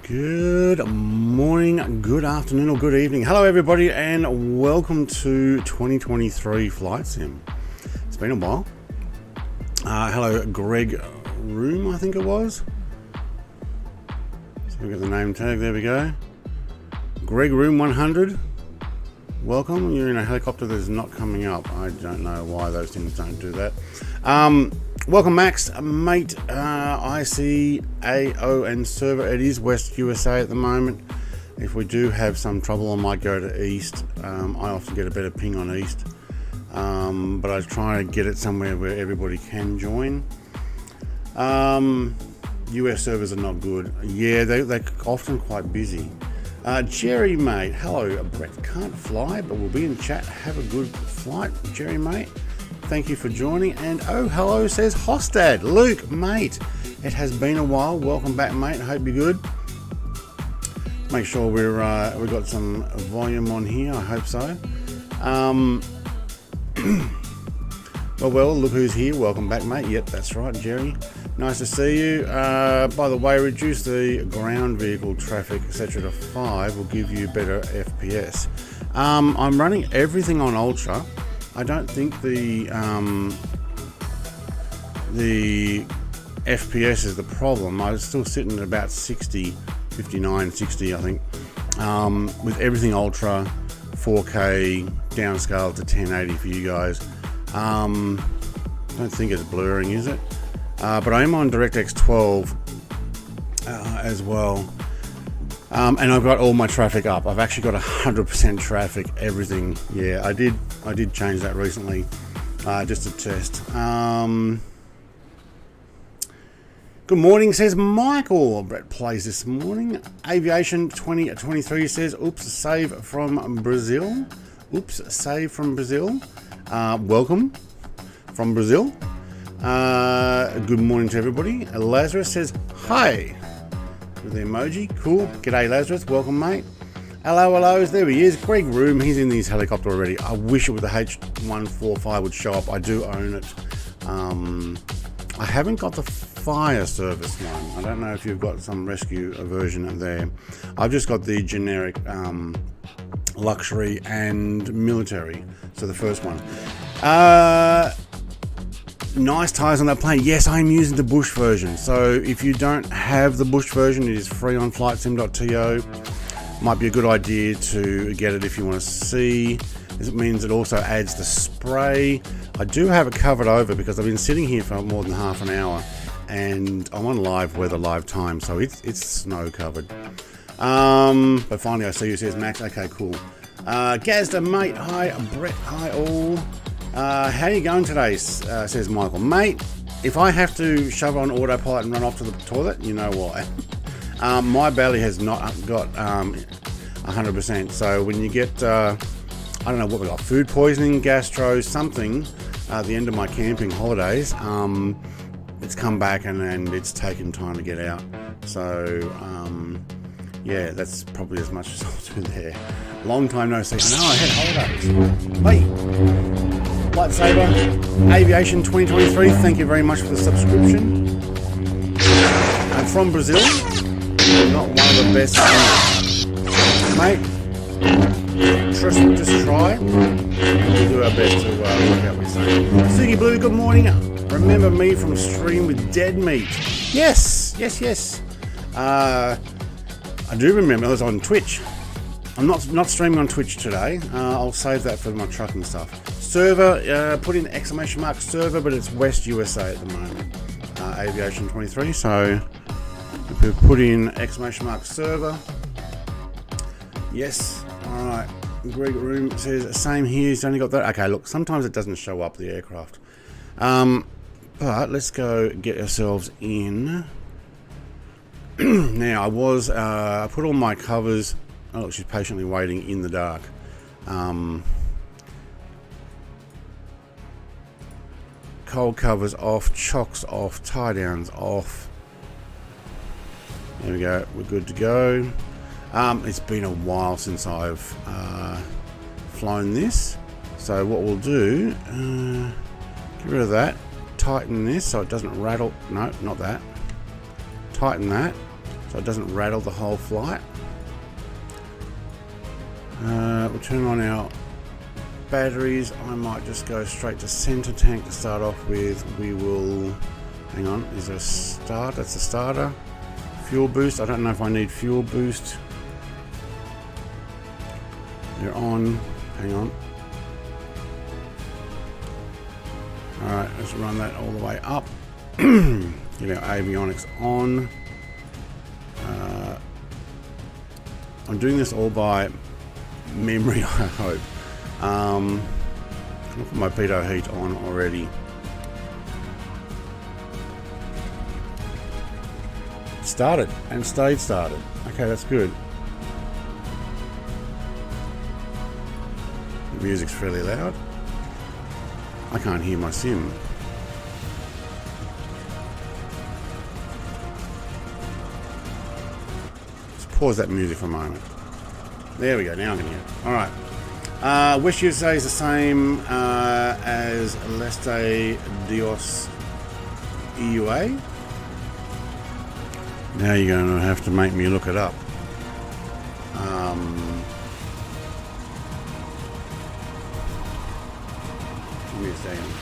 Good morning, good afternoon, or good evening. Hello everybody and welcome to 2023 Flight Sim. It's been a while. Hello Greg Room, I think it was. So we got the name tag, there we go. Greg Room 100. Welcome. You're in a helicopter that's not coming up. I don't know why those things don't do that. Welcome Max, mate, IC, AO and server. It is West USA at the moment. If we do have some trouble, I might go to East. I often get a better ping on East. But I try to get it somewhere where everybody can join. US servers are not good. Yeah, they're often quite busy. Jerry, mate. Hello, Brett. Can't fly, but we'll be in chat. Have a good flight, Jerry, mate. Thank you for joining. And oh, hello, says Hostad. Luke, mate. It has been a while. Welcome back, mate. I hope you're good. Make sure we've got some volume on here. I hope so. Well, look who's here. Welcome back, mate. Yep, that's right, Jerry. Nice to see you. By the way, reduce the ground vehicle traffic, etc. to 5 will give you better FPS. I'm running everything on Ultra. I don't think the FPS is the problem. I was still sitting at about 60, 59, 60, I think. With everything Ultra, 4K, downscaled to 1080 for you guys. Don't think it's blurring, is it? But I am on DirectX 12 as well. And I've got all my traffic up. I've actually got 100% traffic, everything. Yeah, I did change that recently, just to test. Good morning, says Michael. Brett plays this morning. Aviation 2023 says, oops, save from Brazil. Oops, save from Brazil. Welcome from Brazil. Good morning to everybody. Lazarus says, hi. With the emoji. Cool. G'day, Lazarus. Welcome, mate. Hello. There he is. Greg Room. He's in his helicopter already. I wish it with the H145 would show up. I do own it. I haven't got the fire service one. I don't know if you've got some rescue version there. I've just got the generic luxury and military. So the first one. Nice tires on that plane. Yes, I'm using the Bush version. So if you don't have the Bush version, it is free on flightsim.to. Might be a good idea to get it if you want to see. It means it also adds the spray. I do have it covered over because I've been sitting here for more than half an hour and I'm on live weather, live time, so it's snow covered. But finally I see you, says Max. Okay, cool. Gazda, mate. Hi, Brett. Hi, all. How you going today, says Michael. Mate, if I have to shove on autopilot and run off to the toilet, you know why. My belly has not got 100%. So when you get, I don't know what we got, food poisoning, gastro, something, at the end of my camping holidays, it's come back and it's taken time to get out. So, yeah, that's probably as much as I'll do there. Long time no see. No, I had holidays. Hey! Lightsaber, Aviation 2023, thank you very much for the subscription. I'm from Brazil, not one of the best. Mate, just try. We'll do our best to work out what you're saying. Siggy Blue, good morning. Remember me from Stream with Dead Meat? Yes. I do remember, I was on Twitch. I'm not streaming on Twitch today. I'll save that for my trucking stuff. Server, put in exclamation mark server, but it's West USA at the moment. Aviation 23. So if we put in exclamation mark server, yes. All right. Greg Room says same here. He's only got that. Okay, look. Sometimes it doesn't show up the aircraft. But let's go get ourselves in. Now I put all my covers. Oh, look, she's patiently waiting in the dark. Cold covers off, chocks off, tie downs off. There we go, we're good to go. It's been a while since I've flown this, so what we'll do, get rid of that, tighten this so it doesn't rattle. No, not that. Tighten that so it doesn't rattle the whole flight. We'll turn on our batteries. I might just go straight to center tank to start off with. We will, hang on, is there a start? That's the starter. Fuel boost, I don't know if I need fuel boost. You're on, hang on. Alright, let's run that all the way up. Get our avionics on. I'm doing this all by memory, I hope. I'll put my pitot heat on already. Started and stayed started. Okay, that's good. The music's fairly loud. I can't hear my sim. Let's pause that music for a moment. There we go, now I can hear it. Alright. Wish USA is the same as Leste Dios EUA. Now you're going to have to make me look it up. Give me a second.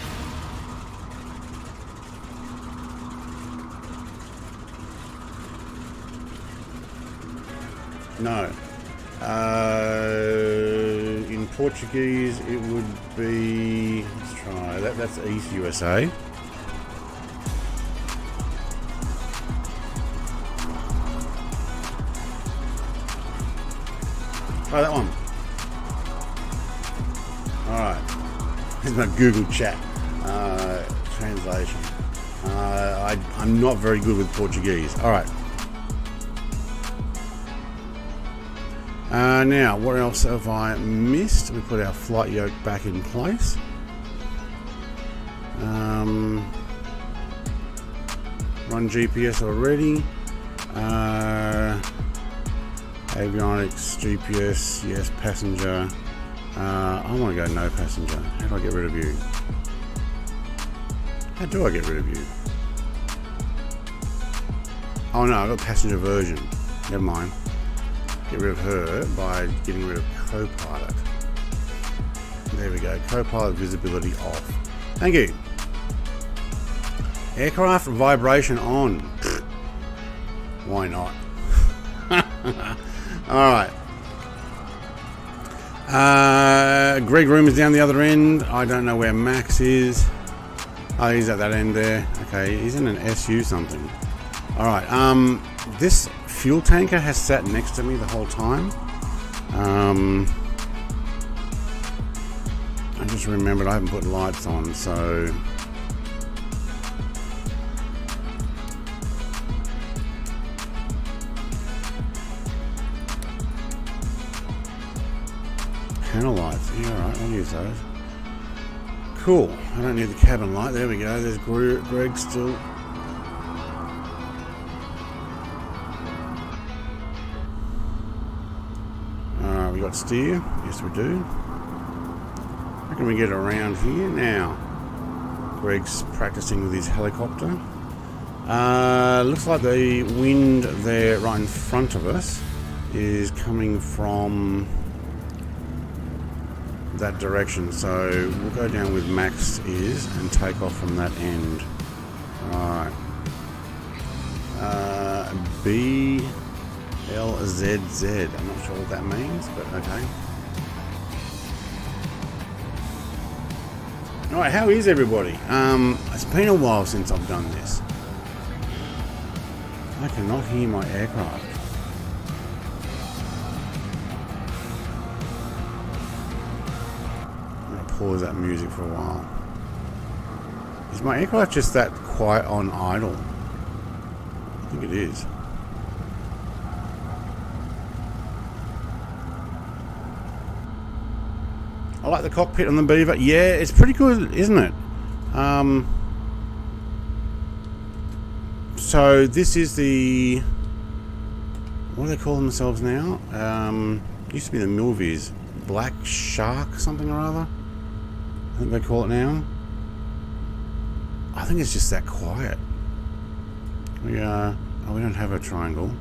No. In Portuguese it would be, let's try that. That's East USA. Try that one. Alright. Here's my Google chat translation. I'm not very good with Portuguese. Alright. Now, what else have I missed? We put our flight yoke back in place. Run GPS already. Avionics, GPS, yes, passenger. I want to go no passenger. How do I get rid of you? How do I get rid of you? Oh no, I've got passenger version. Never mind. Get rid of her by getting rid of co-pilot. There we go. Co-pilot visibility off. Thank you. Aircraft vibration on. Why not? Alright. Greg Room is down the other end. I don't know where Max is. Oh, he's at that end there. Okay, he's in an SU something. Alright, this fuel tanker has sat next to me the whole time. I just remembered I haven't put lights on, so panel lights. Yeah, alright, I'll use those. Cool. I don't need the cabin light. There we go. There's Greg still. We got steer. Yes, we do. How can we get around here now? Greg's practicing with his helicopter. Looks like the wind there right in front of us is coming from that direction, so we'll go down with Max is and take off from that end. Alright. BLZZ. I'm not sure what that means, but okay. Alright, how is everybody? It's been a while since I've done this. I cannot hear my aircraft. Pause that music for a while. Is my aircraft just that quiet on idle? I think it is. I like the cockpit on the Beaver. Yeah, it's pretty good, isn't it? So this is the, what do they call themselves now? Used to be the Milvies. Black Shark something or other. I think they call it now. I think it's just that quiet. We don't have a triangle.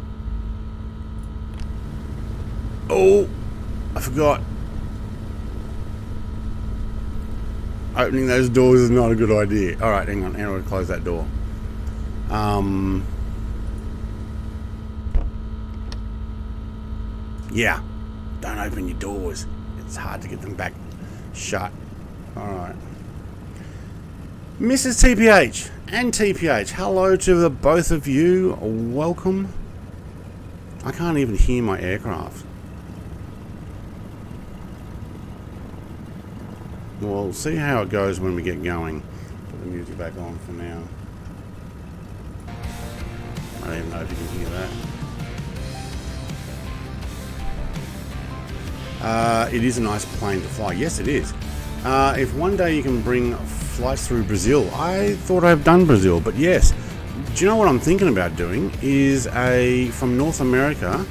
Oh, I forgot. Opening those doors is not a good idea. Alright, hang on. How do I close that door? Yeah. Don't open your doors. It's hard to get them back shut. Alright. Mrs. TPH and TPH, hello to the both of you. Welcome. I can't even hear my aircraft. We'll see how it goes when we get going. Put the music back on for now. I don't even know if you can hear that. It is a nice plane to fly. Yes, it is. If one day you can bring flights through Brazil, I thought I've done Brazil, but yes. Do you know what I'm thinking about doing? Is from North America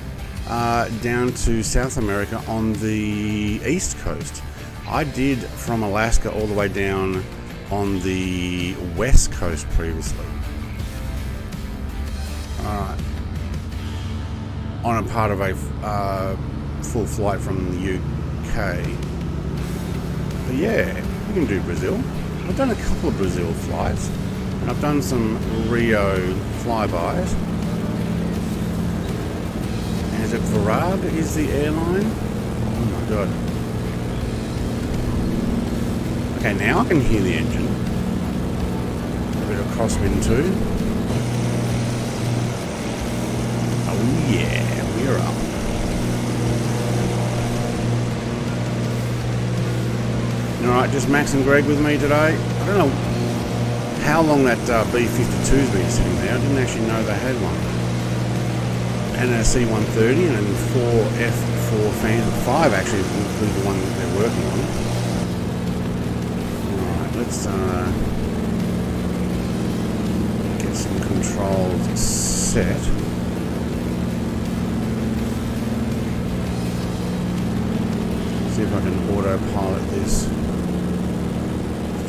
down to South America on the East Coast. I did from Alaska all the way down on the West Coast previously. On a part of a full flight from the UK. But yeah, we can do Brazil. I've done a couple of Brazil flights, and I've done some Rio flybys. And is it Varag is the airline? Oh my god. Okay, now I can hear the engine. A bit of crosswind too. Oh yeah, we're up. Alright, just Max and Greg with me today. I don't know how long that B-52's been sitting there. I didn't actually know they had one. And a C-130 and 4 F4 Phantom. 5 actually include the one that they're working on. Alright, let's get some controls set. See if I can autopilot this.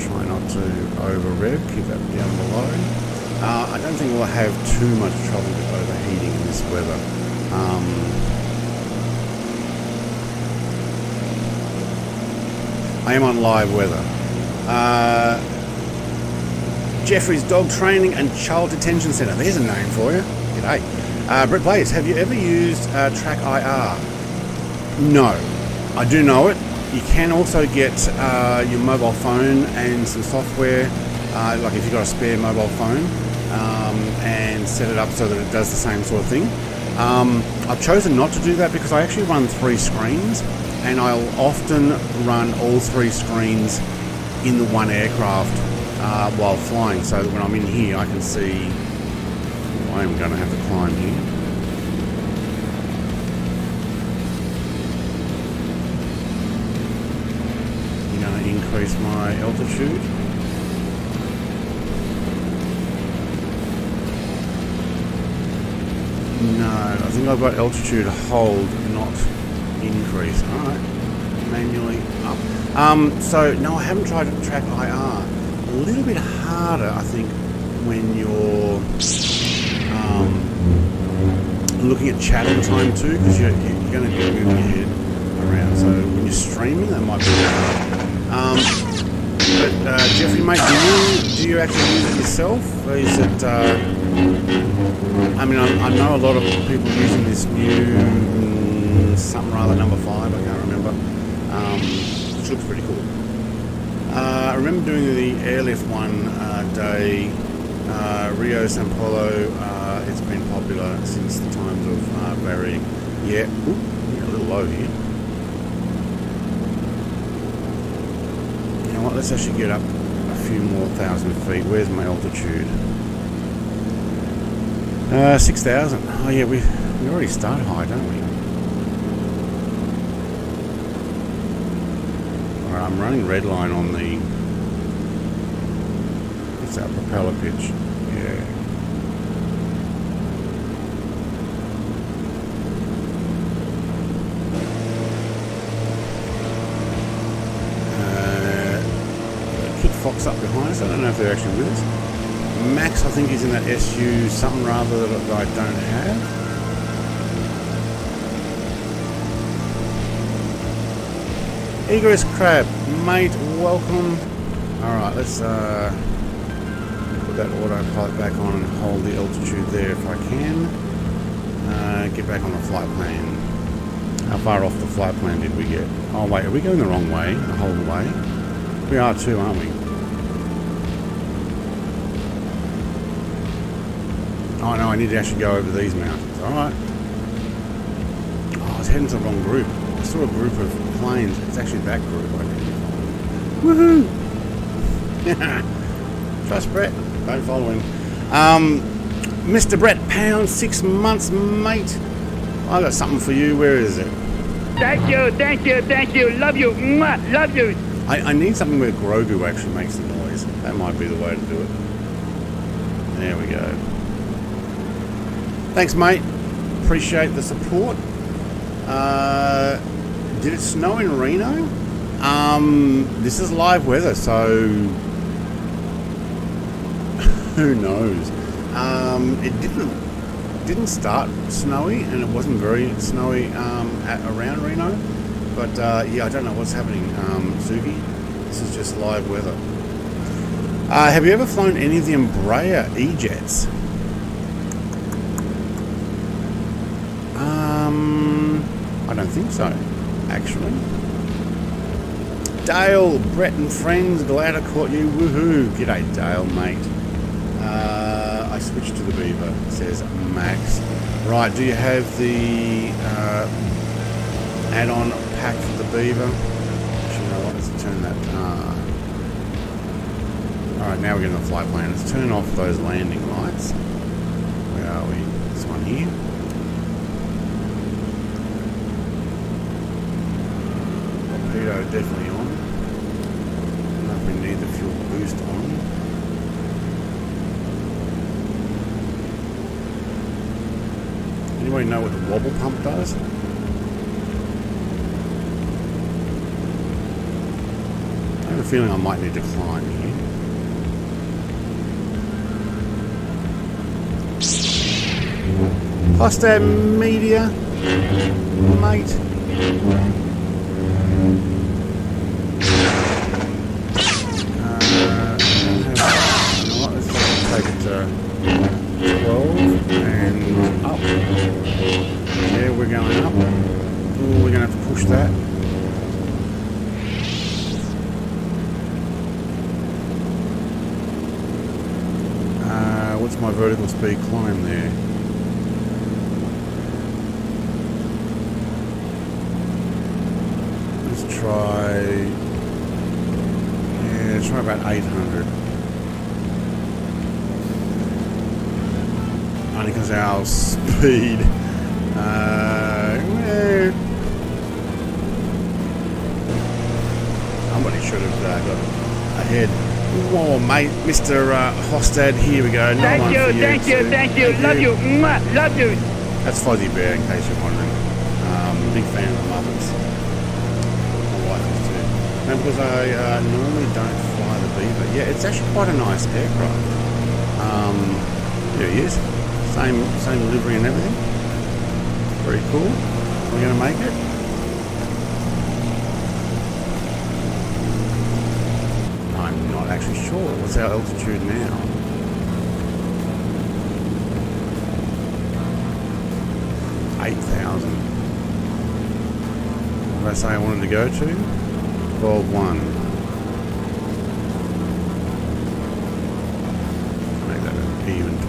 Try not to over rev, keep that down below. I don't think we'll have too much trouble with overheating in this weather. I am on live weather. Jeffrey's Dog Training and Child Detention Centre. There's a name for you. G'day. Brett Blaze, have you ever used Track IR? No. I do know it. You can also get your mobile phone and some software, like if you've got a spare mobile phone, and set it up so that it does the same sort of thing. I've chosen not to do that because I actually run 3 screens, and I'll often run all 3 screens in the one aircraft while flying, so that when I'm in here I can see. I am going to have to climb here. Increase my altitude. No, I think I've got altitude hold, not increase. Alright, manually up. So, no, I haven't tried to track IR. A little bit harder, I think, when you're looking at chatting time too, because you're going to move your head around. So when you're streaming, that might be hard. But Jeffrey, mate, do you actually use it yourself? Or is it? I mean, I know a lot of people using this new something rather number 5. I can't remember. Which looks pretty cool. I remember doing the airlift one day, Rio San Paulo. It's been popular since the times of varying. Yeah, ooh, a little low here. Let's actually get up a few more thousand feet. Where's my altitude? 6,000. Oh yeah, we already start high, don't we? Alright, I'm running red line on the... What's that, propeller pitch? Yeah. Fox up behind us. I don't know if they're actually with us. Max, I think, is in that SU something rather that I don't have. Egress Crab, mate, welcome. Alright, let's put that autopilot back on and hold the altitude there if I can. Get back on the flight plan. How far off the flight plan did we get? Oh wait, are we going the wrong way the whole way? We are too, aren't we? Oh no, I need to actually go over these mountains. Alright. Oh, I was heading to the wrong group. I saw a group of planes. It's actually that group I need to follow. Woohoo! Trust Brett. Don't follow him. Mr. Brett, pound 6 months, mate. I got something for you. Where is it? Thank you, thank you, thank you. Love you. Mwah, love you. I need something where Grogu actually makes the noise. That might be the way to do it. There we go. Thanks, mate. Appreciate the support. Did it snow in Reno? This is live weather, so who knows? It didn't start snowy, and it wasn't very snowy around Reno. But yeah, I don't know what's happening, Suki. This is just live weather. Have you ever flown any of the Embraer E-Jets? I don't think so, actually. Dale, Brett and friends, glad I caught you. Woohoo! G'day, Dale, mate. I switched to the Beaver, says Max. Right, do you have the add-on pack for the Beaver? Actually, you know what? Let's turn that. Alright, now we're getting the flight plan. Let's turn off those landing lights. Where are we? This one here. Torpedo definitely on. I don't know if we need the fuel boost on. Anybody know what the wobble pump does? I have a feeling I might need to climb here. Hosted Media, mate. Let's take it to 12 and up. Yeah, we're going up. Ooh, we're going to have to push that. What's my vertical speed climb there? Let's try about 800. Only because our speed. Somebody should have got ahead. Whoa, mate, Mr. Hostad, here we go. Thank you, thank you, thank you. Love you. Mwah, love you. That's Fuzzy Bear, in case you're wondering. Big fan of the Muppets. My wife is too. No, because I normally don't fly the Beaver. Yeah, it's actually quite a nice aircraft. There he is. Same livery and everything. Very cool. We're going to make it. I'm not actually sure. What's our altitude now? $8,000. What did I say I wanted to go to? 12.1. Make that an even 12.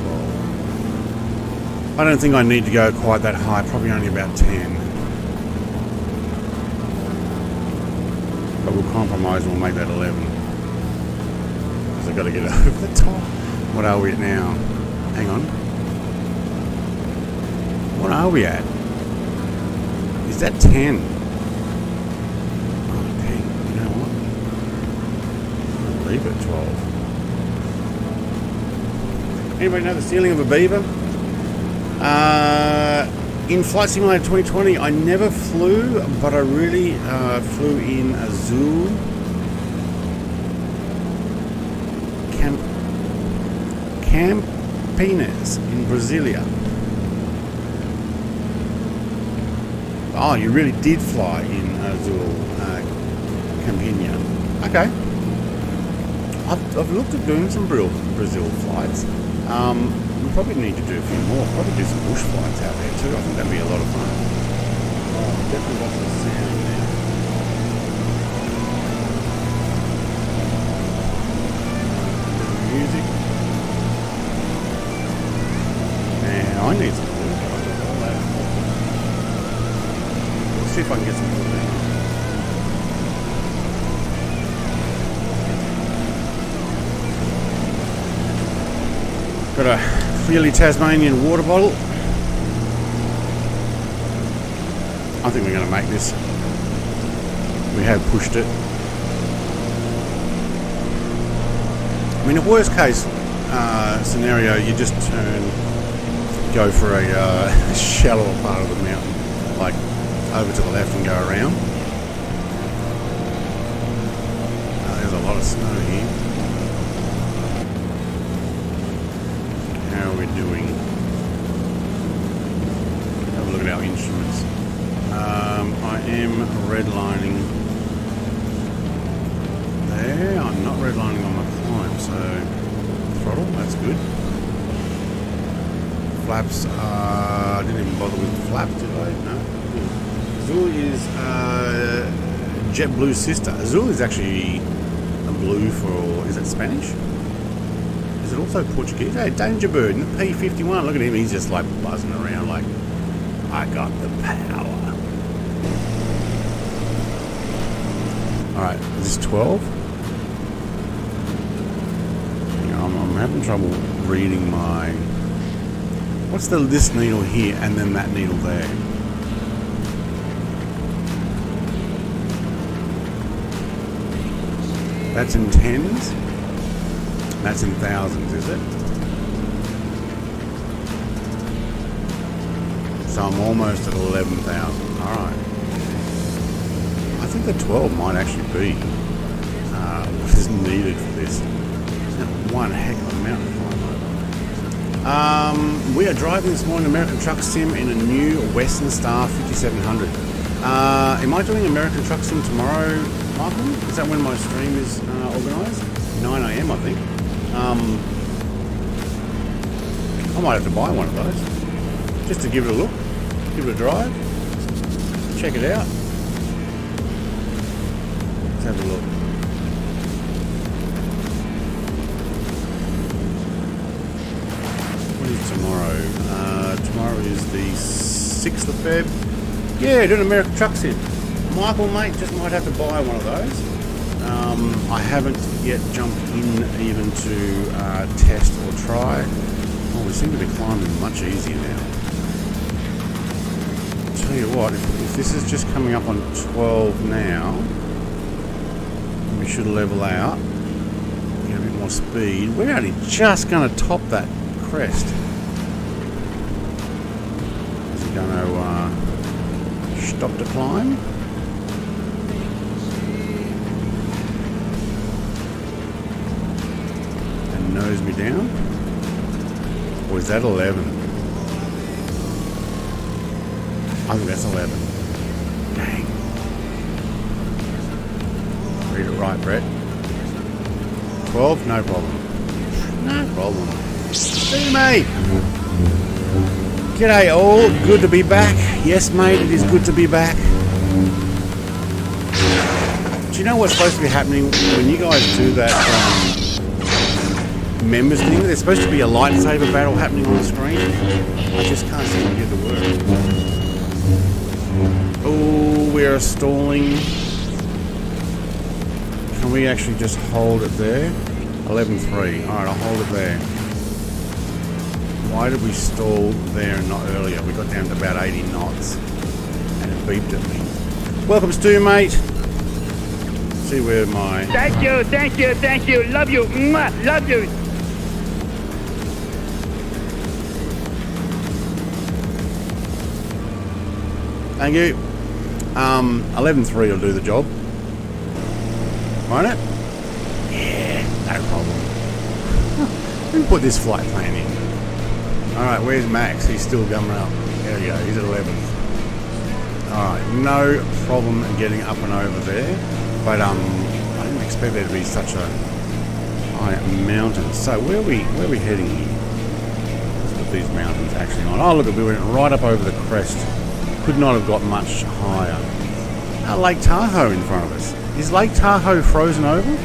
I don't think I need to go quite that high. Probably only about 10. But we'll compromise and we'll make that 11. Because I've got to get over the top. What are we at now? Hang on. What are we at? Is that 10? Oh, dang. You know what? I'll leave it at 12. Anybody know the ceiling of a Beaver? In Flight Simulator 2020, I never flew, but I really flew in Azul Campinas in Brasilia. Oh, you really did fly in Azul Campina. Okay. I've looked at doing some Brazil flights. We probably need to do a few more. Probably do some bush flights out there too. I think that'd be a lot of fun. Oh, definitely got some sound there. Music. Man, I need some wood. Let's see if I can get some wood there. Got a Freely Tasmanian water bottle. I think we're going to make this. We have pushed it. I mean, the worst case scenario, you just go for a shallower part of the mountain, like over to the left and go around. There's a lot of snow here. How are we doing? Have a look at our instruments. I am redlining there. I'm not redlining on my climb, so throttle, that's good. Flaps, I didn't even bother with the flaps, did I? No. Azul is JetBlue's sister. Azul is actually a blue for, is it Spanish? Is it also Portuguese? Hey, Danger Bird in the P51. Look at him, he's just like buzzing around like, I got the power. Alright, is this 12? I'm having trouble reading my... What's this needle here and then that needle there? That's in tens? That's in thousands, is it? So I'm almost at 11,000. Alright. I think the 12 might actually be what is needed for this. One heck of a mountain to climb over. We are driving this morning American Truck Sim in a new Western Star 5700. Am I doing American Truck Sim tomorrow, Michael? Is that when my stream is organised? 9 AM, I think. I might have to buy one of those just to give it a look, give it a drive, check it out. Let's have a look. What is tomorrow? Tomorrow is the 6th of Feb. Yeah, doing American Truck Sim. Michael, mate, just might have to buy one of those. I haven't yet jumped in even to test or try. Oh, we seem to be climbing much easier now. Tell you what, if this is just coming up on 12 now, we should level out, get a bit more speed. We're only just going to top that crest. Is it going to stop the climb? And nose me down? Or is that 11? I think that's 11. Dang. Read it right, Brett. 12? No problem. No problem. See you, mate. G'day all. Good to be back. Yes, mate, it is good to be back. Do you know what's supposed to be happening when you guys do that members thing? There's supposed to be a lightsaber battle happening on the screen. I just can't seem to get to work. Oh, we're stalling. Can we actually just hold it there? 11.3. Alright, I'll hold it there. Why did we stall there and not earlier? We got down to about 80 knots and it beeped at me. Welcome, Stu, mate. See where my... Thank you, thank you, thank you. Love you. Mwah, love you. Thank you. 11.3 will do the job. Won't it? Yeah, no problem. Let me put this flight plan in. Alright, where's Max? He's still coming up. There we go, he's at 11. Alright, no problem getting up and over there. But I didn't expect there to be such a high mountain. So where are we heading here? Let's put these mountains actually on. Oh look, we went right up over the crest. Could not have got much higher. Lake Tahoe in front of us. Is Lake Tahoe frozen over?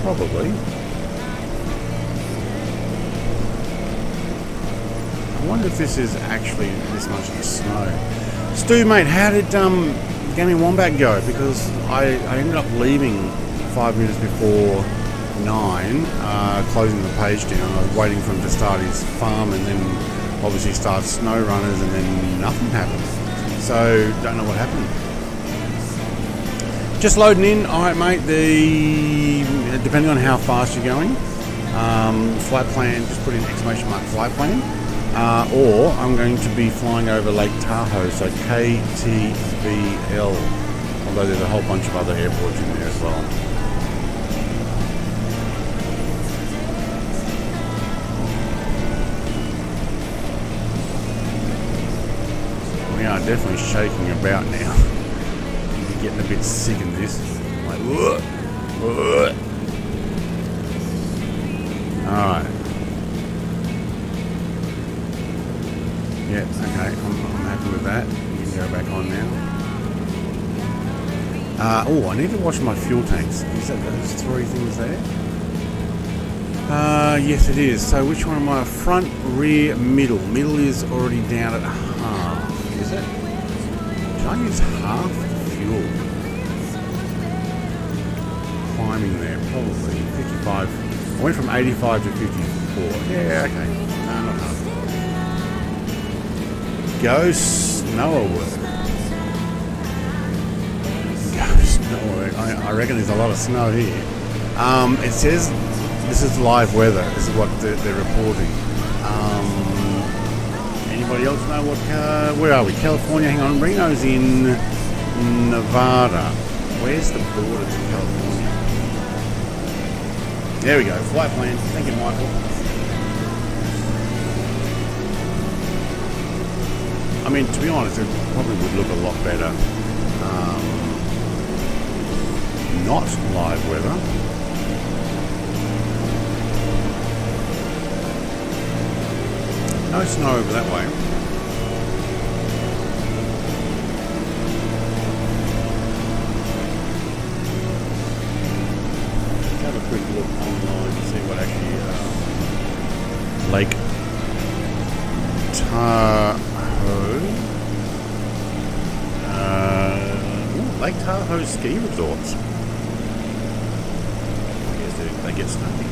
Probably. I wonder if this is actually this much of the snow. Stu, mate, how did Gaming Wombat go? Because I ended up leaving 5 minutes before 9, closing the page down. I was waiting for him to start his farm and then obviously start snow runners, and then nothing happened. So don't know what happened. Just loading in. Alright mate, depending on how fast you're going, flight plan, just put in exclamation mark flight plan, or I'm going to be flying over Lake Tahoe, so KTVL, although there's a whole bunch of other airports in there as well. We are definitely shaking about now. I'm getting a bit sick in this. Like, whoa, whoa. Alright. Yeah, okay, I'm happy with that. You can go back on now. Oh, I need to wash my fuel tanks. Is that those 3 things there? Yes it is. So which one am I? Front, rear, middle. Middle is already down at half. Is it? Did I use half fuel? Climbing there, probably 55. I went from 85 to 54. Yeah, okay. No, not half. Go snow work. Go snow work. I reckon there's a lot of snow here. It says this is live weather. This is what they're reporting. Anybody else know what? Where are we? California. Hang on. Reno's in Nevada. Where's the border to California? There we go. Flight plan. Thank you, Michael. I mean, to be honest, it probably would look a lot better. Not live weather. No snow over that way. Let's have a quick look online to see what actually Lake Tahoe. Lake Tahoe ski resorts. I guess they get snowy.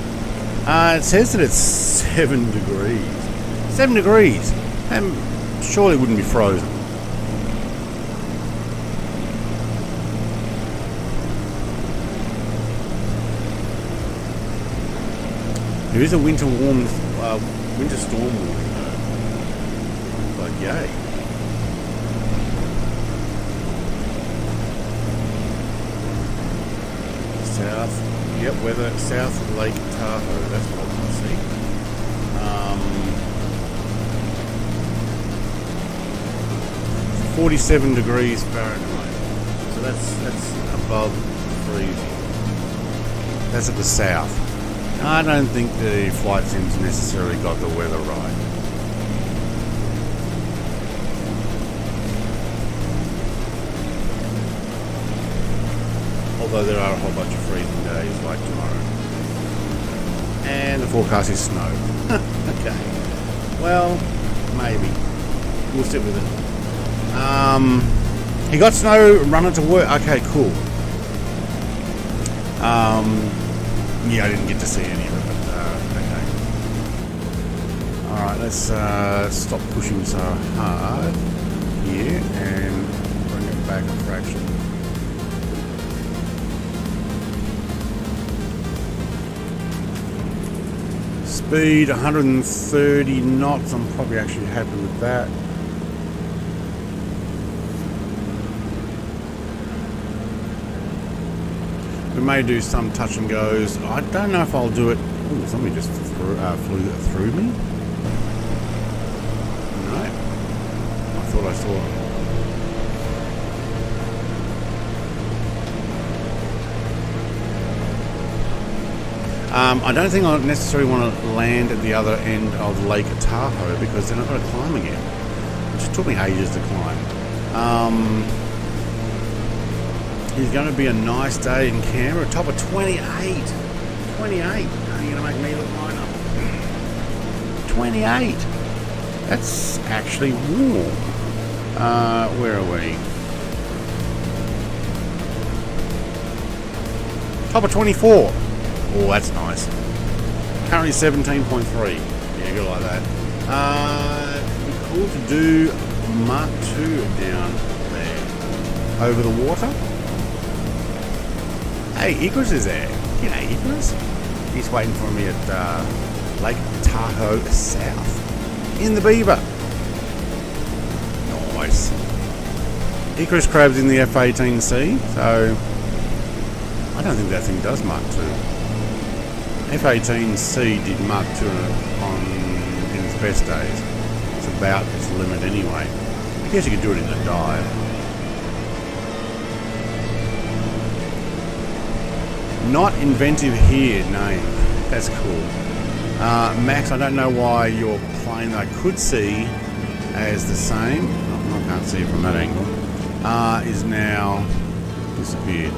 It says that it's 7 degrees. 7 degrees. And surely wouldn't be frozen. There is a winter storm warning though. But yay. South, yep, weather, south of Lake Tahoe, that's what I want to see. 47 degrees Fahrenheit. So that's above freezing. That's at the south. I don't think the flight sims necessarily got the weather right. Although there are a whole bunch of freezing days like tomorrow. And the forecast is snow. Okay. Well, maybe. We'll sit with it. He got snow running to work. Okay, cool. Yeah, I didn't get to see any of it, but okay. Alright, let's stop pushing so hard here and bring it back a fraction. Speed 130 knots. I'm probably actually happy with that. We may do some touch and goes. I don't know if I'll do it. Ooh, somebody just flew through me. No, I thought I saw it. I don't think I necessarily want to land at the other end of Lake Tahoe because then I've got to climb again, which took me ages to climb. It's going to be a nice day in Canberra, top of 28. 28. Are you going to make me look mine up? 28. That's actually warm. Where are we? Top of 24. Oh, that's nice. Currently 17.3. Yeah, good like that. It'd be cool to do Mark II down there. Over the water. Hey, Icarus is there. G'day, Icarus. He's waiting for me at Lake Tahoe South. In the Beaver. Nice. Icarus crab's in the F-18C, so I don't think that thing does Mark II. F-18C did Mark II in its best days. It's about its limit anyway. I guess you could do it in a dive. Not inventive here, name. That's cool. Max, I don't know why your plane that I could see as the same, I can't see it from that angle, is now disappeared.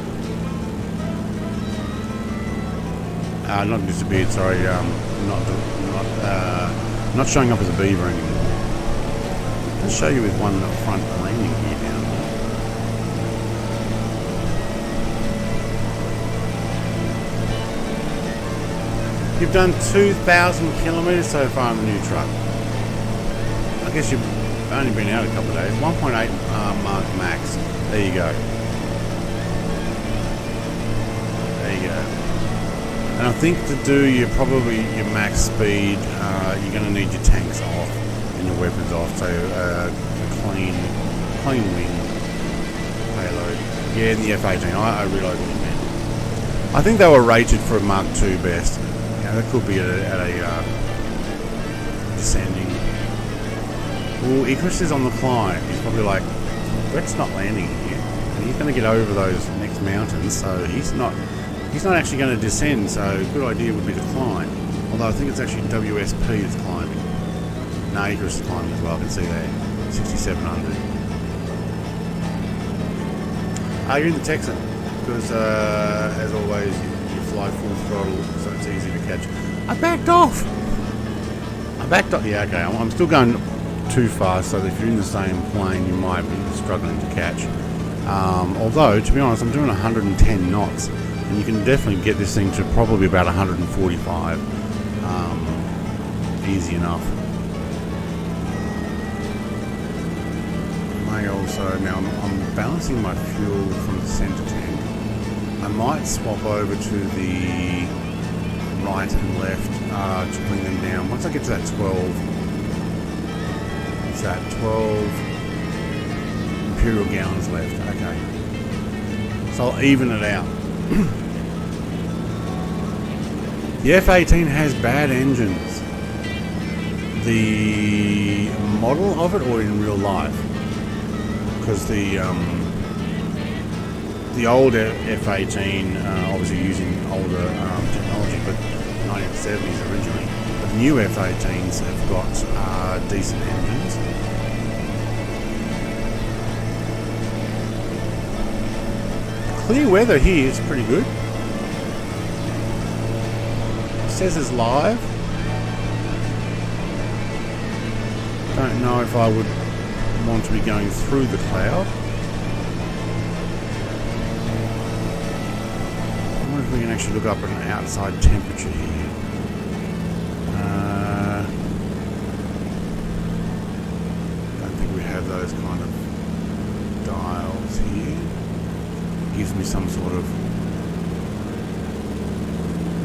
Not disappeared, sorry, not showing up as a Beaver anymore. Let's show you with one front landing here down there. You've done 2,000 kilometres so far in the new truck. I guess you've only been out a couple of days. 1.8 Mark Max. There you go. There you go. And I think to do your max speed, you're going to need your tanks off and your weapons off. So a clean wing payload. Yeah, in the F-18. I realise what you meant. I think they were rated for a Mark II best. That could be at a descending. Oh, Icarus is on the climb. He's probably like, Brett's not landing here, and he's going to get over those next mountains. So he's not actually going to descend. So a good idea would be to climb. Although I think it's actually WSP that's climbing. No, Icarus is climbing as well. I can see there, 6,700. You're in the Texan because, as always, you fly full throttle, so it's easy to catch. I backed off. Yeah, okay. I'm still going too fast, so that if you're in the same plane, you might be struggling to catch. Although, to be honest, I'm doing 110 knots, and you can definitely get this thing to probably about 145. Easy enough. I also now I'm balancing my fuel from the center tank. I might swap over to the right and left to bring them down. Once I get to that 12, it's that 12 imperial gallons left. Okay, so I'll even it out. The F-18 has bad engines. The model of it, or in real life, because the old F-18, obviously using older technology, but 1970s originally. But the new F-18s have got decent engines. Clear weather here is pretty good. It says it's live. Don't know if I would want to be going through the cloud. We can actually look up at an outside temperature here. Don't think we have those kind of dials here. Gives me some sort of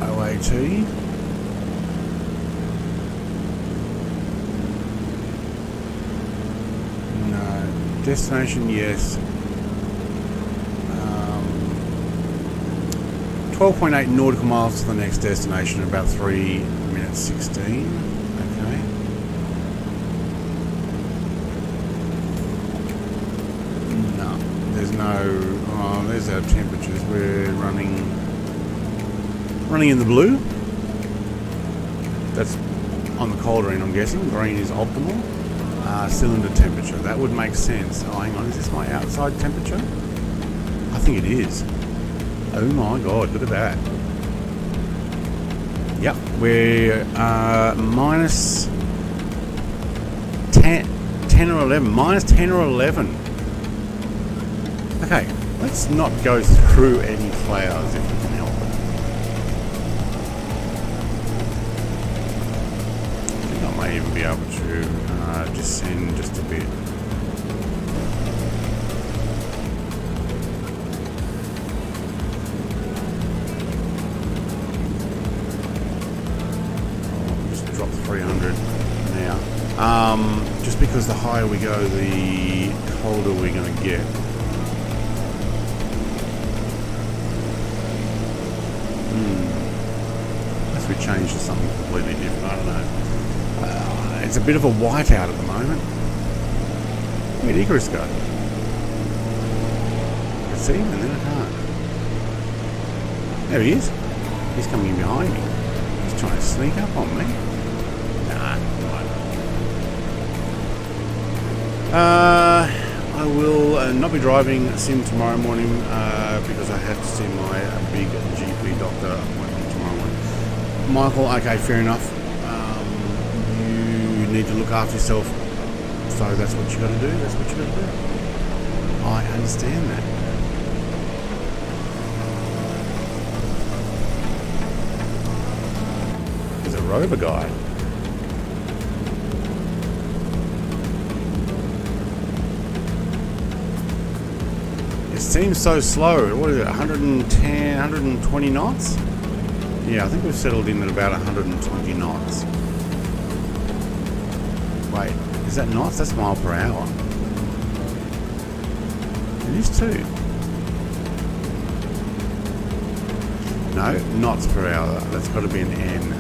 OAT. No. Destination, yes. 12.8 nautical miles to the next destination, about 3 minutes 16. Okay. No, there's no. Oh, there's our temperatures. We're running in the blue. That's on the colder end, I'm guessing. Green is optimal. Cylinder temperature. That would make sense. Oh, hang on. Is this my outside temperature? I think it is. Oh my god, look at that. Yep, we're minus 10 or 11. Minus 10 or 11. Okay, let's not go through any clouds if we can help it. I think I may even be able to descend just a bit. Just drop 300 now. Just because the higher we go, the colder we're going to get. Unless we change to something completely different, I don't know. It's a bit of a whiteout at the moment. Where'd Icarus go? I can see him and then I can't. There he is. He's coming in behind me. He's trying to sneak up on me. Nah, I will not be driving Sim tomorrow morning because I have to see my big GP doctor appointment tomorrow morning. Michael, okay, fair enough. You need to look after yourself, so that's what you got to do. That's what you got to do. I understand that. There's a rover guy. It seems so slow. What is it, 110, 120 knots? Yeah, I think we've settled in at about 120 knots. Wait, is that knots? That's mile per hour. It is too. No, knots per hour. That's got to be an N.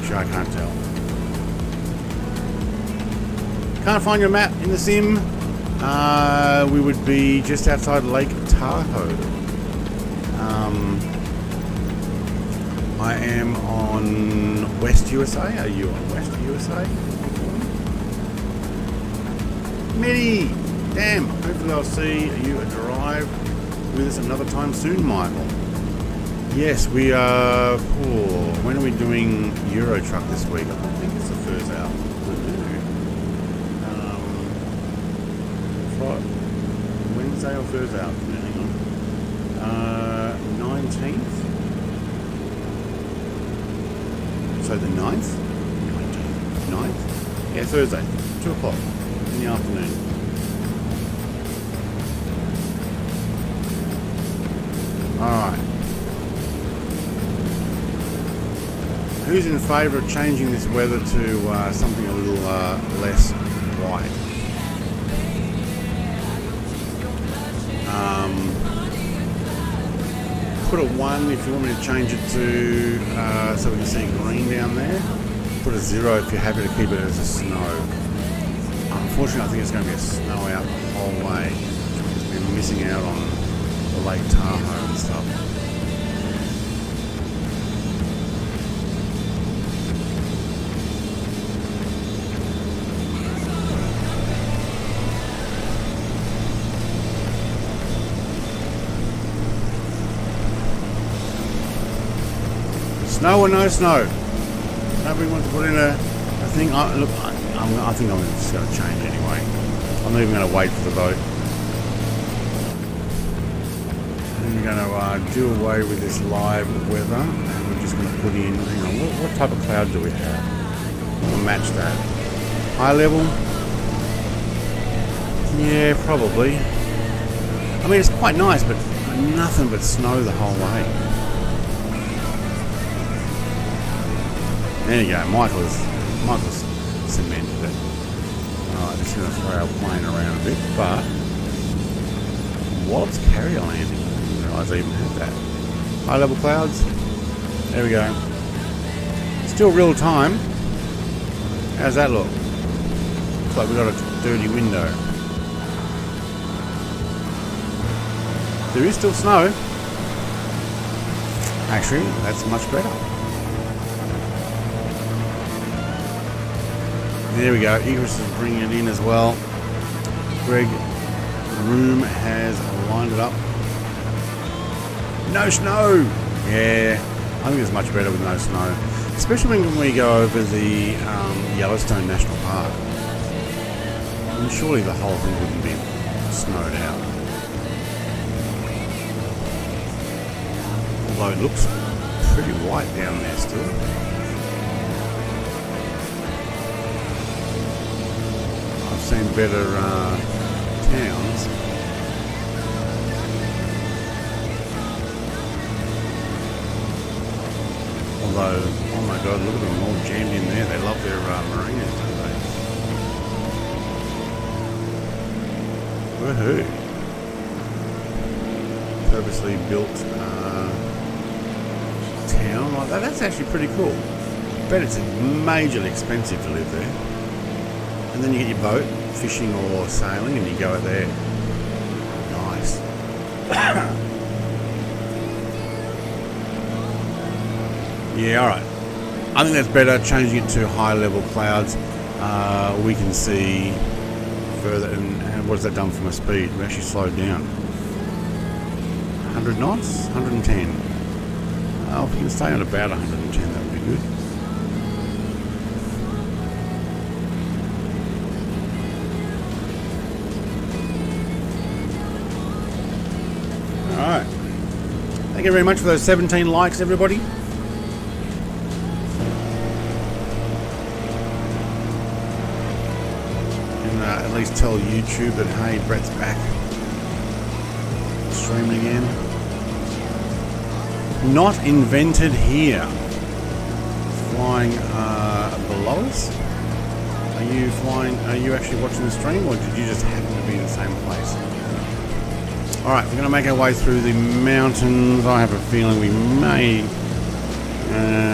Actually, I can't tell. Can't find your map in the sim. We would be just outside Lake Tahoe. I am on West USA. Are you on West USA? Mitty! Damn! Hopefully I'll see you drive with us another time soon, Michael. Yes, we are... when are we doing Euro Truck this week? I don't think it's the first out. Wednesday or Thursday afternoon, hang on. 19th? So the 9th? 9th? Yeah, Thursday. 2 o'clock in the afternoon. Alright. Who's in favour of changing this weather to something a little less white? Put a 1 if you want me to change it to so we can see green down there. Put a 0 if you're happy to keep it as a snow. Unfortunately, I think it's going to be a snow out the whole way. We're missing out on the Lake Tahoe and stuff. Snow or no snow? Nobody wants to put in a thing. I think I'm just going to change anyway. I'm not even going to wait for the vote. I'm going to do away with this live weather, and we're just going to put in. Hang on, what type of cloud do we have? We'll match that. High level. Yeah, probably. I mean, it's quite nice, but nothing but snow the whole way. There you go, Michael's cemented it. Alright, just going to throw our plane around a bit, but Walt's carrier landing. I didn't realise I even had that. High level clouds. There we go. Still real time. How's that look? Looks like we got a dirty window. There is still snow. Actually, that's much better. There we go. Egress is bringing it in as well. Greg Room has lined it up. No snow! Yeah, I think it's much better with no snow. Especially when we go over the Yellowstone National Park. And surely the whole thing wouldn't be snowed out. Although it looks pretty white down there still. I've seen better towns. Although, oh my god, look at them all jammed in there. They love their marinas, don't they? Woohoo! Purposely built town like that. That's actually pretty cool. Bet it's majorly expensive to live there. And then you get your boat, fishing or sailing, and you go out there. Nice. Yeah, alright. I think that's better, changing it to high level clouds. We can see further, and what has that done for my speed? We actually slowed down. 100 knots? 110. If we can stay on about 110, that would be good. Alright. Thank you very much for those 17 likes, everybody. At least tell YouTube that, hey, Brett's back streaming again. Not invented here. Flying below us. Are you actually watching the stream, or did you just happen to be in the same place? Alright, we're going to make our way through the mountains. I have a feeling we may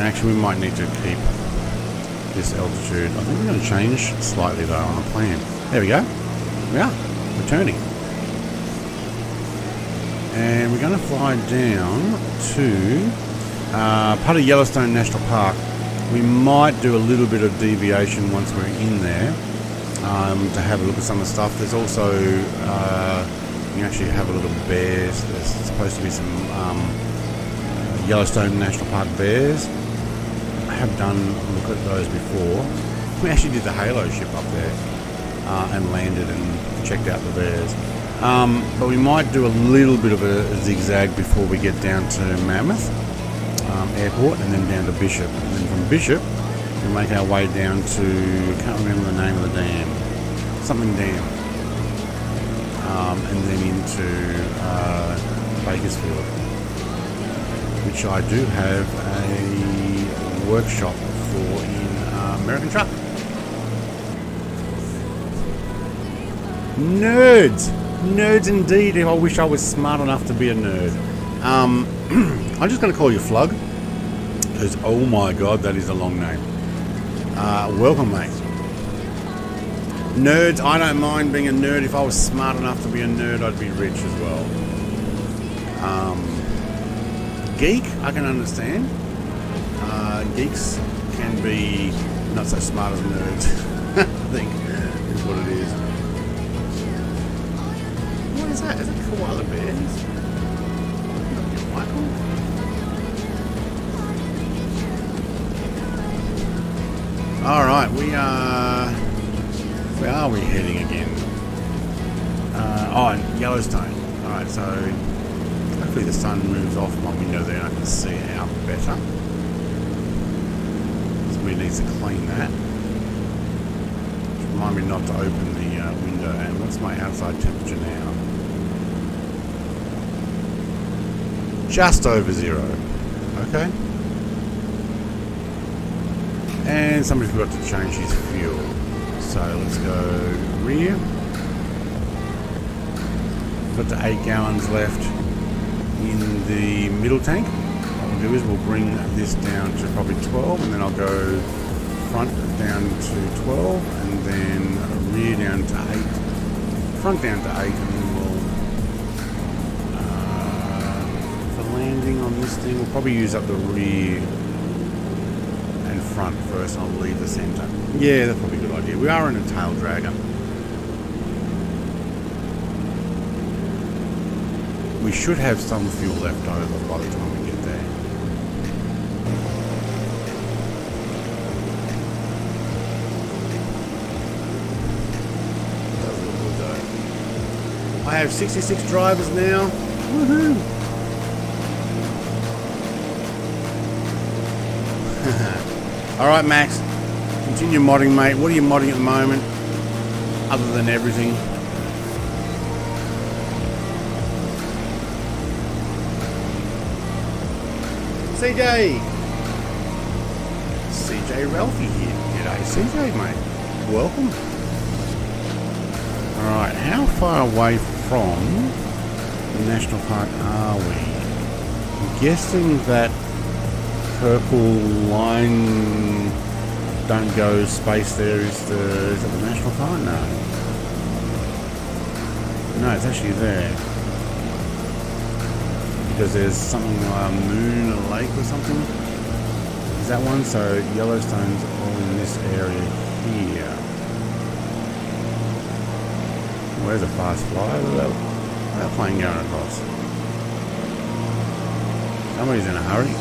actually we might need to keep this altitude. I think we're going to change slightly though on the plan. There we go. We are returning. And we're going to fly down to part of Yellowstone National Park. We might do a little bit of deviation once we're in there to have a look at some of the stuff. There's also, you can actually have a look at bears. There's supposed to be some Yellowstone National Park bears. I have done a look at those before. We actually did the Halo ship up there. And landed and checked out the bears. But we might do a little bit of a zigzag before we get down to Mammoth Airport and then down to Bishop. And then from Bishop, we'll make our way down to, I can't remember the name of the dam, something dam. And then into Bakersfield, which I do have a workshop for in American Truck. Nerds! Nerds indeed, if I wish I was smart enough to be a nerd. I'm just going to call you Flug, because oh my god, that is a long name. Welcome, mate. Nerds, I don't mind being a nerd. If I was smart enough to be a nerd, I'd be rich as well. Geek, I can understand. Geeks can be not so smart as nerds, I think, is what it is. What is that? Is it koala bears? Michael? Alright, where are we heading again? Yellowstone. Alright, so hopefully the sun moves off my window there and I can see out better. Somebody needs to clean that. Just remind me not to open the window. And what's my outside temperature now? Just over 0. Okay. And somebody forgot to change his fuel. So let's go rear. Got to 8 gallons left in the middle tank. What we'll do is we'll bring this down to probably 12, and then I'll go front down to 12, and then rear down to 8. Front down to 8, and then we'll landing on this thing, we'll probably use up the rear and front front first and I'll leave the centre. Yeah, that's probably a good idea. We are in a tail dragger. We should have some fuel left over by the time we get there. That was good though. I have 66 drivers now. Woohoo! Alright Max, continue modding mate. What are you modding at the moment? Other than everything. CJ Ralphie here. G'day CJ mate. Welcome. Alright, how far away from the national park are we? I'm guessing that purple line don't go space there is it the national park? No, it's actually there because there's something moon or lake or something. Is that one? So Yellowstone's all in this area here. Where's a fast flyer? That plane going across. Somebody's in a hurry.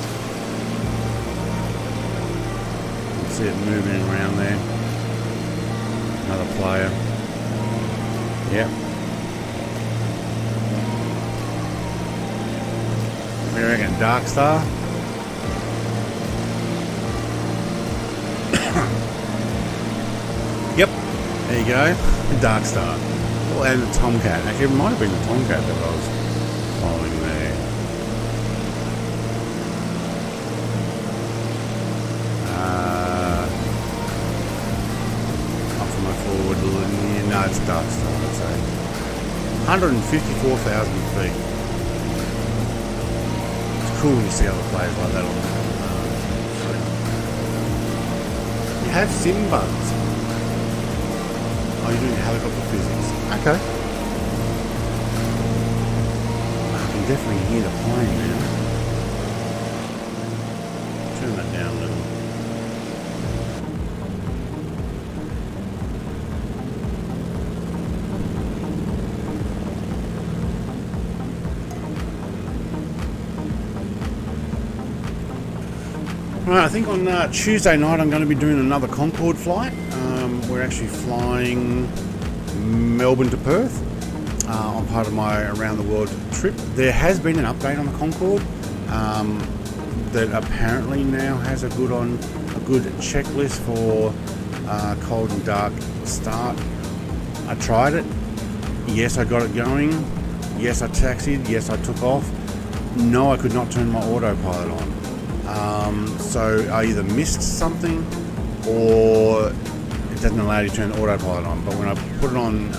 See it moving around there. Another player. Yep. What do you reckon? Dark Star? Yep. There you go. Dark Star. Oh, and the Tomcat. Actually, it might have been the Tomcat that I was following there. No, it's Dark Star, I'd say. 154,000 feet. It's cool when you see other players like that on the stream. You have sim bugs. Oh, you're doing helicopter physics. Okay. I can definitely hear the plane now. Turn that down a little. Right, I think on Tuesday night I'm going to be doing another Concorde flight. We're actually flying Melbourne to Perth on part of my around the world trip. There has been an update on the Concorde that apparently now has a good checklist for cold and dark start. I tried it. Yes, I got it going. Yes, I taxied. Yes, I took off. No, I could not turn my autopilot on. So I either missed something or it doesn't allow you to turn the autopilot on. But when I put it on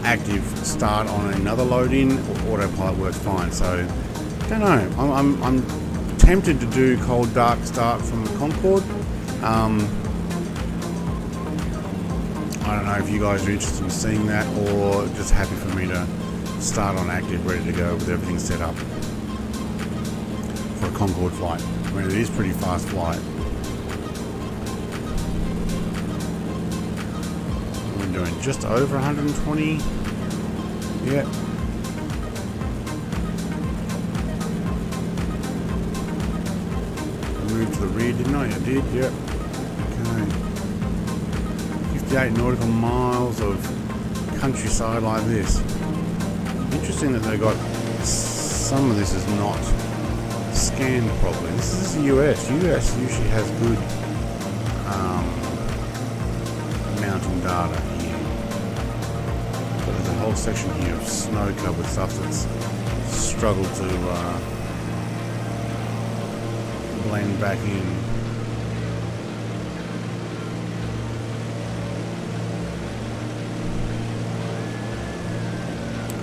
active start on another load-in, autopilot works fine. So don't know. I'm tempted to do cold dark start from the Concorde. I don't know if you guys are interested in seeing that or just happy for me to start on active, ready to go with everything set up for a Concorde flight. I mean, it is pretty fast flight. We're doing just over 120. Yep. I moved to the rear, didn't I? I did, yep. Okay. 58 nautical miles of countryside like this. Interesting that they got some of this is not scanned properly. This is the US. US usually has good mountain data here. But there's a whole section here of snow-covered stuff that's struggled to blend back in.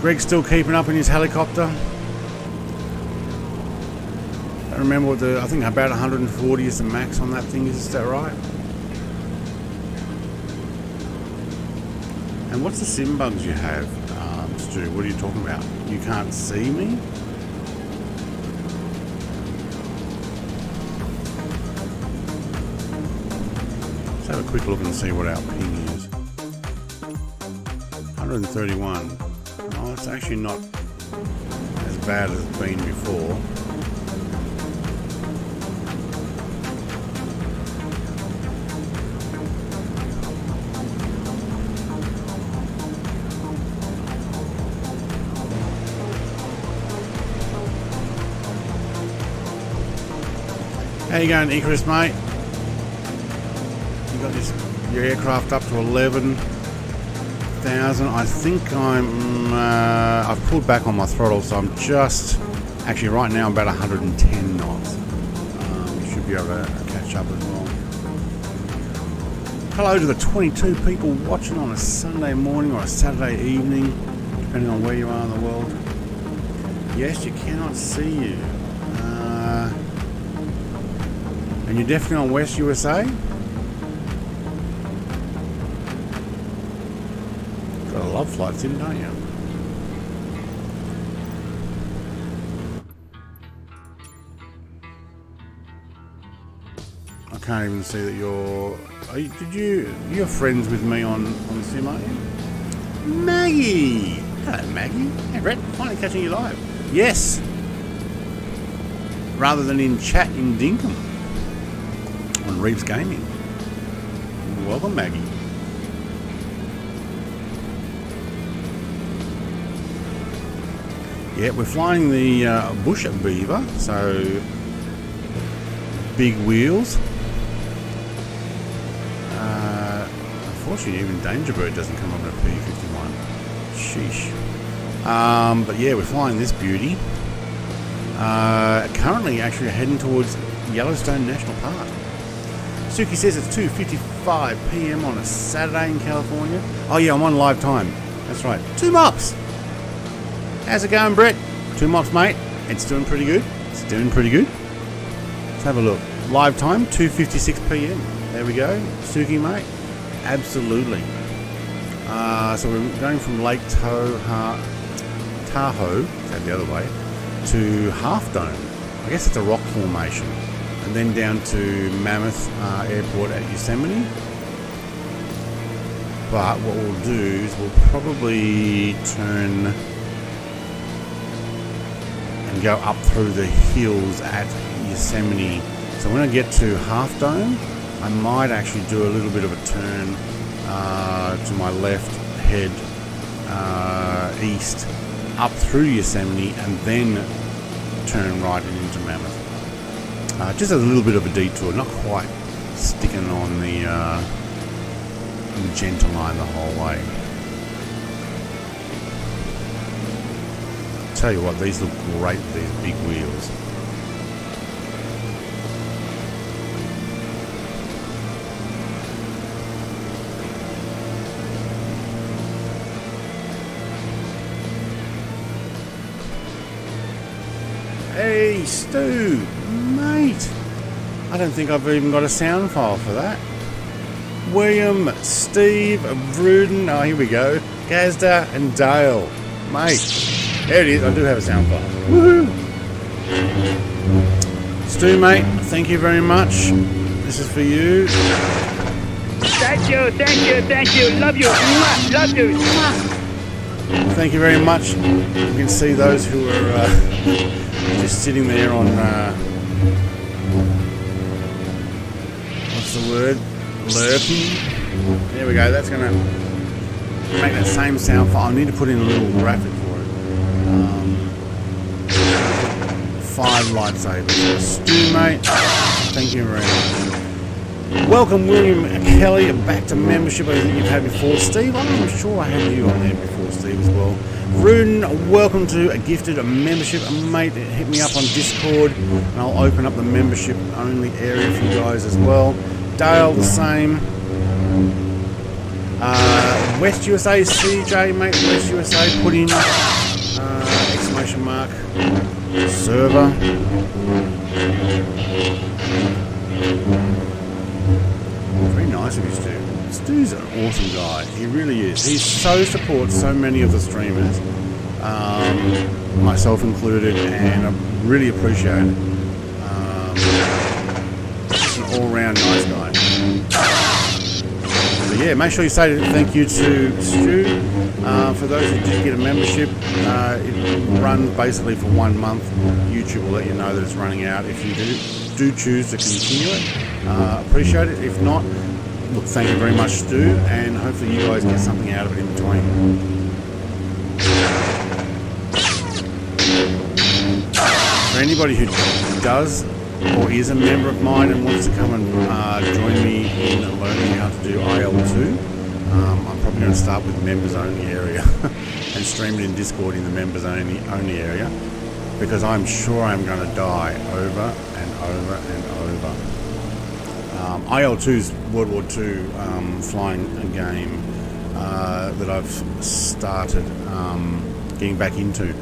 Greg's still keeping up in his helicopter. I remember what I think about 140 is the max on that thing, is that right? And what's the sim bugs you have, Stu? What are you talking about? You can't see me? Let's have a quick look and see what our ping is. 131. Oh, it's actually not as bad as it's been before. How you going, Icarus, mate? You got your aircraft up to 11,000. I think I've pulled back on my throttle, so I'm just actually right now I'm about 110 knots. You should be able to catch up as well. Hello to the 22 people watching on a Sunday morning or a Saturday evening, depending on where you are in the world. Yes, you cannot see you. And you're definitely on West USA? Gotta love flight sim, don't you? I can't even see that you're you're friends with me on sim, aren't you? Maggie! Hello, Maggie. Hey, Brett, finally catching you live. Yes! Rather than in chat in Dinkum. On Reeves Gaming. Welcome, Maggie. Yeah, we're flying the Bush at Beaver, so big wheels. Unfortunately, even Danger Bird doesn't come up in a P51. Sheesh. But yeah, we're flying this beauty. Currently, actually heading towards Yellowstone National Park. Suki says it's 2:55 p.m. on a Saturday in California. Oh yeah, I'm on live time. That's right. 2 mops. How's it going, Brett? 2 mops, mate. It's doing pretty good. It's doing pretty good. Let's have a look. Live time, 2:56 p.m. There we go. Suki, mate. Absolutely. So we're going from Lake Tahoe, is that the other way, to Half Dome. I guess it's a rock formation. And then down to Mammoth Airport at Yosemite. But what we'll do is we'll probably turn and go up through the hills at Yosemite. So when I get to Half Dome, I might actually do a little bit of a turn to my left, head east, up through Yosemite, and then turn right and into Mammoth. Just a little bit of a detour, not quite sticking on the magenta line the whole way. Tell you what, these look great with these big wheels. Hey, Stu, mate. I don't think I've even got a sound file for that. William, Steve, Bruden, oh, here we go. Gazda and Dale. Mate, there it is. I do have a sound file. Woohoo! Stu, mate, thank you very much. This is for you. Thank you, thank you, thank you. Love you. Mwah, love you. Mwah. Thank you very much. You can see those who are just sitting there on, what's the word? Lurpy. There we go. That's going to make that same sound file. I need to put in a little graphic for it. 5 lightsabers. Stu, mate. Thank you very much. Welcome, William Kelly, back to membership. I think you've had before. Steve, I'm sure I had you on there before, Steve, as well. Ruden, welcome to a gifted membership. Mate, hit me up on Discord, and I'll open up the membership-only area for you guys as well. Dale, the same. West USA, CJ, mate, West USA, put in exclamation mark, server. Very nice of you, Stu. Stu's an awesome guy. He really is. He so supports so many of the streamers, myself included, and I really appreciate it. Just an all-round nice guy. yeah, make sure you say thank you to Stu. For those who did get a membership, it runs basically for 1 month. YouTube will let you know that it's running out if you do choose to continue it. Appreciate it. If not, look, thank you very much, Stu, and hopefully you guys get something out of it in between. For anybody who does or is a member of mine and wants to come and join me in learning how to do IL2, I'm probably going to start with members only area and stream it in Discord in the members only area, because I'm sure I'm going to die over and over and over. IL2 is World War II flying game that I've started getting back into.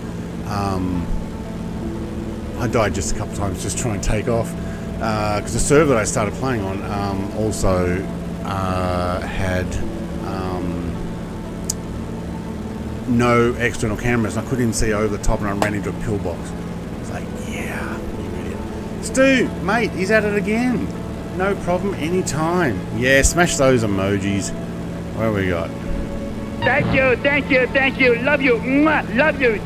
I died just a couple of times just trying to take off because the server that I started playing on also had no external cameras, and I couldn't even see over the top, and I ran into a pillbox. It's like, yeah, you idiot. Stu, mate, he's at it again. No problem, anytime. Yeah, smash those emojis. What have we got? Thank you, thank you, thank you. Love you. Mwah, love you.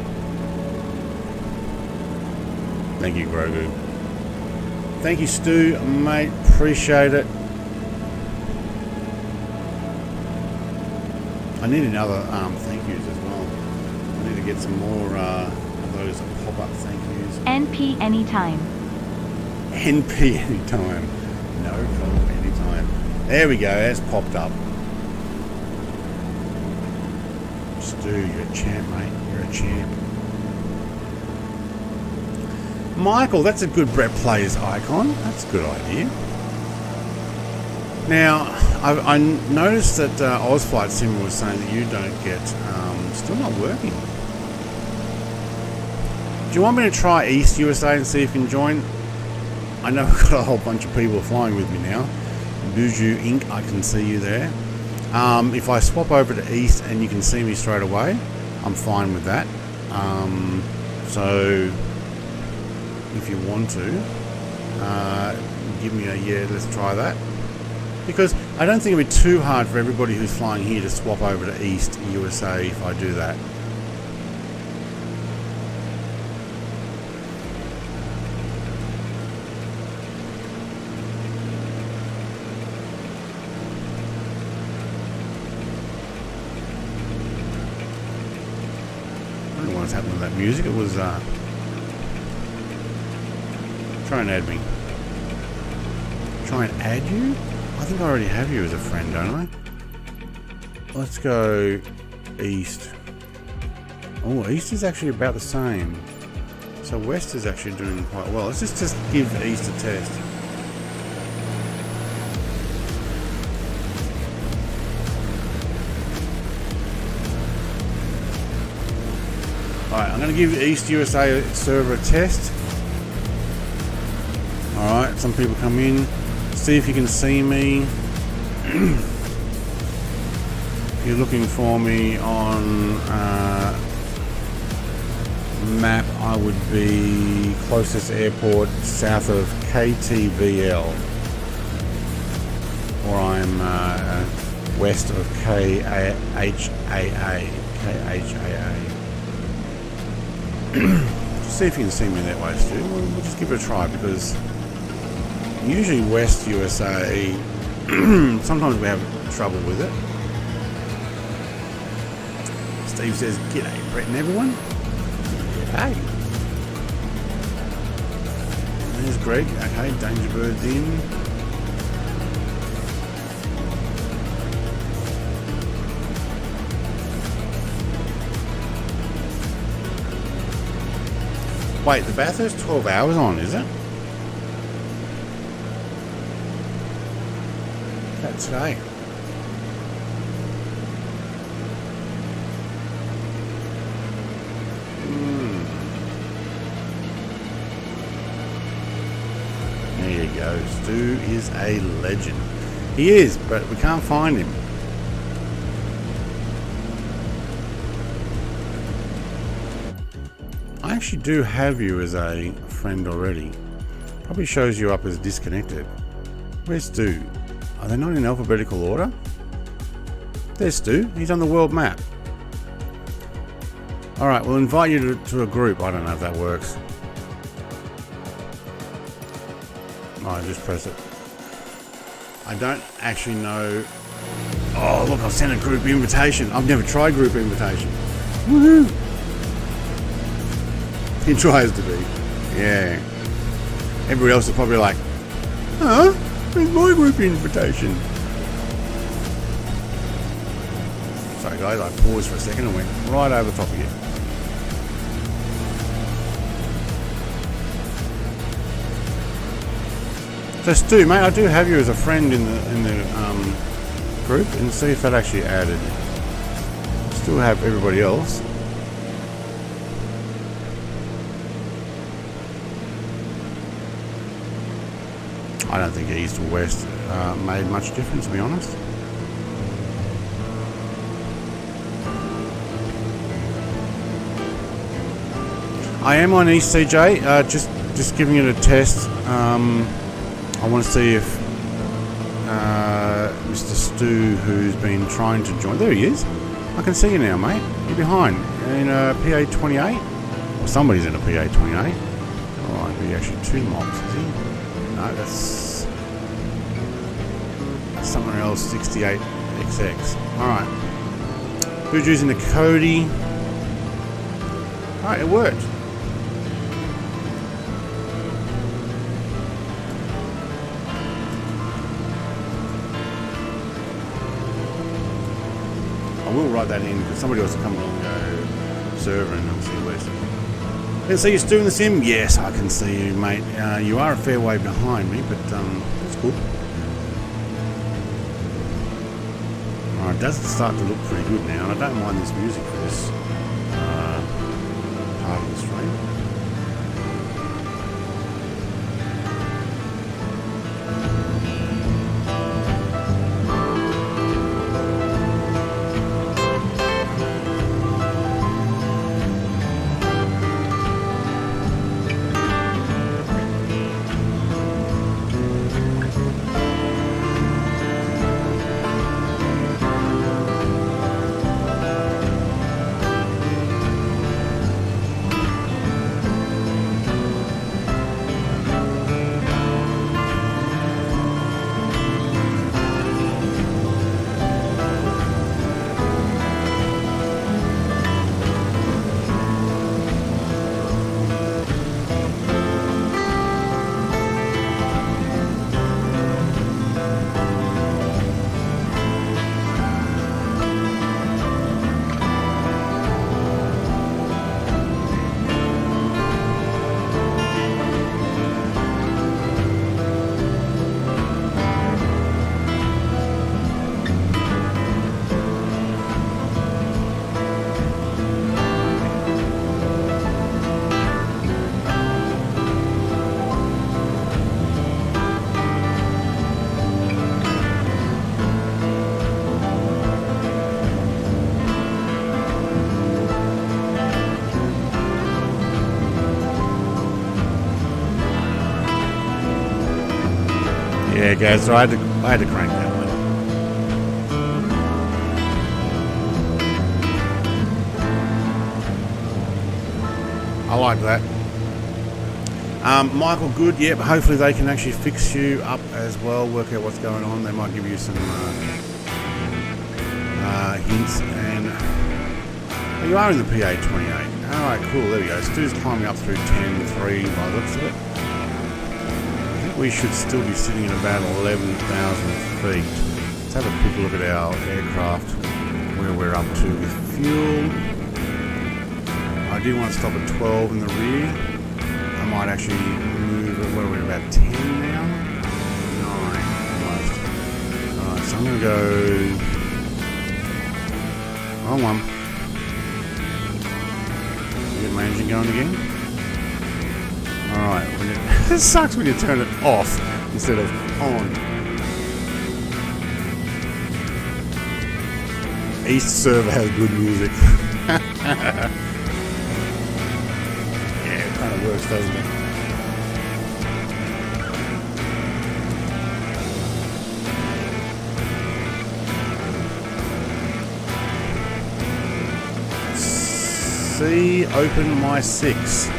Thank you, Grogu. Thank you, Stu, mate. Appreciate it. I need another thank yous as well. I need to get some more of those pop-up thank yous. NP anytime. NP anytime. No problem, anytime. There we go, that's popped up. Stu, you're a champ, mate. You're a champ. Michael, that's a good Brett Players icon. That's a good idea. Now, I noticed that Ozflight Sim was saying that you don't get, still not working. Do you want me to try East USA and see if you can join? I know I've got a whole bunch of people flying with me now. Buju Inc., I can see you there. If I swap over to East and you can see me straight away, I'm fine with that. So if you want to give me a yeah, let's try that, because I don't think it'd be too hard for everybody who's flying here to swap over to East USA if I do that. I don't know what's happening with that music. It was try and add me. Try and add you? I think I already have you as a friend, don't I? Let's go East. Oh, East is actually about the same. So West is actually doing quite well. Let's just give East a test. Alright, I'm going to give East USA server a test. Alright, some people come in. See if you can see me. If you're looking for me on map, I would be closest airport south of KTVL, or I'm west of KHAA. Just see if you can see me that way, Stu. We'll just give it a try, because usually West USA, sometimes we have trouble with it. Steve says, g'day Brett and everyone. Hey. There's Greg. Okay, Danger Bird's in. Wait, the Bathurst 12 hours on, is it? That's today. There you go. Stu is a legend. He is, but we can't find him. I actually do have you as a friend already. Probably shows you up as disconnected. Where's Stu? Are they not in alphabetical order? There's Stu. He's on the world map. Alright, we'll invite you to a group. I don't know if that works. I just press it. I don't actually know. Oh, look, I've sent a group invitation. I've never tried group invitation. Woohoo! He tries to be. Yeah. Everybody else is probably like, huh? Where's my group invitation? Sorry guys, I paused for a second and went right over the top of you. So Stu, mate, I do have you as a friend in the group, and see if that actually added. Still have everybody else. I don't think east or west made much difference, to be honest. I am on East CJ, just giving it a test. I want to see if Mr. Stu, who's been trying to join, there he is. I can see you now, mate. You're behind in a PA28, or somebody's in a PA28. Oh, I'd be actually 2 mobs, is he? No, that's someone else. 68XX. All right. Who's using the Cody? All right, it worked. I will write that in because somebody else will come along and go server and I'll see where's it. Can see you doing the sim? Yes, I can see you, mate. You are a fair way behind me, but that's good. Alright, it does start to look pretty good now, and I don't mind this music for this part of the stream. Yeah, guys, so I had to crank that one. I like that. Michael, good. Yep, hopefully they can actually fix you up as well, work out what's going on. They might give you some hints. And you are in the PA28. Alright, cool, there we go. Stu's climbing up through 10.3 by the looks of it. We should still be sitting at about 11,000 feet. Let's have a quick look at our aircraft, where we're up to with fuel. I do want to stop at 12 in the rear. I might actually move it, what are we, about 10 now? 9 almost. Alright, so I'm going to go... Wrong one. Get my engine going again. Alright, it sucks when you turn it off instead of on. East server has good music. Yeah, it kind of works, doesn't it? see, open my 6.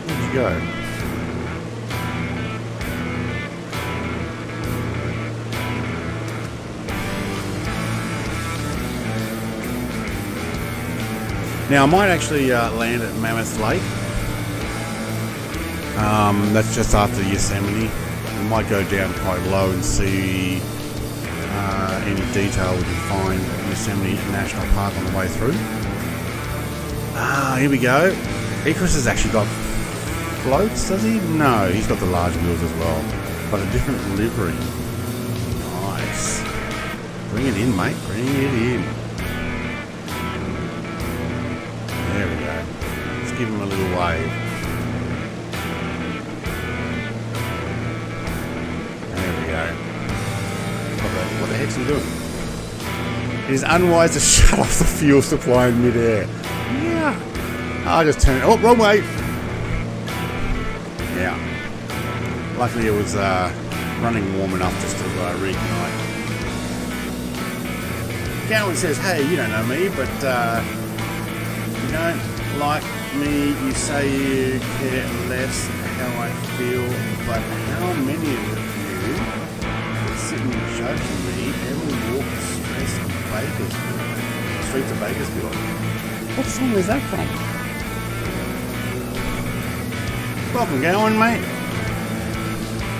Where'd you go? Now I might actually land at Mammoth Lake. That's just after Yosemite. We might go down quite low and see any detail we can find in Yosemite National Park on the way through. Here we go. Icarus has actually got floats, does he? No, he's got the large wheels as well, but a different livery. Nice. Bring it in, mate. Bring it in. There we go. Let's give him a little wave. There we go. What the heck's he doing? It is unwise to shut off the fuel supply in midair. Yeah. I'll just turn it. Oh, wrong way. Yeah. Luckily it was running warm enough just to reignite. Gowan says, hey, you don't know me, but you don't like me, you say you care less how I feel, but how many of you sitting judging me ever walk the streets of Bakersfield? What song is that from? Welcome, Gowan, mate.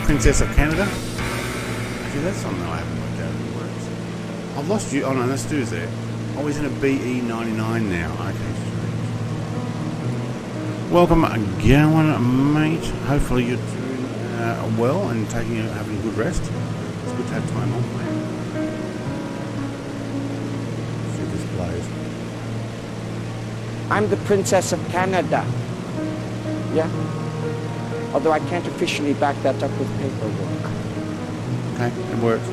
Princess of Canada. Actually, that's something I haven't worked out if it works. I've lost you. Oh no, that's Stu's there. Oh, he's in a BE99 now. Okay. Welcome, Gowan, mate. Hopefully you're doing well and having a good rest. It's good to have time off, mate. Let's see if this plays. I'm the Princess of Canada. Yeah? Although I can't officially back that up with paperwork. Okay, it works.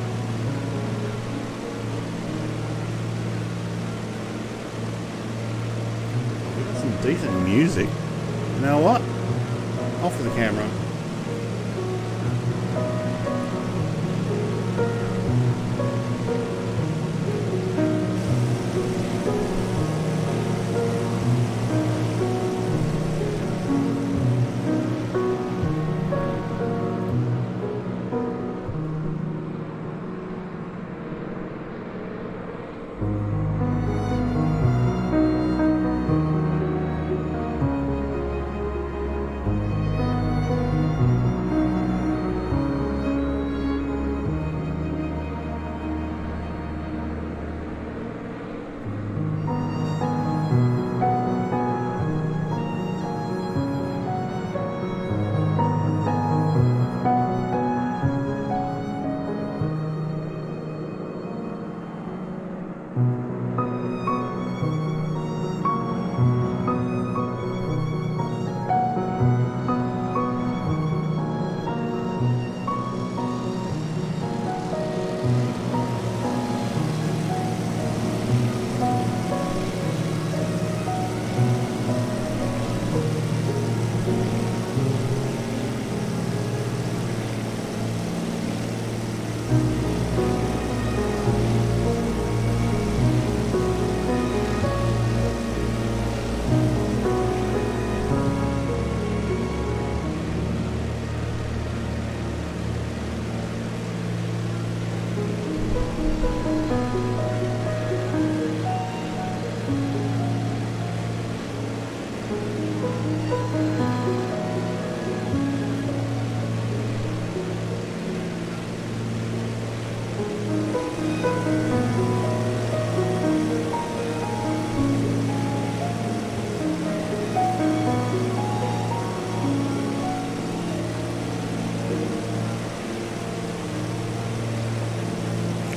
We've got some decent music. You know what? Off with the camera.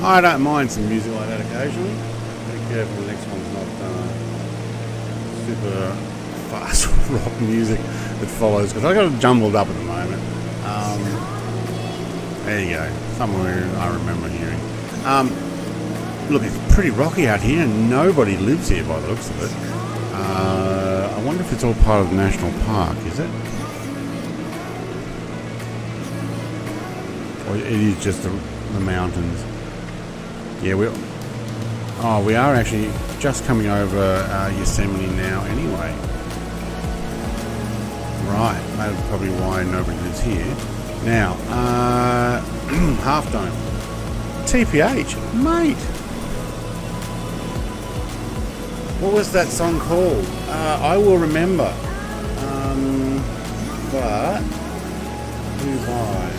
I don't mind some music like that occasionally. Be careful the next one's not super fast rock music that follows, because I got it jumbled up at the moment. There you go, somewhere I remember hearing. Look, it's pretty rocky out here and nobody lives here by the looks of it. I wonder if it's all part of the national park, is it? Or it is just the mountains. Yeah, we are actually just coming over Yosemite now anyway. Right, that's probably why nobody lives here. Now, Half Dome. TPH, mate. What was that song called? I will remember. But who by?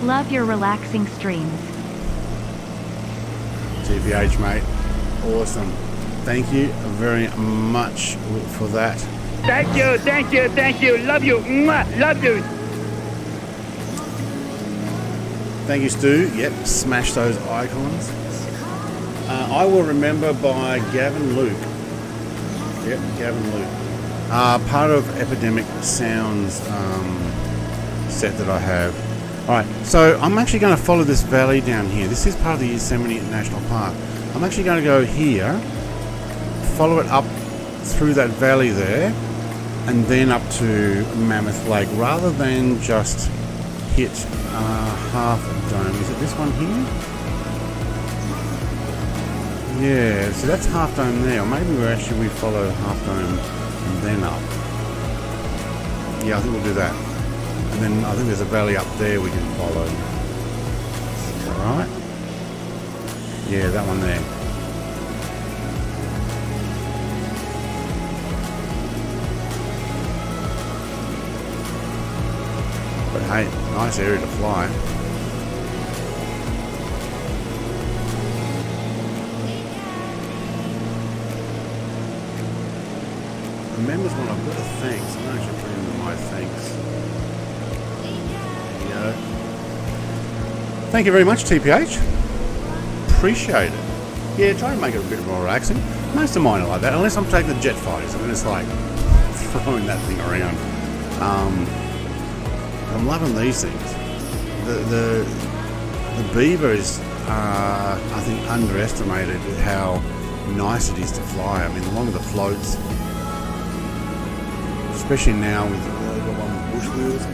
Love your relaxing streams. TPH, mate. Awesome. Thank you very much for that. Thank you, thank you, thank you. Love you. Mwah, love you. Thank you, Stu. Yep, smash those icons. I Will Remember by Gavin Luke. Yep, Gavin Luke. Part of Epidemic Sounds set that I have. Alright, so I'm actually going to follow this valley down here. This is part of the Yosemite National Park. I'm actually going to go here, follow it up through that valley there, and then up to Mammoth Lake, rather than just hit Half Dome. Is it this one here? Yeah, so that's Half Dome there. Or maybe we follow Half Dome and then up. Yeah, I think we'll do that. And then I think there's a valley up there we can follow. Alright? Yeah, that one there. But hey, nice area to fly. Remembers when I've got a thanks. I'm actually putting in my thanks. There you go. Thank you very much, TPH. Appreciate it. Yeah, try and make it a bit more relaxing. Most of mine are like that, unless I'm taking the jet fighters and it's like throwing that thing around. I'm loving these things. The Beaver is, I think, underestimated how nice it is to fly. I mean, along with the floats, especially now with the one with bush wheels.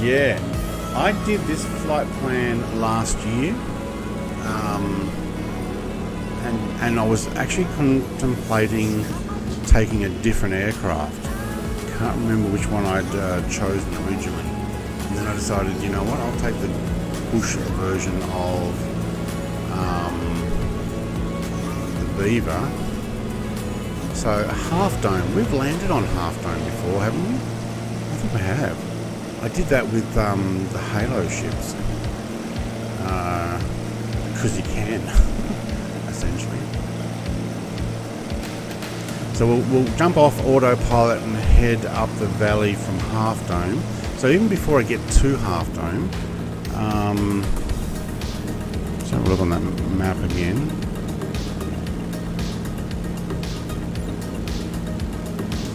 Yeah, I did this flight plan last year, and I was actually contemplating taking a different aircraft. Can't remember which one I'd chosen originally, and then I decided, you know what, I'll take the bush version of the Beaver. So Half Dome, we've landed on Half Dome before, haven't we? I think we have. I did that with the Halo ships, because you can, essentially. So we'll jump off autopilot and head up the valley from Half Dome. So even before I get to Half Dome, let's have a look on that map again.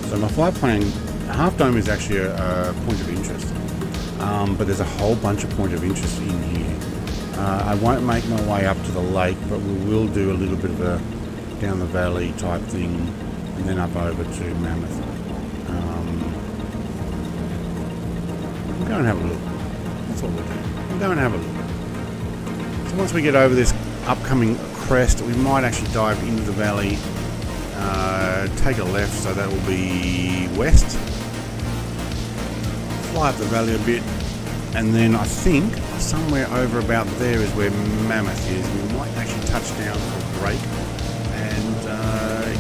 So my flight plan, Half Dome is actually a point of interest, but there's a whole bunch of point of interest in here. I won't make my way up to the lake, but we will do a little bit of a down the valley type thing, and then up over to Mammoth. We'll go and have a look. That's what we'll do. We'll go and have a look. So once we get over this upcoming crest, we might actually dive into the valley. Take a left, so that will be west. Fly up the valley a bit, and then I think somewhere over about there is where Mammoth is. We might actually touch down for a break and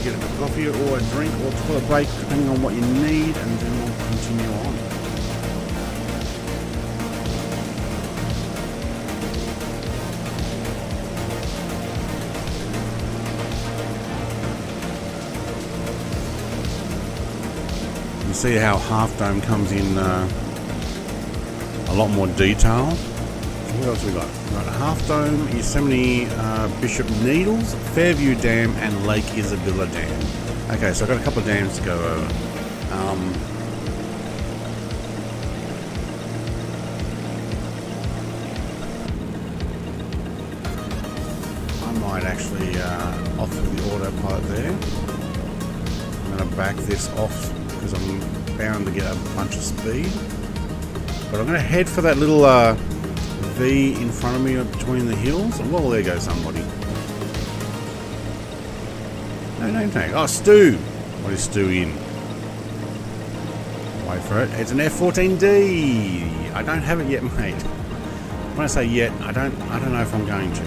get a cup of coffee or a drink or toilet break, depending on what you need, and then we'll continue on. You see how Half Dome comes in a lot more detail. What else we got? We've got Half Dome, Yosemite, Bishop Needles, Fairview Dam, and Lake Isabella Dam. Okay, so I've got a couple of dams to go over. I might actually off with the autopilot there. I'm going to back this off because I'm bound to get a bunch of speed. But I'm going to head for that little V in front of me between the hills. And well, there goes somebody. No name tag. Oh, Stu. What is Stu in? Wait for it. It's an F14D. I don't have it yet, mate. When I say yet, I don't know if I'm going to.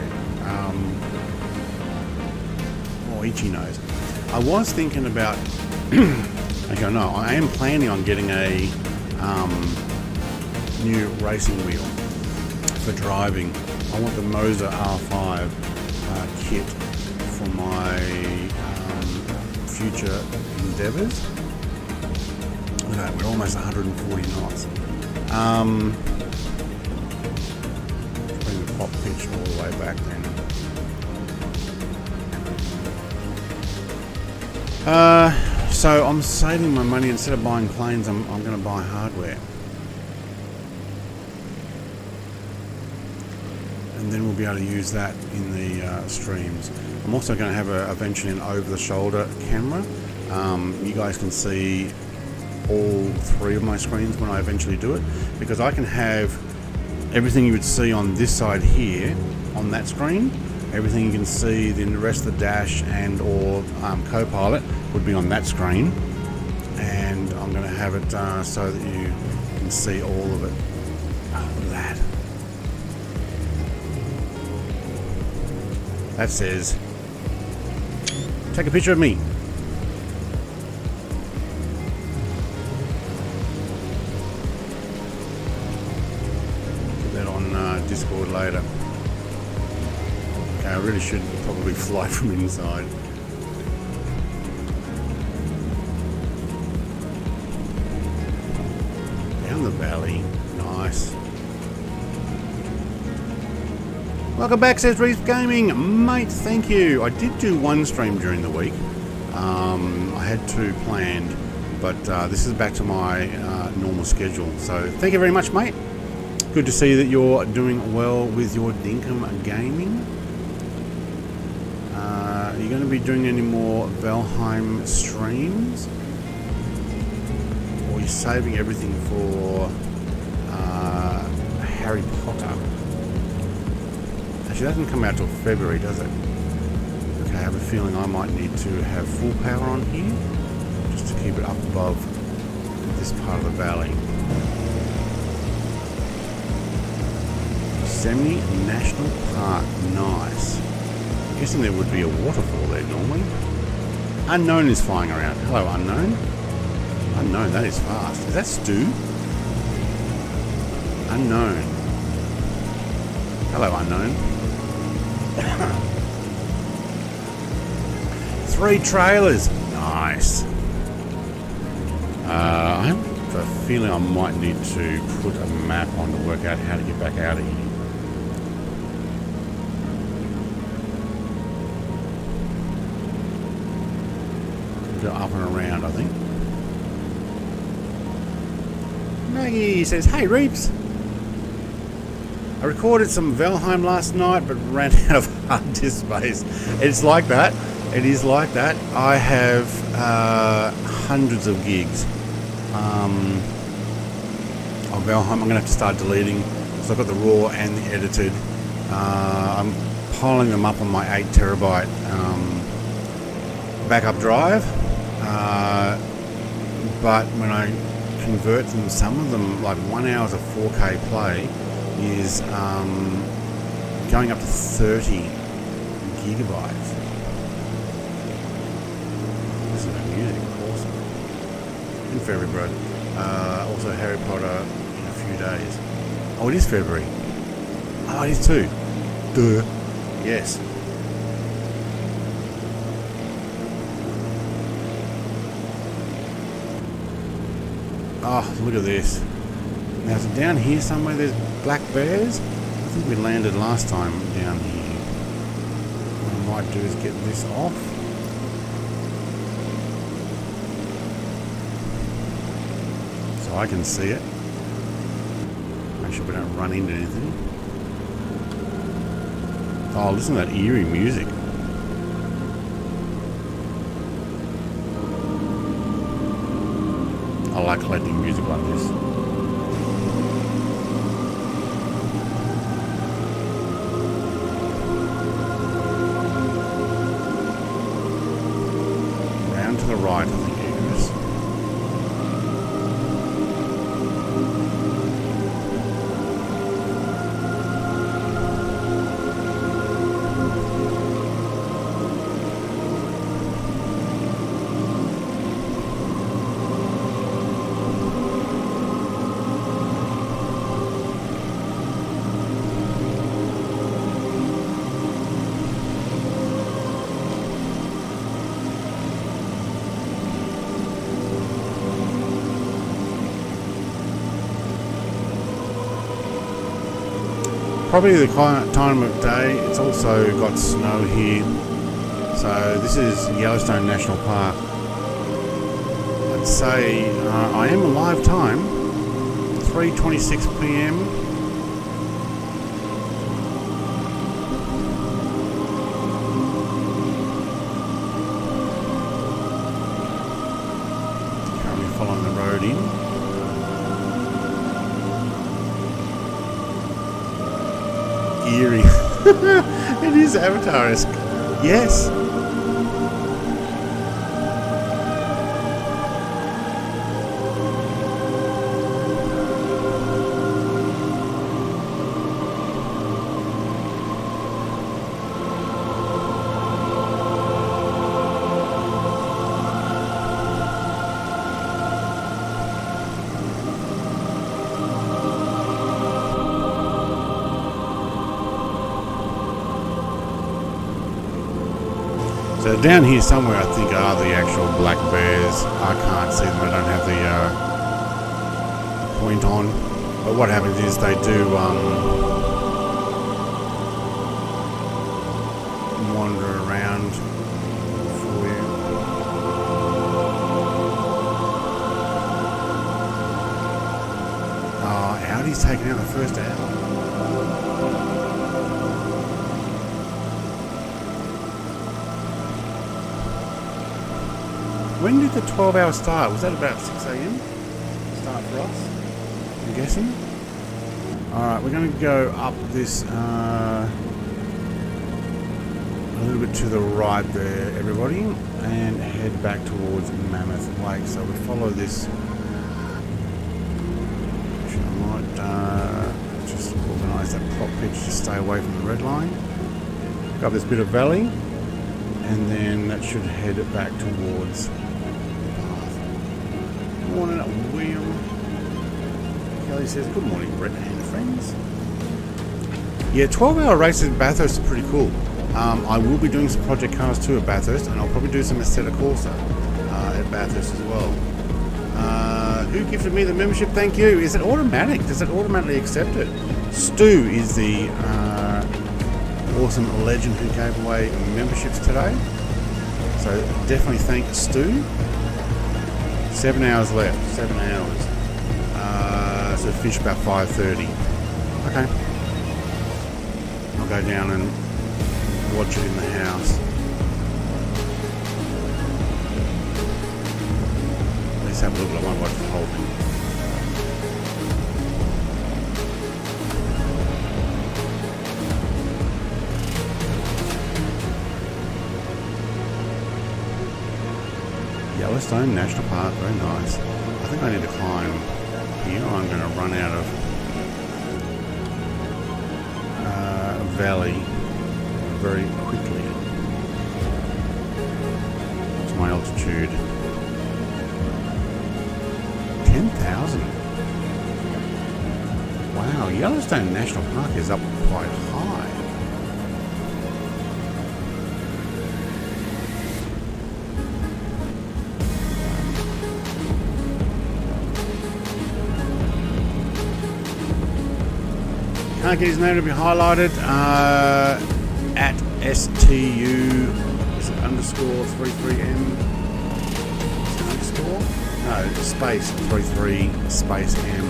Well, Ichi knows. I was thinking about. Okay, no, I am planning on getting a new racing wheel for driving. I want the Moza R5 kit for my future endeavours. We're almost 140 knots. Bring the pop pitch all the way back then. So I'm saving my money. Instead of buying planes, I'm going to buy hardware. And then we'll be able to use that in the streams. I'm also going to have eventually an over-the-shoulder camera. You guys can see all three of my screens when I eventually do it, because I can have everything you would see on this side here on that screen. Everything you can see, then the rest of the dash and or co-pilot would be on that screen, and I'm going to have it so that you can see all of it. Oh, look at that. That says, take a picture of me. Put that on Discord later. Okay, I really should probably fly from inside. Down the valley. Nice. Welcome back, says Reef Gaming. Mate, thank you. I did do one stream during the week. I had two planned, but this is back to my normal schedule. So thank you very much, mate. Good to see that you're doing well with your Dinkum gaming. Are you going to be doing any more Valheim streams? Or are you saving everything for Harry Potter? Actually, that doesn't come out till February, does it? Okay, I have a feeling I might need to have full power on here, just to keep it up above this part of the valley. Semi-National Park, nice. I'm guessing there would be a waterfall there normally. Unknown is flying around. Hello, Unknown. Unknown, that is fast. Is that Stu? Unknown. Hello, Unknown. 3 trailers. Nice. I have a feeling I might need to put a map on to work out how to get back out of here. Go up and around, I think. Maggie says, hey, Reeps. I recorded some Valheim last night, but ran out of hard disk space. It's like that. It is like that. I have hundreds of gigs of Valheim. I'm going to have to start deleting. So I've got the raw and the edited. I'm piling them up on my 8 terabyte backup drive. But when I convert them, some of them, like 1 hour of 4K play, is going up to 30 gigabytes. This is music, awesome. In February, bro. Also Harry Potter in a few days. Oh, it is February. Oh, it is too. Duh. Yes. Oh, look at this. Now, is it down here somewhere there's black bears? I think we landed last time down here. What I might do is get this off. So I can see it. Make sure we don't run into anything. Oh, listen to that eerie music. I like collecting music like this. Round to the right, I think it is. Probably the time of day. It's also got snow here. So this is Yellowstone National Park. I'd say I am a live time, 3:26 p.m. Currently following the road in. Eerie. It is Avatar-esque. Yes. So down here somewhere, I think, are the actual black bears. I can't see them. I don't have the point on. But what happens is they do wander around for you. Oh, Audi's taking out the first hour. When did the 12-hour start? Was that about 6 a.m. start for us? I'm guessing. Alright, we're going to go up this a little bit to the right there, everybody, and head back towards Mammoth Lake. So we follow this. I might just organise that prop pitch to stay away from the red line. Go up this bit of valley, and then that should head back towards. Morning at William. Kelly says, good morning, Brett and friends. Yeah, 12-hour races at Bathurst are pretty cool. I will be doing some project cars too at Bathurst, and I'll probably do some Assetto Corsa at Bathurst as well. Who gifted me the membership? Thank you. Is it automatic? Does it automatically accept it? Stu is the awesome legend who gave away memberships today. So definitely thank Stu. 7 hours left. 7 hours. So fish about 5:30. Okay. I'll go down and watch it in the house. Let's have a look. I won't watch the whole thing. Yellowstone National Park, very nice. I think I need to climb here. I'm going to run out of valley very quickly. What's my altitude? 10,000. Wow, Yellowstone National Park is up quite high. Can't get his name to be highlighted. At STU is it underscore 33M? Is it underscore? No, space 33 space M.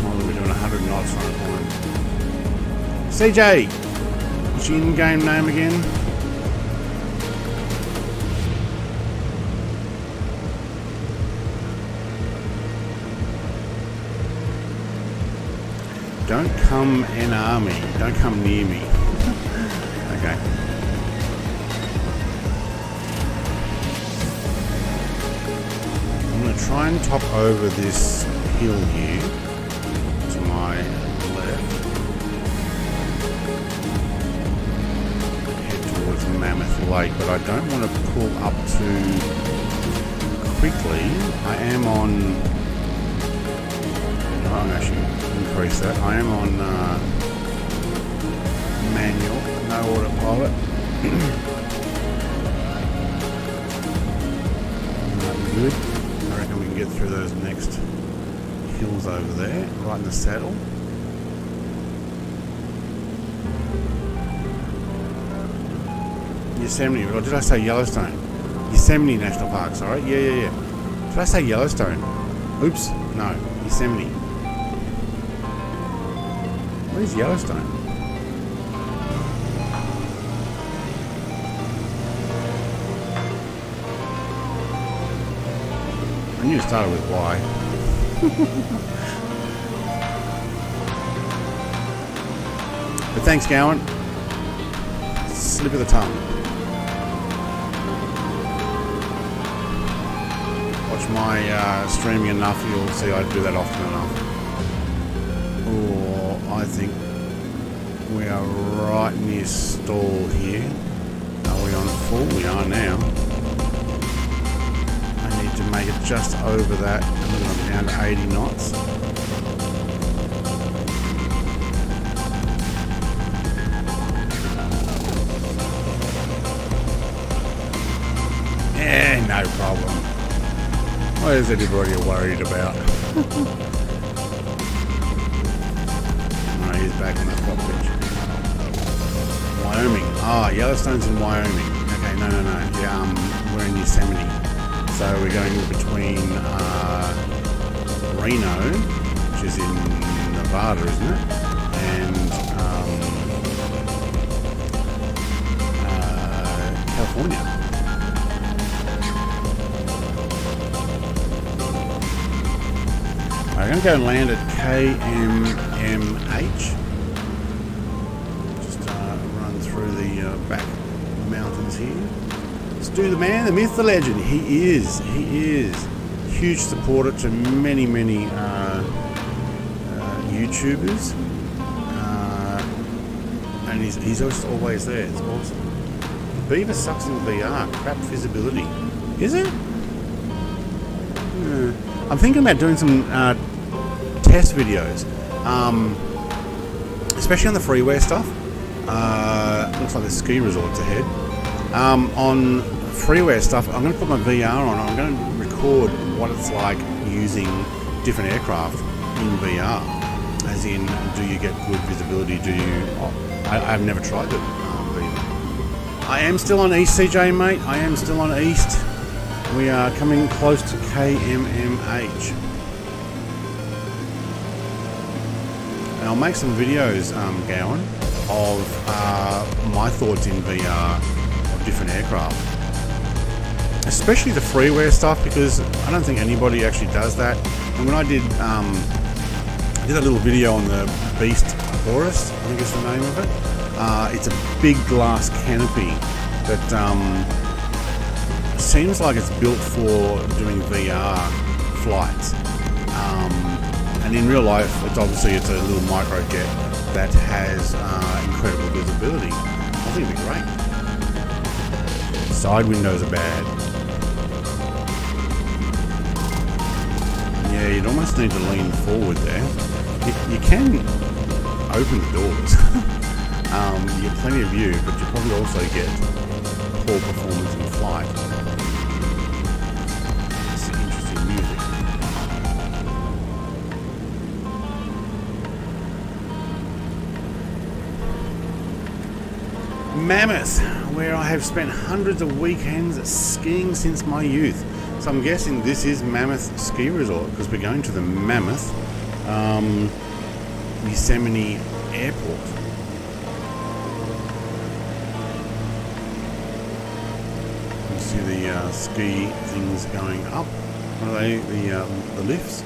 We're doing 100 knots on it. CJ! What's your in-game name again? Don't come NR me. Don't come near me. Okay. I'm going to try and top over this hill here to my left. Head towards Mammoth Lake, but I don't want to pull up too quickly. I am on... No, I'm actually increase that. I am on manual, no autopilot. Good. I reckon we can get through those next hills over there, right in the saddle. Yosemite, or did I say Yellowstone? Yosemite National Park, sorry. Yeah. Did I say Yellowstone? Oops, no, Yosemite. Where's Yellowstone? I knew it started with Y. But thanks, Gowan. Slip of the tongue. Watch my streaming enough, you'll see I do that often enough. I think we are right near stall here. Are we on full? We are now. I need to make it just over that. I'm down to 80 knots. Yeah, no problem. What is everybody worried about? He's back on that top pitch. Wyoming. Oh, Yellowstone's in Wyoming. Okay, no. Yeah, we're in Yosemite. So we're going between Reno, which is in Nevada, isn't it? And California. I'm going to go and land at KMMH. Just run through the back mountains here. Let's do the man, the myth, the legend. He is huge supporter to many YouTubers, and he's just always there. It's awesome. Beaver sucks in VR. Crap visibility. Is it? I'm thinking about doing some test videos, especially on the freeware stuff. Looks like there's ski resorts ahead. On freeware stuff, I'm going to put my VR on. I'm going to record what it's like using different aircraft in VR. As in, do you get good visibility? Do you? I've never tried it. I am still on East, CJ, mate. I am still on East. We are coming close to KMMH. And I'll make some videos, Gowan, of my thoughts in VR of different aircraft. Especially the freeware stuff, because I don't think anybody actually does that. And when I did a little video on the Beast Chorus, I think is the name of it. It's a big glass canopy that seems like it's built for doing VR flights, and in real life it's a little microjet that has incredible visibility. I think it'd be great. Side windows are bad. Yeah, you'd almost need to lean forward there. You can open the doors. You get plenty of view, but you probably also get poor performance in flight. Mammoth, where I have spent hundreds of weekends skiing since my youth. So I'm guessing this is Mammoth Ski Resort, because we're going to the Mammoth Yosemite Airport. See the ski things going up. What are they? The lifts.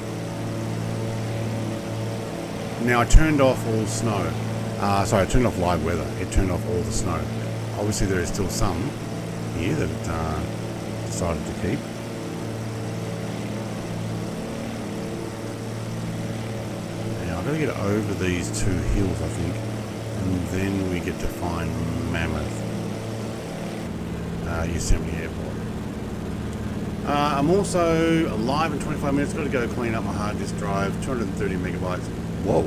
Now I turned off all snow. Sorry, I turned off live weather. It turned off all the snow. Obviously there is still some here that it decided to keep. Now I've got to get over these two hills, I think, and then we get to find Mammoth Yosemite Airport. I'm also live in 25 minutes. Got to go clean up my hard disk drive, 230 megabytes. Whoa.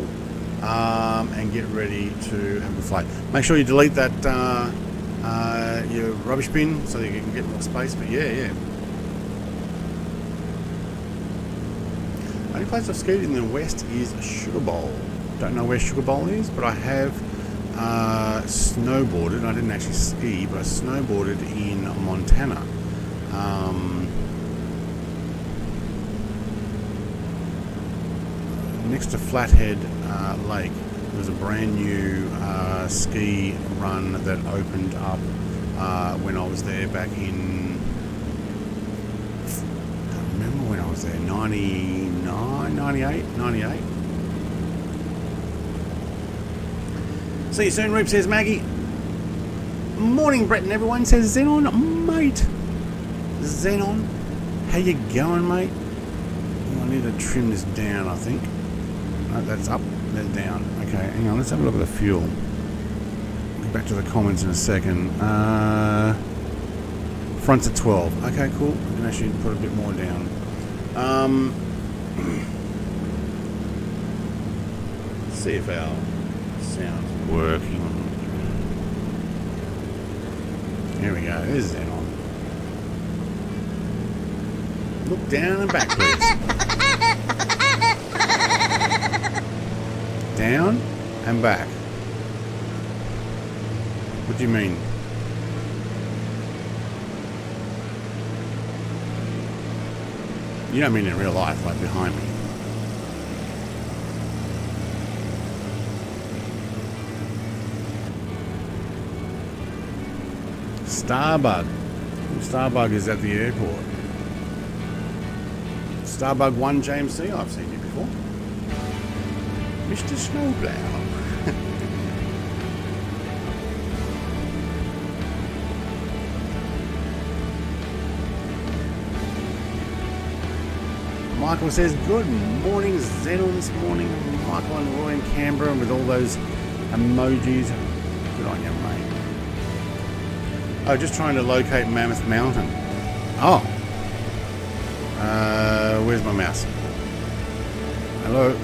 And get ready to have a flight. Make sure you delete that your rubbish bin so that you can get more space. But yeah. Only place I've skied in the west is Sugar Bowl. Don't know where Sugar Bowl is, but I have snowboarded. I didn't actually ski, but I snowboarded in Montana. Next to Flathead Lake, there was a brand new ski run that opened up when I was there back in, I can't remember when I was there, 99, 98. See you soon, Reap, says Maggie. Morning, Brett and everyone, says Xenon. Mate, Xenon, how you going, mate? I need to trim this down, I think. No, that's up, that's down. Okay, hang on, let's have a look at the fuel. I'll get back to the comments in a second. Front's at 12. Okay, cool. I can actually put a bit more down. See if our sound's working. Here we go. This is Xenon. Look down and back, please. Down and back. What do you mean? You don't mean in real life, like behind me. Starbug. Starbug is at the airport. Starbug 1 JMC, I've seen you before. Mr. Snowplow. Michael says, good morning, Xenon this morning. Michael and Roy in Canberra with all those emojis. Good on you, mate. Oh, just trying to locate Mammoth Mountain. Oh. Where's my mouse? Hello.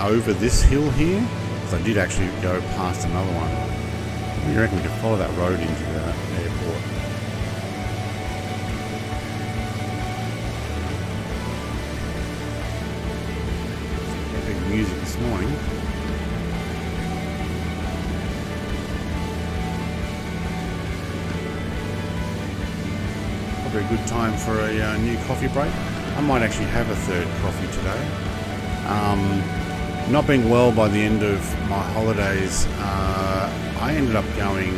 Over this hill here, because I did actually go past another one. What do you reckon we could follow that road into the airport? Epic music this morning. Probably a good time for a new coffee break. I might actually have a third coffee today. Not being well by the end of my holidays, I ended up going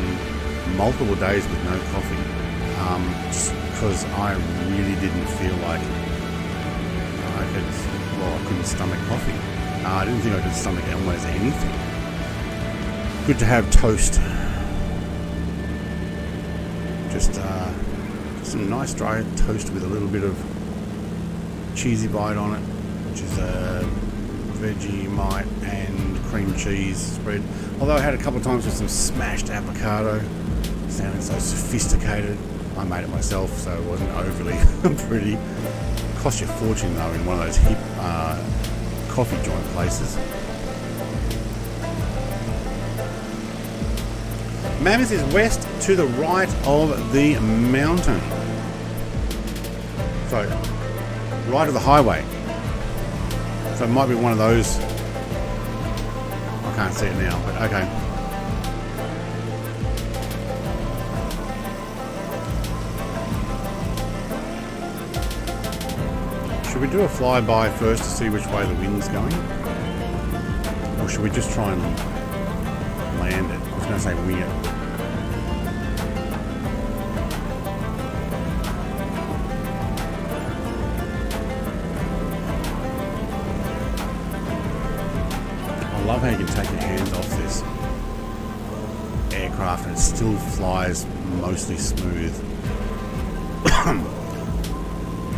multiple days with no coffee, just because I really didn't feel like I couldn't stomach coffee. I didn't think I could stomach almost anything. Good to have toast. Just some nice dry toast with a little bit of cheesy bite on it, which is a Vegemite and cream cheese spread. Although I had a couple of times with some smashed avocado. Sounded so sophisticated. I made it myself, so it wasn't overly pretty. Cost you a fortune though in one of those hip coffee joint places. Mammoth is west to the right of the mountain. So, right of the highway. So it might be one of those. I can't see it now, but okay. Should we do a flyby first to see which way the wind's going? Or should we just try and land it. I was going to say wing it. I love how you can take your hands off this aircraft and it still flies mostly smooth.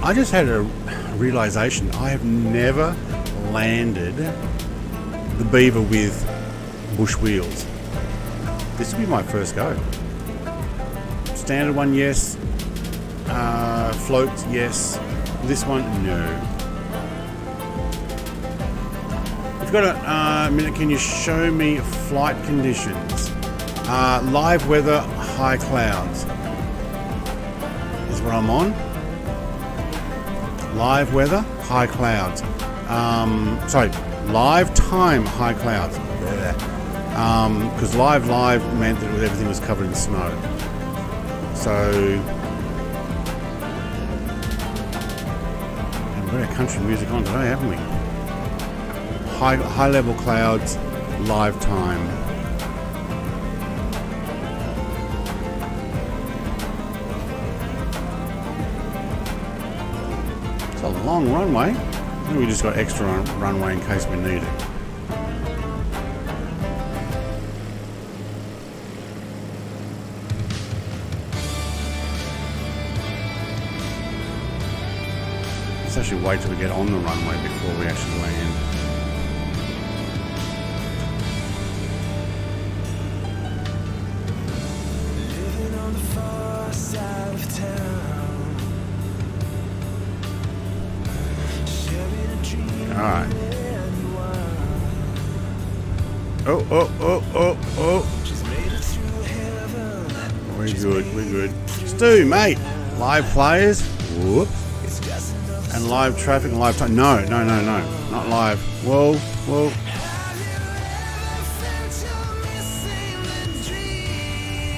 I just had a realization. I have never landed the Beaver with bush wheels. This will be my first go. Standard one, yes. Floats, yes. This one, no. We've got a minute. Can you show me flight conditions? Live weather, high clouds. Is what I'm on. Live weather, high clouds. Sorry, live time, high clouds. Because live meant that everything was covered in snow. So, and we've got country music on today, haven't we? High level clouds, live time. It's a long runway. I think we just got extra runway in case we need it. Let's actually wait till we get on the runway before we actually land. Alright. Oh. We're good. Stu, mate. Live players. Whoop. And live traffic and live time. No. Not live. Whoa.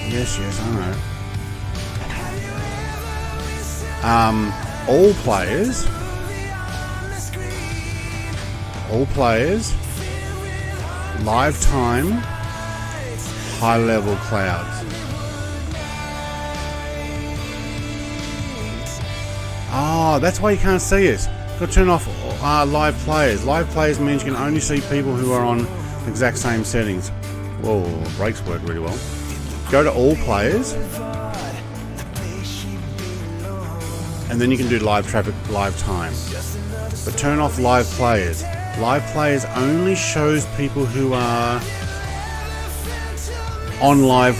Yes, I know. All players, live time, high level clouds. Oh, that's why you can't see us. Got to turn off live players. Live players means you can only see people who are on the exact same settings. Whoa, brakes work really well. Go to all players. And then you can do live traffic, live time. But turn off live players. Live players only shows people who are on live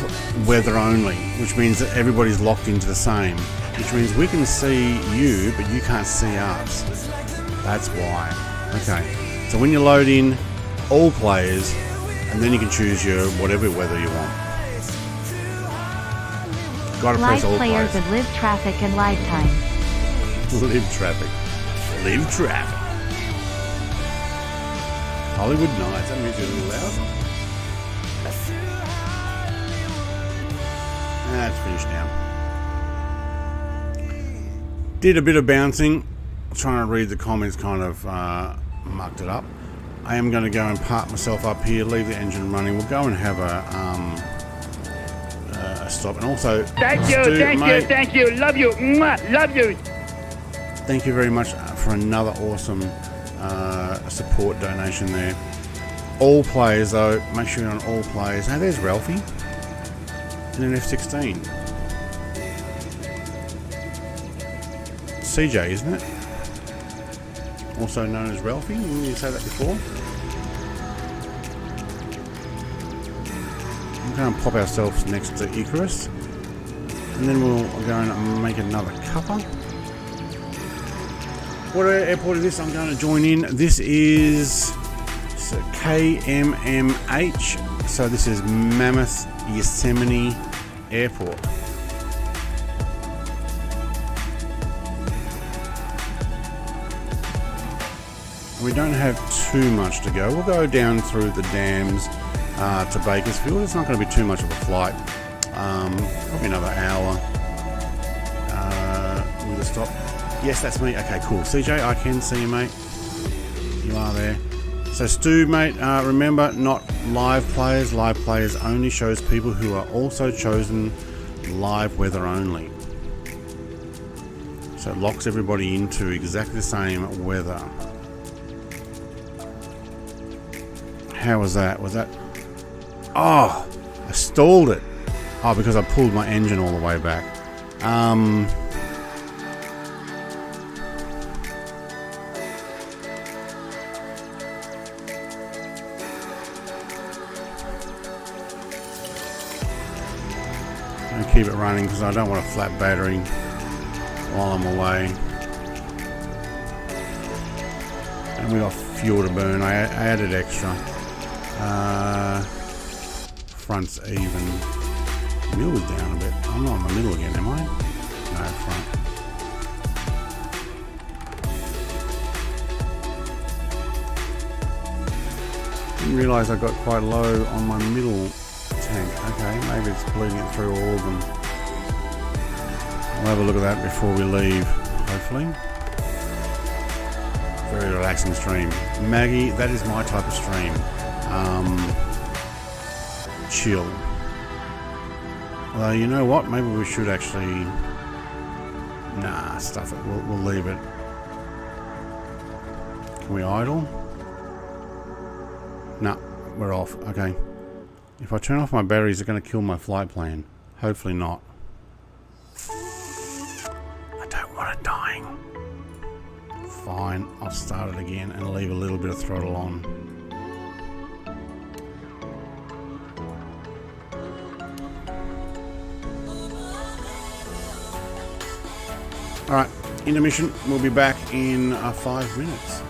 weather only, which means that everybody's locked into the same, which means we can see you, but you can't see us. That's why. Okay, so when you load in all players, and then you can choose your whatever weather you want. Gotta press all players players. of live traffic and live time. Live traffic. Live traffic. Hollywood Nights. That music is a little loud. That's finished now. Did a bit of bouncing. Trying to read the comments, kind of mucked it up. I am going to go and park myself up here, leave the engine running. We'll go and have a stop. And also, Thank you. Love you. Mwah. Love you. Thank you very much for another awesome support donation there. All players though, make sure you're on all players. Now there's Ralphie in an F-16. CJ, isn't it? Also known as Ralphie, didn't you say that before? I'm going to pop ourselves next to Icarus. And then we'll go and make another cuppa. What airport is this? I'm going to join in. This is KMMH. So this is Mammoth Yosemite Airport. We don't have too much to go. We'll go down through the dams to Bakersfield. It's not going to be too much of a flight. Probably another hour with a stop. Yes, that's me. Okay, cool. CJ, I can see you, mate. You are there. So Stu, mate, remember, not live players. Live players only shows people who are also chosen live weather only. So it locks everybody into exactly the same weather. How was that? Was that... Oh! I stalled it. Oh, because I pulled my engine all the way back. I'll keep it running because I don't want a flat battery while I'm away. And we got fuel to burn. I added extra. Front's even. Middle is down a bit. I'm not in the middle again, am I? No, front. Didn't realise I got quite low on my middle tank. Okay, maybe it's bleeding it through all of them. I'll have a look at that before we leave, hopefully. Very relaxing stream. Maggie, that is my type of stream. Chill. Although, you know what? Maybe we should actually... Nah, stuff it. We'll leave it. Can we idle? Nah, we're off. Okay. If I turn off my batteries, they're going to kill my flight plan. Hopefully not. I don't want it dying. Fine, I'll start it again and leave a little bit of throttle on. Alright, intermission. We'll be back in 5 minutes.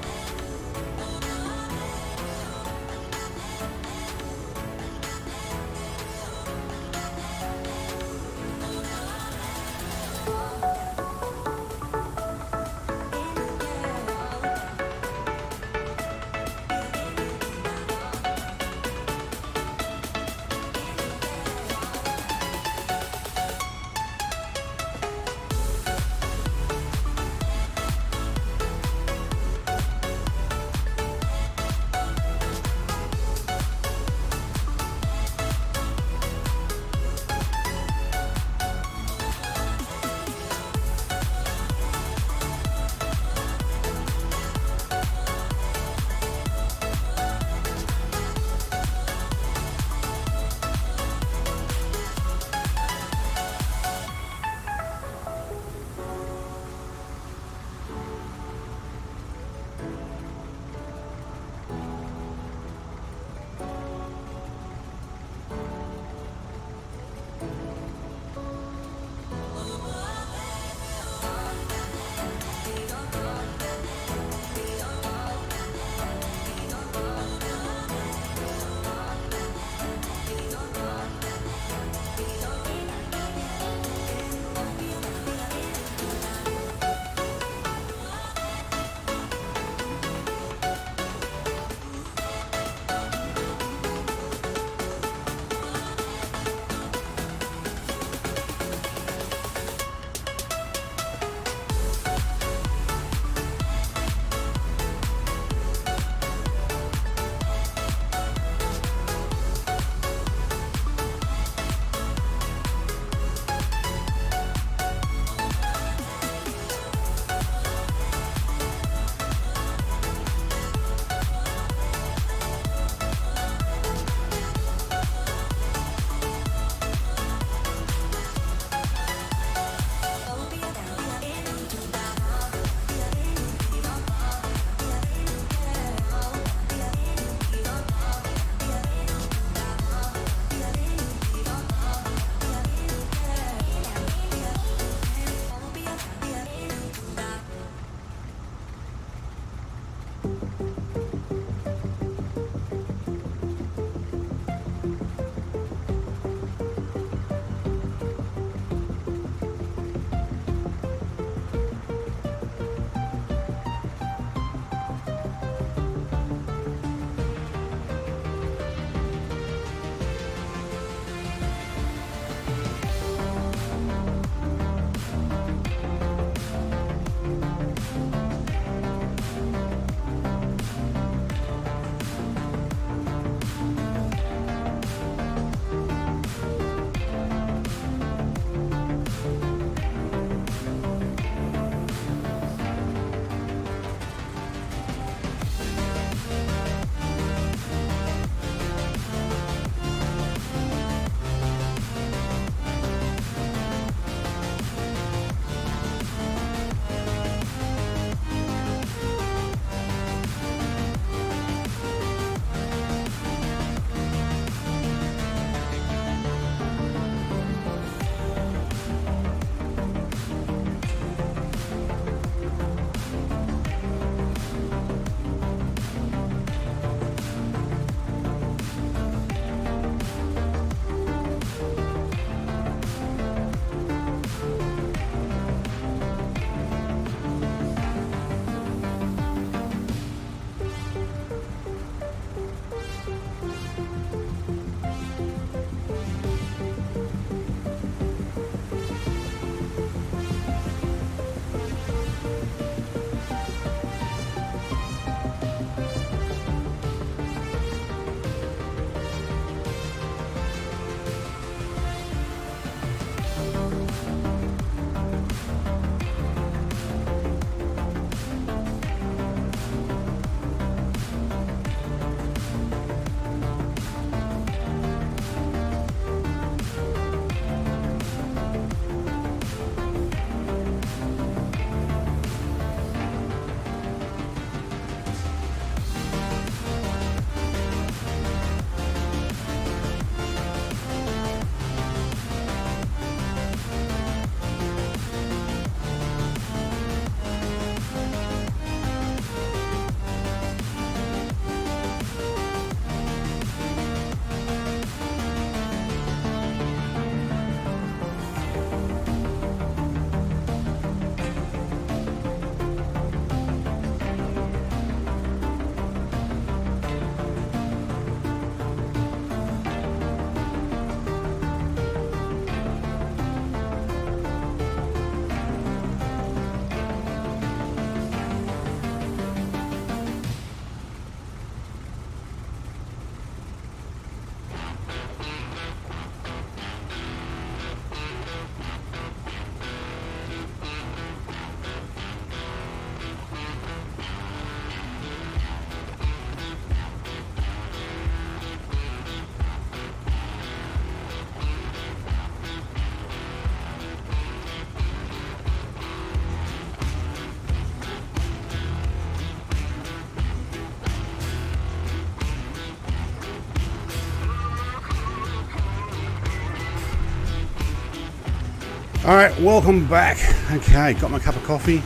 Alright, welcome back. Okay, got my cup of coffee.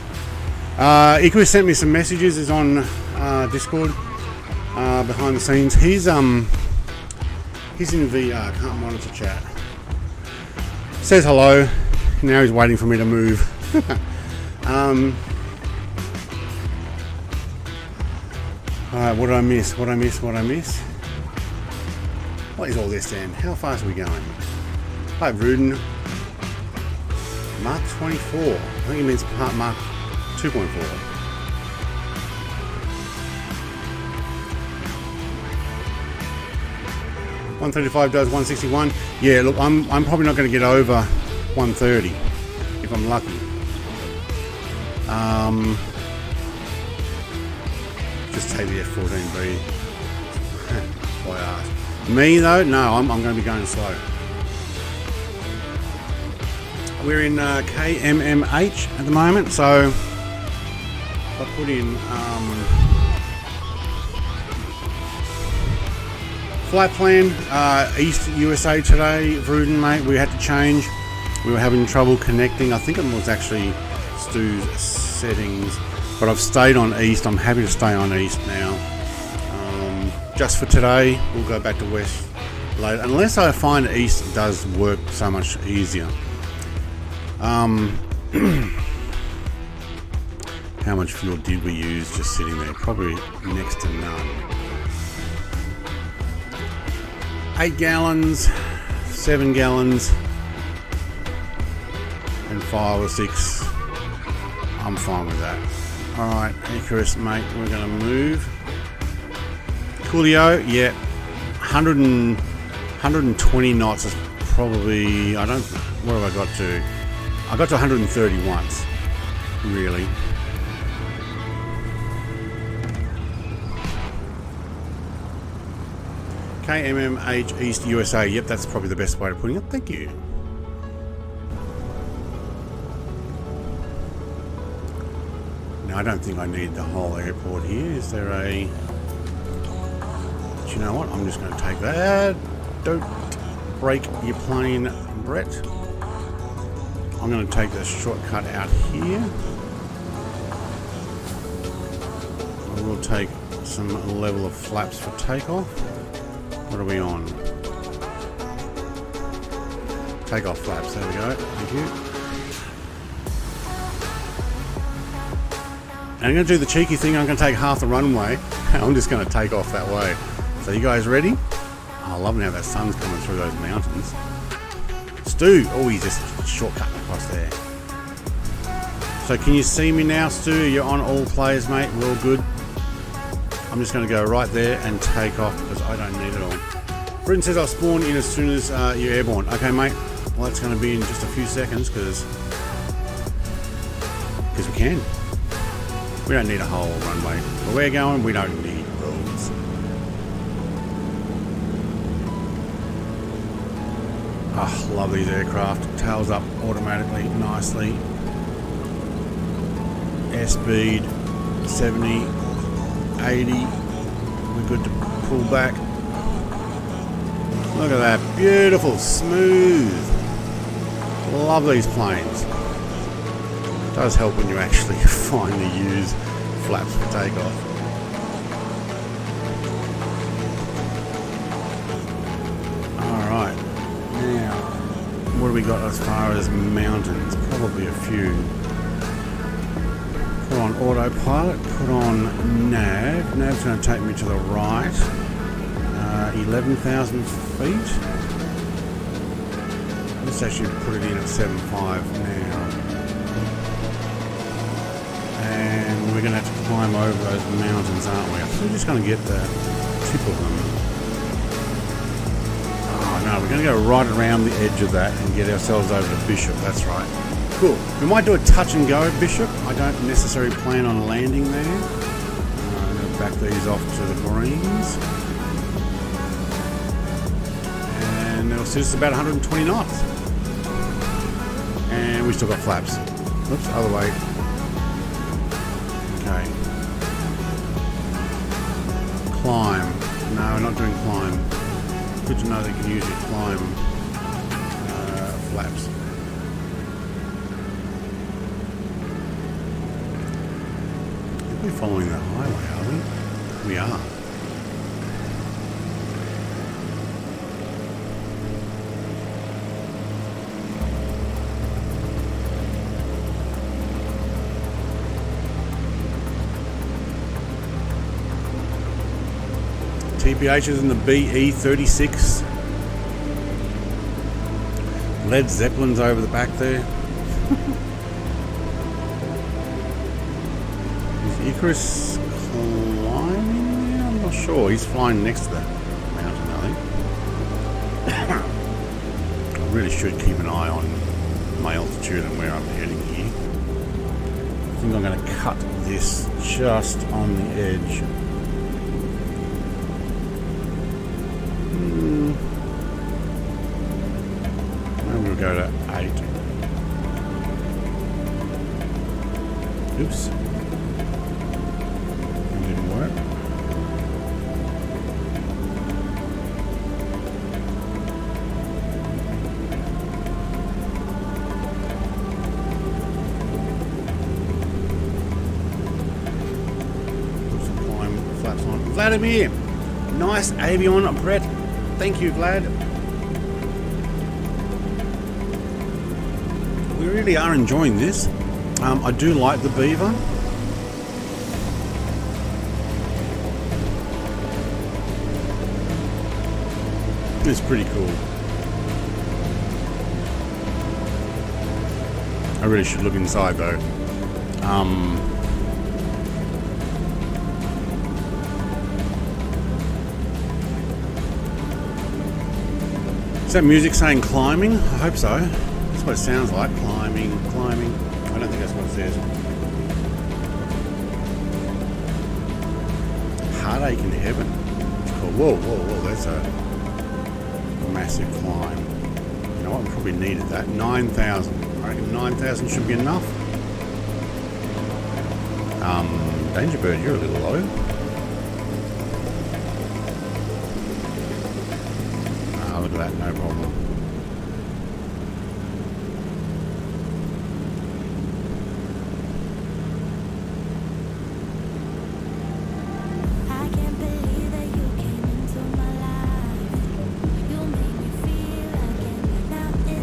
Icarus sent me some messages. He's on Discord behind the scenes. He's in VR, can't monitor chat. Says hello. Now he's waiting for me to move. Alright, what did I miss? What is all this then? How fast are we going? Hi, Ruden. Mark 24. I think it means Mark 2.4. $135 does 161. Yeah, look, I'm probably not going to get over 130 if I'm lucky. Just take the F14B. Boy, ass. Me though, no, I'm going to be going slow. We're in KMMH at the moment, so I put in flight plan East USA today. Vruden, mate, we had to change. We were having trouble connecting. I think it was actually Stu's settings, but I've stayed on East. I'm happy to stay on East now. Just for today, we'll go back to West later, unless I find East does work so much easier. How much fuel did we use just sitting there? Probably next to none. 8 gallons, 7 gallons, and 5 or 6. I'm fine with that. Alright, Icarus, mate, we're going to move. Coolio, yeah, 120 knots is probably, what have I got to? I got to 130 once, really. KMMH East USA, yep, that's probably the best way of putting it. Thank you. Now, I don't think I need the whole airport here. Is there a... You know what? I'm just going to take that. Don't break your plane, Brett. I'm going to take the shortcut out here. I will take some level of flaps for takeoff. What are we on? Takeoff flaps. There we go. Thank you. And I'm going to do the cheeky thing. I'm going to take half the runway. I'm just going to take off that way. So you guys ready? Oh, I love now that sun's coming through those mountains. Stu! Oh, he's just shortcutting across there. So can you see me now, Stu? You're on all players, mate. We're all good. I'm just going to go right there and take off because I don't need it all. Britain says I'll spawn in as soon as you're airborne. Okay, mate. Well, that's going to be in just a few seconds because we can. We don't need a whole runway. Where we're going, we don't need roads. Oh, love these aircraft. Tails up automatically, nicely. Airspeed 70, 80. We're good to pull back. Look at that, beautiful, smooth. Love these planes. It does help when you actually finally use flaps for takeoff. Alright, now what do we got as far as mountains? Probably a few. Put on autopilot, put on nav. Nav's going to take me to the right. 11,000 feet. Let's actually put it in at 7.5 now. And we're going to have to climb over those mountains, aren't we? We're just going to get the tip of them. Oh no, we're going to go right around the edge of that and get ourselves over to Bishop. That's right. Cool. We might do a touch and go at Bishop. I don't necessarily plan on landing there. I'm going to back these off to the greens. And it'll sit us about 120 knots. And we still got flaps. Oops, other way. Okay. Climb. No, we're not doing climb. Good to know that you can use your climb flaps. We're following the highway, are we? We are. TPH is in the BE36. Led Zeppelin's over the back there. Is Icarus climbing there? I'm not sure. He's flying next to the mountain, I think. I really should keep an eye on my altitude and where I'm heading here. I think I'm going to cut this just on the edge. Maybe we'll go to 8. Oops. That didn't work. Put some climb flaps on. Vladimir! Nice avion, Brett. Thank you, Vlad. We really are enjoying this. I do like the Beaver. It's pretty cool. I really should look inside though. Is that music saying climbing? I hope so. That's what it sounds like. Climbing, climbing. I don't think that's what it says. Heartache in heaven. It's called. Whoa, whoa, whoa. That's a massive climb. You know what? We probably needed that. 9,000. I reckon 9,000 should be enough. Danger Bird, you're a little low. Look at that, no problem.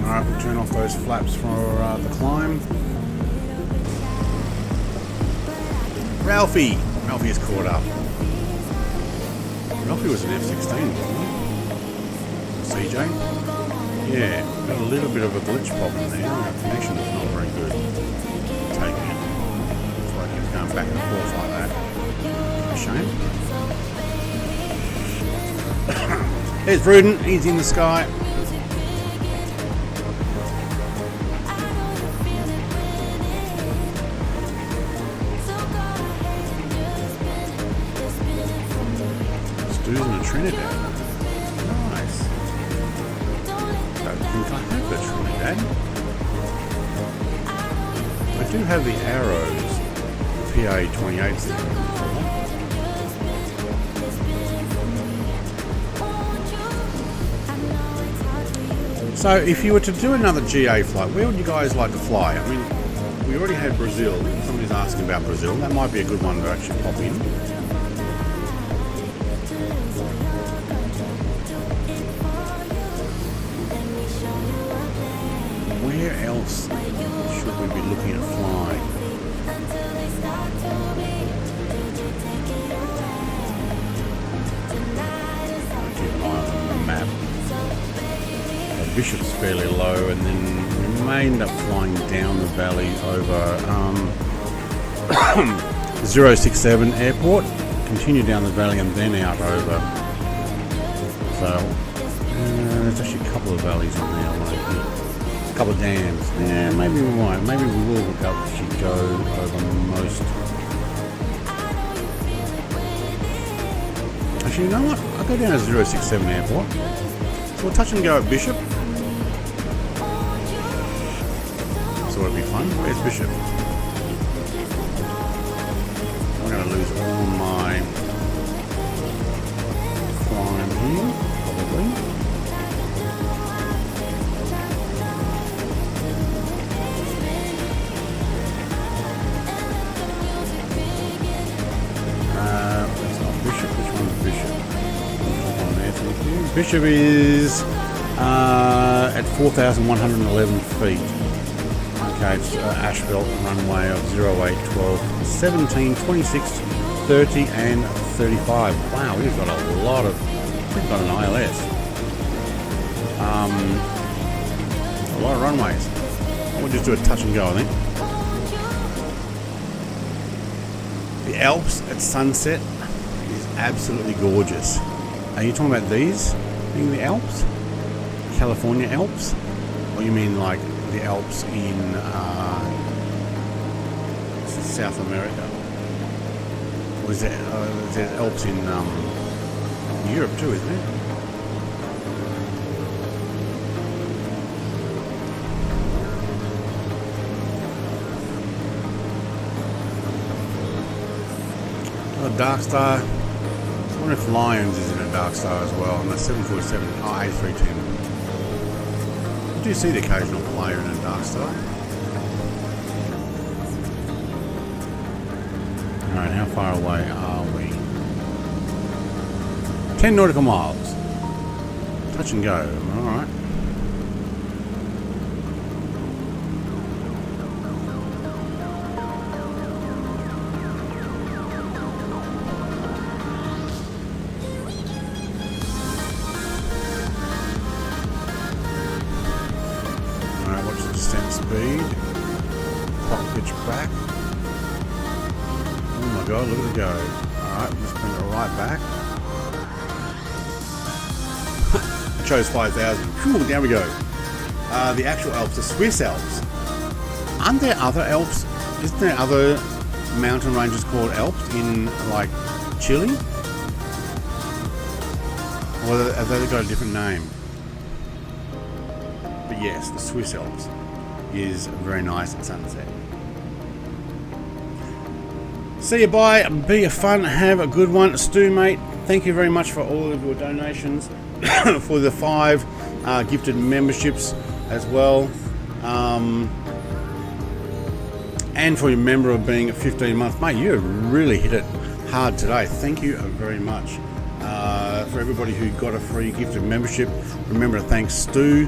Alright, we'll turn off those flaps for the climb. Ralphie! Ralphie is caught up. Ralphie was an F-16, wasn't he? CJ? Yeah, got a little bit of a glitch problem there. Our connection is not very good. Take it. Looks like it's going back and forth like that. Shame. There's Rudin, he's in the sky. Stu's in a Trinidad. Nice. I have the Trinidad. I do have the arrows, PA-28s there. So if you were to do another GA flight, where would you guys like to fly? I mean, we already had Brazil. Somebody's asking about Brazil. That might be a good one to actually pop in. Where else should we be looking at flying? I'll keep an eye on the map. Bishop's fairly low, and then we may end up flying down the valley over 067 airport, continue down the valley and then out over. So there's actually a couple of valleys on there. A couple of dams. Yeah, maybe we won't. Maybe we will actually go over most. Actually, you know what? I'll go down to 067 airport. So we'll touch and go at Bishop. So it'll be fun. Where's Bishop? I'm going to lose all my climb here, probably. Bishop is at 4,111 feet. Okay, it's asphalt runway of 08, 12, 17, 26, 30 and 35. Wow, we've got a lot of, we've got an ILS. A lot of runways. We'll just do a touch and go, I think. The Alps at sunset is absolutely gorgeous. Are you talking about these being the Alps? California Alps? Or you mean like the Alps in South America? Or is there Alps in Europe too, isn't it? Dark Star. I wonder if Lions is in a Dark Star as well. And the 747, A310. I do see the occasional player in a Dark Star. Alright, how far away are we? 10 nautical miles. Touch and go. Alright. Speed, clock pitch back. Oh my god, look at it go. Alright, let's bring it right back. I chose 5,000. Whew, there we go. The actual Alps, the Swiss Alps. Aren't there other Alps? Isn't there other mountain ranges called Alps in like Chile? Or have they got a different name? But yes, the Swiss Alps is very nice at sunset. See you, bye. Be a fun. Have a good one. Stu, mate, thank you very much for all of your donations for the 5 gifted memberships as well. And for your member of being 15 months. Mate, you really hit it hard today. Thank you very much. For everybody who got a free gifted membership, remember to thank Stu.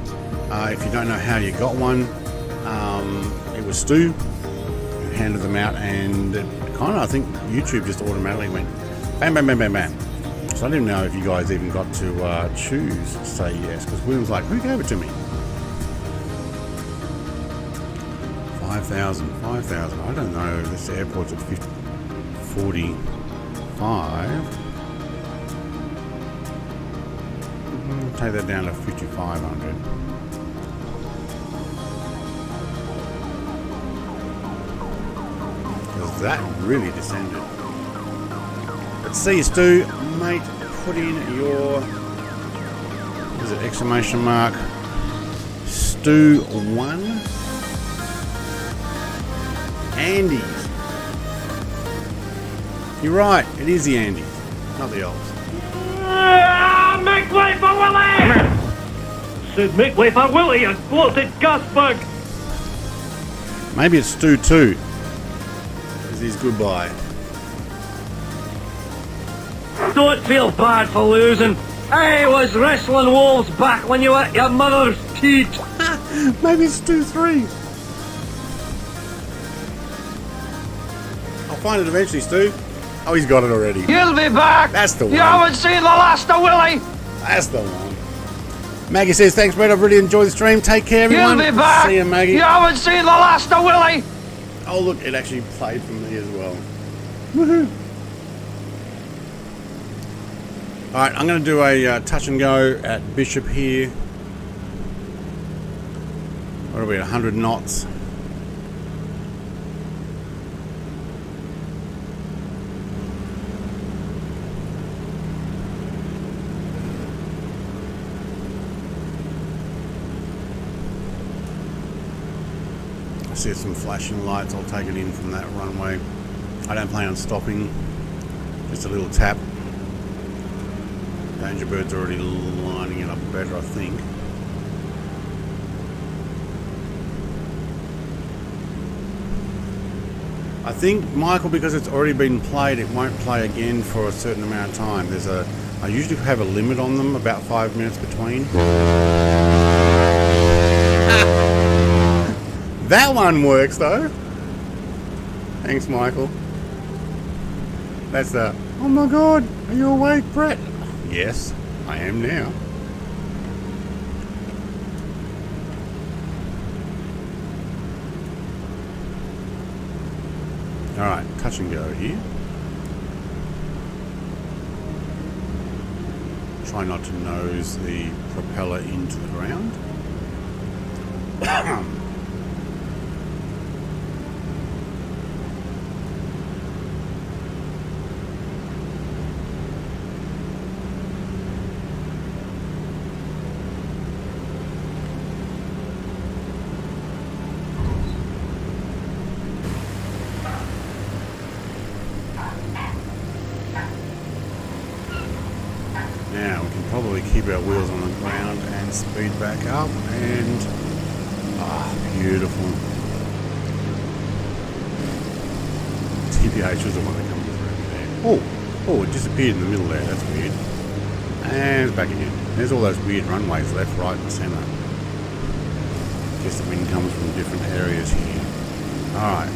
If you don't know how you got one, it was Stu who handed them out, and it kind of, I think YouTube just automatically went bam, bam, bam, bam, bam. So I didn't know if you guys even got to choose to say yes, because William's like, who gave it to me? 5,000. I don't know. This airport's at 45. Take that down to 5,500. That really descended. Let's see you, Stu, mate. Put in your, what is it, exclamation mark, Stu 1. Andes. You're right, it is the Andes, not the Alps. Make way for Willie! Said make way for Willie, you bloated gasbug! Maybe it's Stu 2. His goodbye. Don't feel bad for losing. I was wrestling wolves back when you were at your mother's teat. Maybe it's 2-3. I'll find it eventually, Stu. Oh, he's got it already. You'll be back. That's the one. You haven't seen the last of Willie. That's the one. Maggie says, thanks, Brett. I've really enjoyed the stream. Take care, everyone. You'll be back. See you, Maggie. You haven't seen the last of Willie. Oh, look, it actually played for me as well. Woohoo! Alright, I'm going to do a touch and go at Bishop here. What are we at, 100 knots? I see some flashing lights. I'll take it in from that runway. I don't plan on stopping. Just a little tap. Danger Bird's already lining it up better, I think. I think, Michael, because it's already been played, it won't play again for a certain amount of time. There's a I usually have a limit on them, about 5 minutes between. That one works though. Thanks, Michael. That's the, oh my god, are you awake, Brett? Yes, I am now. Alright, touch and go here. Try not to nose the propeller into the ground. Now we can probably keep our wheels on the ground and speed back up, and beautiful. TPH was the one that comes through there. Oh, it disappeared in the middle there. That's weird. And it's back again. There's all those weird runways left, right, and centre. Guess the wind comes from different areas here. All right.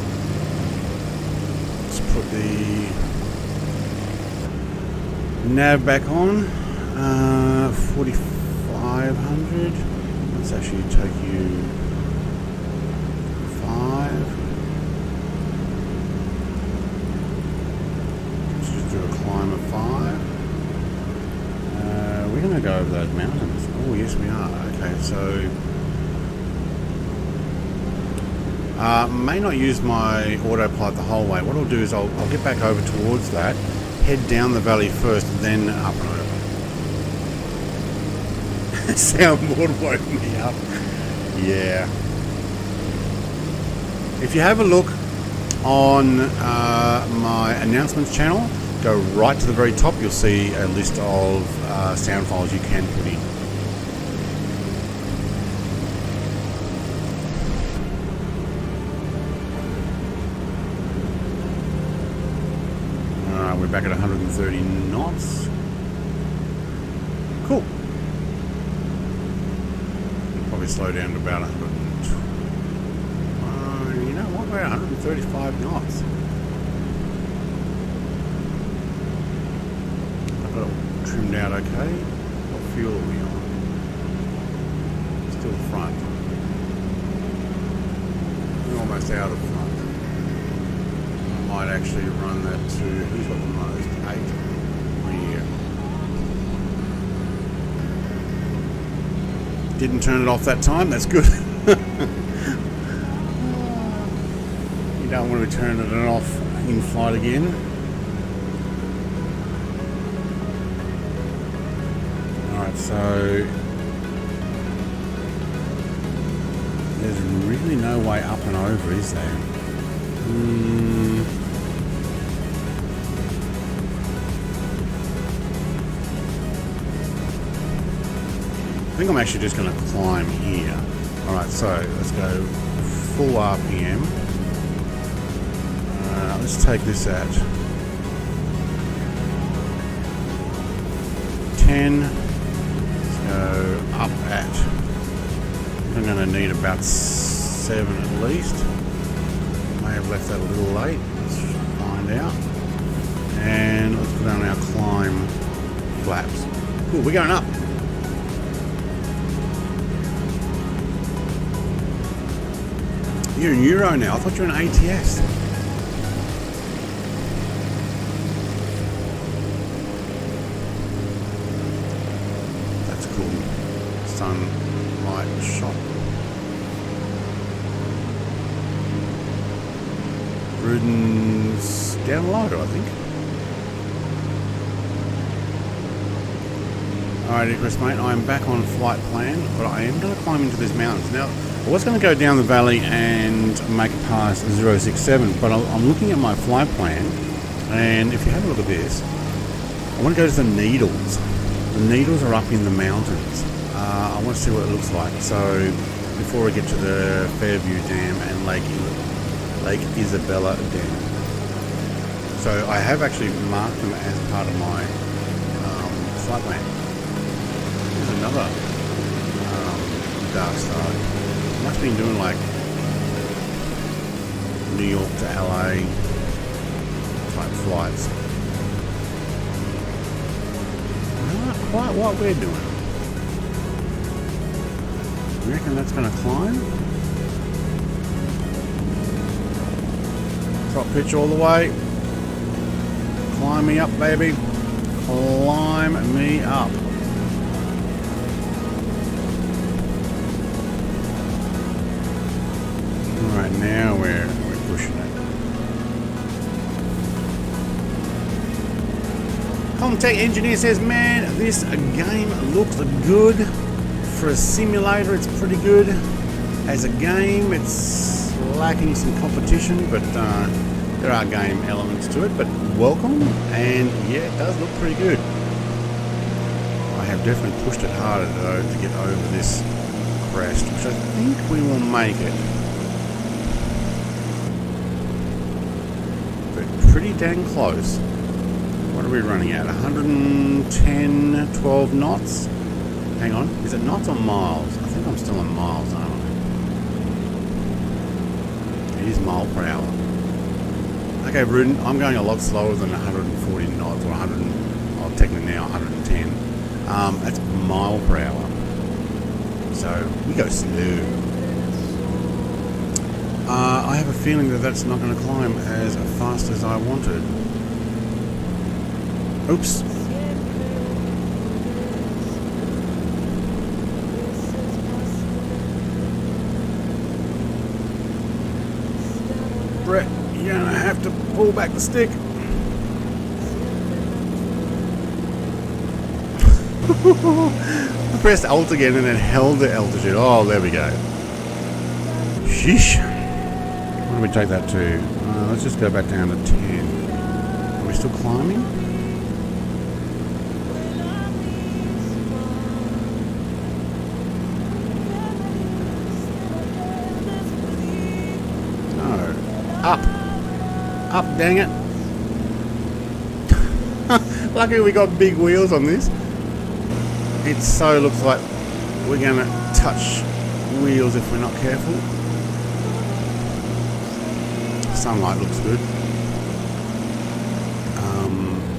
Let's put the nav back on. 4500. Let's actually take you 5. Let's just do a climb of 5. We're going to go over those mountains. Oh yes we are. Okay, so may not use my autopilot the whole way. What I'll do is I'll get back over towards that, head down the valley first, and then up and over. Soundboard woke me up. Yeah. If you have a look on my announcements channel, go right to the very top, you'll see a list of sound files you can put in. Alright, we're back at 130 knots. Cool. Probably slow down to about 100. You know what? We're at 135 knots. I've got it trimmed out okay. What fuel are we on? Still front. We're almost out of front. I might actually run that to, who's got the most? 8. Yeah. Didn't turn it off that time, that's good. You don't want to be turning it off in flight again. Alright, so there's really no way up and over, is there? I think I'm actually just going to climb here. Alright, so let's go full RPM. Let's take this at 10. Let's go up at, I'm going to need about 7 at least. May have left that a little late. Let's find out. And let's put on our climb flaps. Cool, we're going up. You're in Euro now. I thought you were in ATS. That's cool. Sunlight shot. Ruden's down low, I think. Alrighty, Chris, mate. I am back on flight plan, but I am going to climb into these mountains now. I was going to go down the valley and make it past 067, but I'm looking at my flight plan, and if you have a look at this, I want to go to the Needles. The Needles are up in the mountains. I want to see what it looks like. So before we get to the Fairview Dam and Lake Isabella Dam. So I have actually marked them as part of my flight plan. Here's another dark star. Must have been doing like New York to LA type flights. Not quite what we're doing. You reckon that's going to climb? Drop pitch all the way. Climb me up, baby. Climb me up. Alright, now we're pushing it. Comtech engineer says, man, this game looks good. For a simulator, it's pretty good. As a game, it's lacking some competition, but there are game elements to it. But welcome, and yeah, it does look pretty good. I have definitely pushed it harder though to get over this crest, which I think we will make it. But pretty dang close. What are we running at? 110, 12 knots? Hang on, is it knots or miles? I think I'm still in miles, aren't I? It is mile per hour. Okay, Rudin, I'm going a lot slower than 140 knots, or 100, well, technically now 110. That's mile per hour. So, we go slow. I have a feeling that that's not going to climb as fast as I wanted. Oops. Brett, you're gonna have to pull back the stick. I pressed Alt again and then held the altitude. Oh, there we go. Sheesh. What do we take that to? Let's just go back down to 10. Are we still climbing? Up, dang it. Luckily we got big wheels on this. It so looks like we're gonna touch wheels if we're not careful. Sunlight looks good.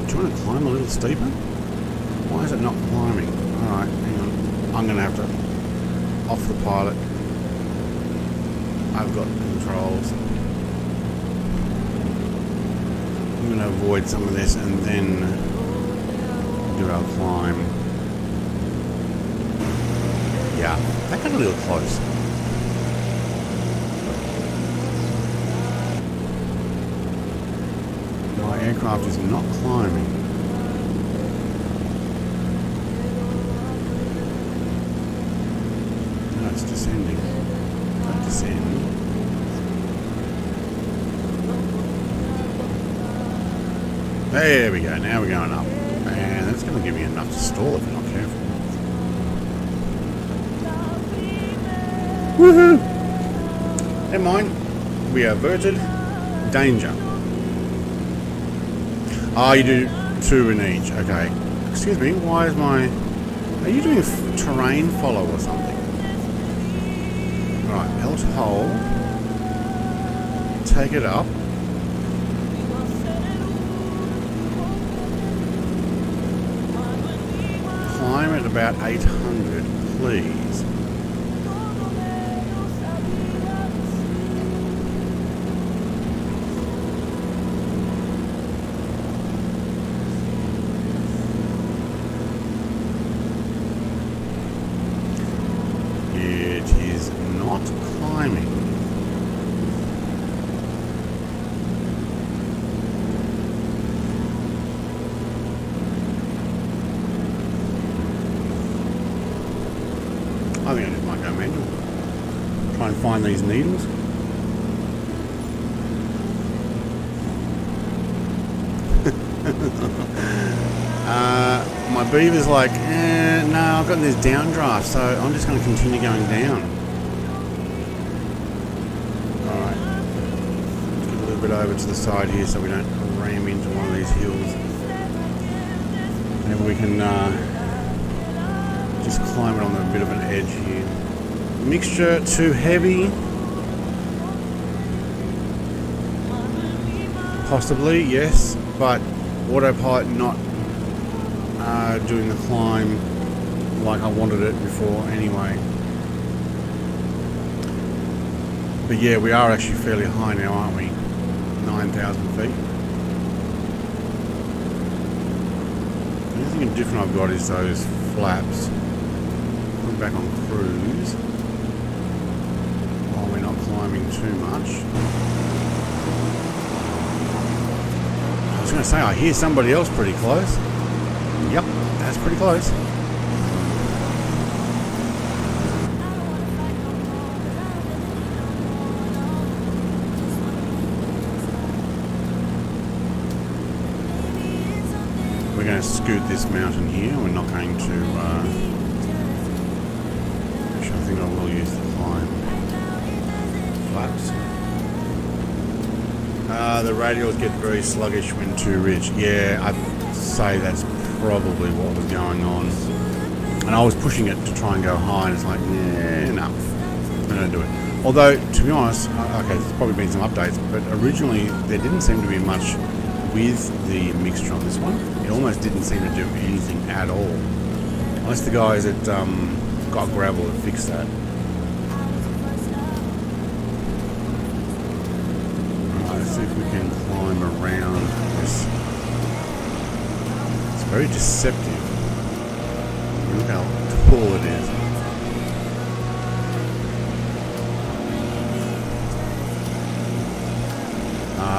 Do you want to climb a little steeper? Why is it not climbing? Alright, hang on. I'm gonna have to off the pilot. I've got controls. I'm going to avoid some of this and then do our climb. Yeah, that got a little close. My aircraft is not climbing. No, it's descending. Don't descend. There we go, now we're going up. And that's going to give me enough to stall if you're not careful. Woohoo! Never mind. We averted danger. Oh, you do 2 in each. Okay. Excuse me, why is my... Are you doing terrain follow or something? Right, L to hold. Take it up. Climb at about 800, please. It is not climbing. I think I just might go manual. Try and find these needles. My Beaver's like, no, I've got this downdraft, so I'm just going to continue going down. Alright. Let's get a little bit over to the side here so we don't ram into one of these hills. Maybe we can just climb it on a bit of an edge here. Mixture too heavy? Possibly, yes, but autopilot not doing the climb like I wanted it before anyway. But yeah, we are actually fairly high now, aren't we? 9,000 feet. The only thing different I've got is those flaps. Put back on cruise while we're not climbing too much. I was going to say, I hear somebody else pretty close. Yep, that's pretty close. We're going to scoot this mountain here. We're not going to... actually, I think I will use the climb flaps. The radials get very sluggish when too rich. Yeah, I'd say that's probably what was going on. And I was pushing it to try and go high, and it's like, yeah, no, I'm going to do it. Although, to be honest, okay, there's probably been some updates, but originally there didn't seem to be much with the mixture on this one. It almost didn't seem to do anything at all. Unless the guys at Got Gravel had fixed that. Let's see if we can climb around this. It's very deceptive. Look how tall it is.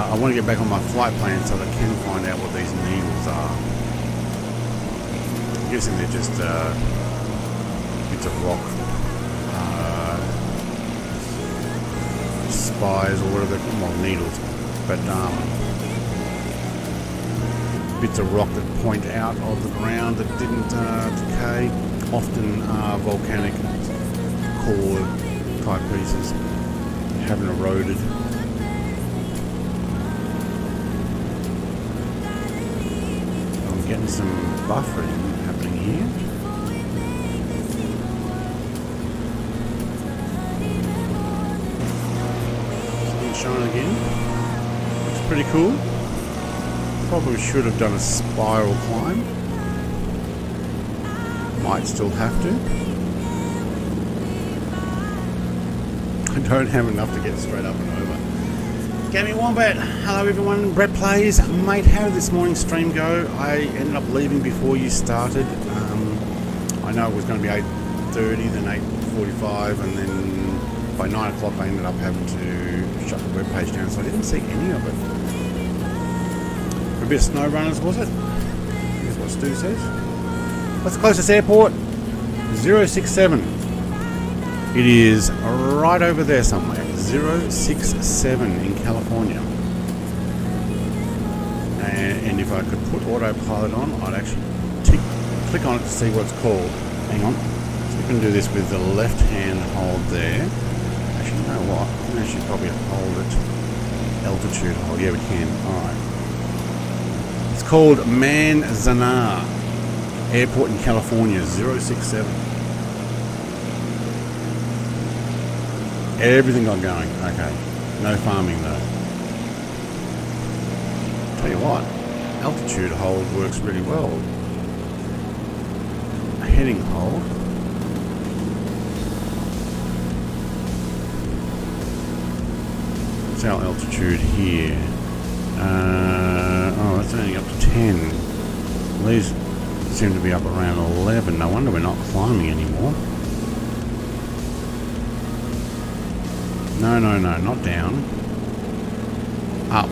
I want to get back on my flight plan so that I can find out what these needles are. I'm guessing they're just bits of rock. Spires or whatever they're called. Well, needles. But bits of rock that point out of the ground that didn't decay. Often volcanic core type pieces haven't eroded. I'm getting some buffering happening here. Shine again. Looks pretty cool. Probably should have done a spiral climb. Might still have to. I don't have enough to get straight up and over. Gaming Wombat, hello everyone. Brett Plays. Mate, how did this morning's stream go? I ended up leaving before you started. I know it was going to be 8:30, then 8:45, and then by 9 o'clock I ended up having to shut the webpage down, so I didn't see any of it. A bit of snow runners, was it? Here's what Stu says. What's the closest airport? 067. It is right over there somewhere. 067 in California. And if I could put autopilot on, I'd actually click on it to see what it's called. Hang on. So we can do this with the left hand hold there. Actually, you know what? We should probably hold it. Altitude hold. Yeah, we can. Alright. It's called Manzanar Airport in California. 067. Everything got going. Okay. No farming though. Tell you what, altitude hold works really well. Heading hold. What's our altitude here? Oh, that's only up to 10. These seem to be up around 11. No wonder we're not climbing anymore. No, not down. Up.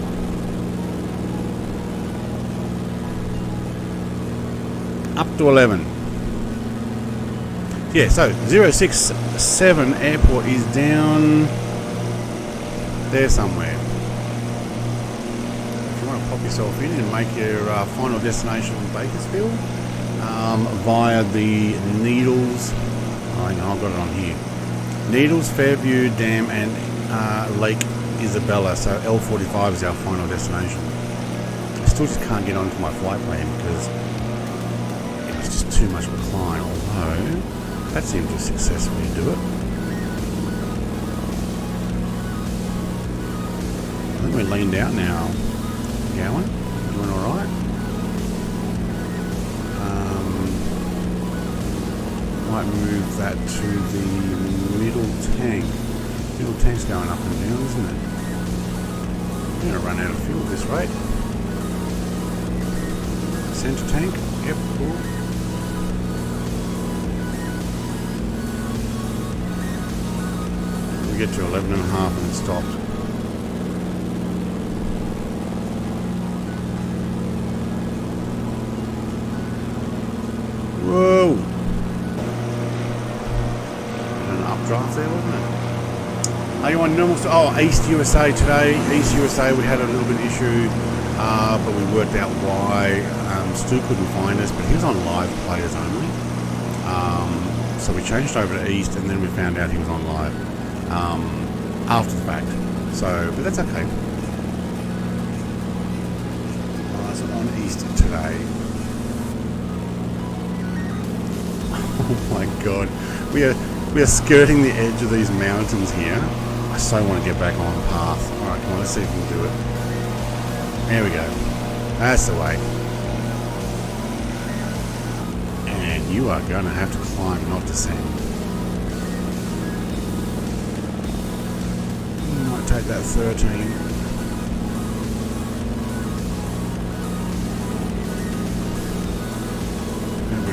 Up to 11. Yeah, so 067 airport is down there somewhere. If you want to pop yourself in and make your final destination in Bakersfield via the Needles. I've got it on here. Needles, Fairview, Dam, and Lake Isabella. So L45 is our final destination. I still just can't get onto my flight plan because it's just too much recline, although that seems to successfully do it. I think we're leaned out now. Going? Doing alright? Might move that to the middle tank. Middle tank's going up and down, isn't it? I'm going to run out of fuel at this rate. Center tank. Yep, cool. We get to 11.5 and it stopped. Whoa! An updraft there, wasn't it? Are you on normal? Oh, East USA today. East USA, we had a little bit of issue, but we worked out why. Stu couldn't find us, but he was on live players only. So we changed over to East, and then we found out he was on live after the fact. So, but that's okay. So on East today. Oh my god, we are skirting the edge of these mountains here. I so want to get back on the path. Alright, come on, let's see if we can do it. There we go. That's the way. And you are going to have to climb, not descend. Might take that 13.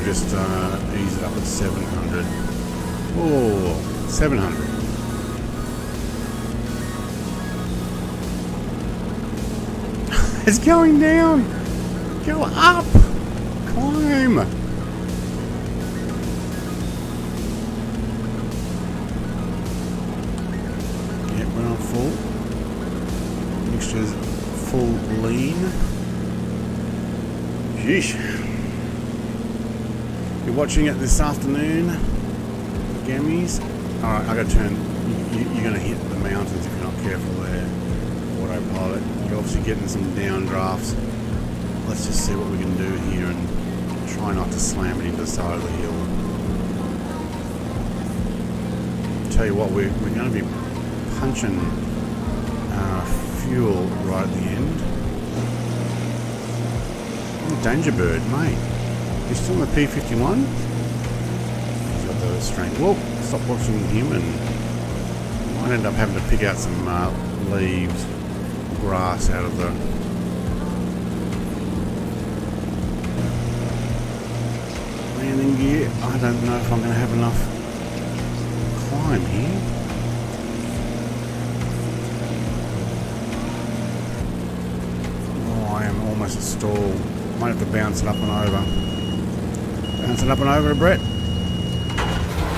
Just ease it up at 700. Oh, 700. It's going down. Go up. Climb. Yep, we're on full. Mixture's full lean. Sheesh. You're watching it this afternoon, gammies. Alright, I gotta turn. You're gonna hit the mountains if you're not careful there. Autopilot. You're obviously getting some downdrafts. Let's just see what we can do here and try not to slam it into the side of the hill. Tell you what, we're going to be punching fuel right at the end. Oh, Danger Bird, mate. He's still in the P51. He's got the strength. Well, stop watching him and might end up having to pick out some leaves, grass out of the landing gear. I don't know if I'm going to have enough climb here. Oh, I am almost at stall. Might have to bounce it up and over. Bounce it up and over, Brett.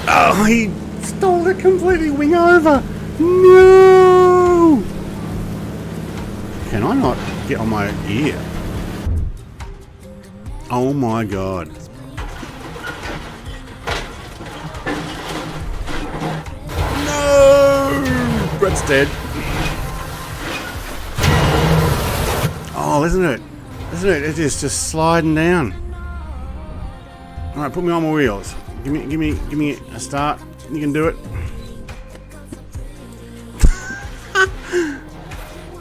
Oh, he stalled it completely. Wing over. No! Can I not get on my ear? Oh my god. No! Brett's dead. Oh, isn't it? Isn't it? It is just sliding down. Alright, put me on my wheels. Give me a start. You can do it.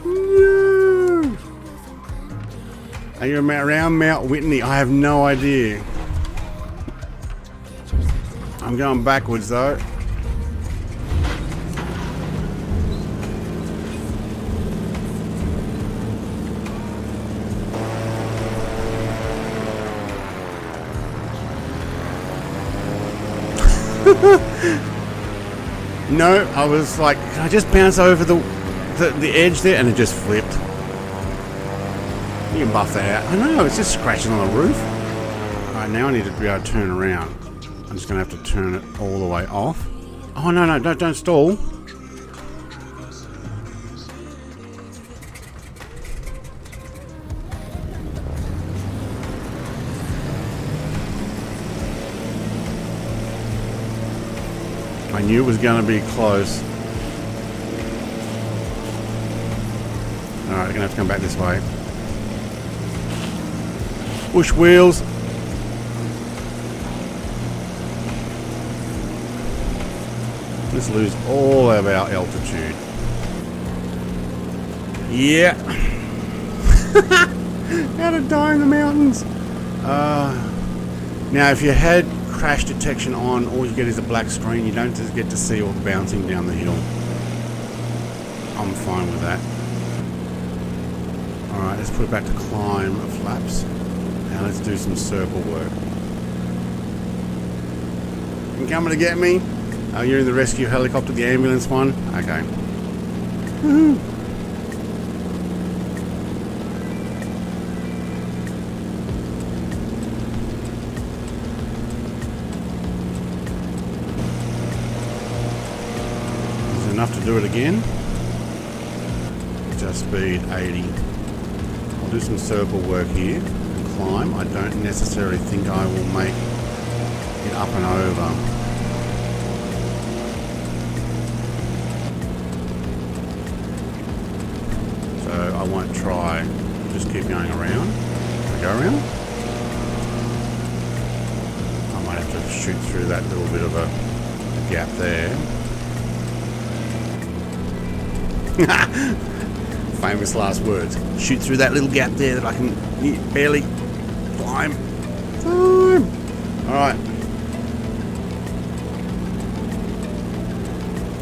No! Are you around Mount Whitney? I have no idea. I'm going backwards though. No, I was like, can I just bounce over the edge there? And it just flipped. You can buff that out. I know, it's just scratching on the roof. Alright, now I need to be able to turn around. I'm just going to have to turn it all the way off. Oh, no, don't stall. I knew it was going to be close. Alright, I'm going to have to come back this way. Push wheels. Let's lose all of our altitude. Yeah. How to die in the mountains. Now, if you had crash detection on, all you get is a black screen. You don't just get to see all the bouncing down the hill. I'm fine with that. Alright, let's put it back to climb flaps. Now let's do some circle work. You coming to get me? Oh, you're in the rescue helicopter, the ambulance one? Okay. Woohoo! Is it enough to do it again? Just speed 80. I'll do some circle work here and climb. I don't necessarily think I will make it up and over. So I won't try, just keep going around. Can I go around? I might have to shoot through that little bit of a gap there. Famous last words. Shoot through that little gap there that I can barely climb. Alright.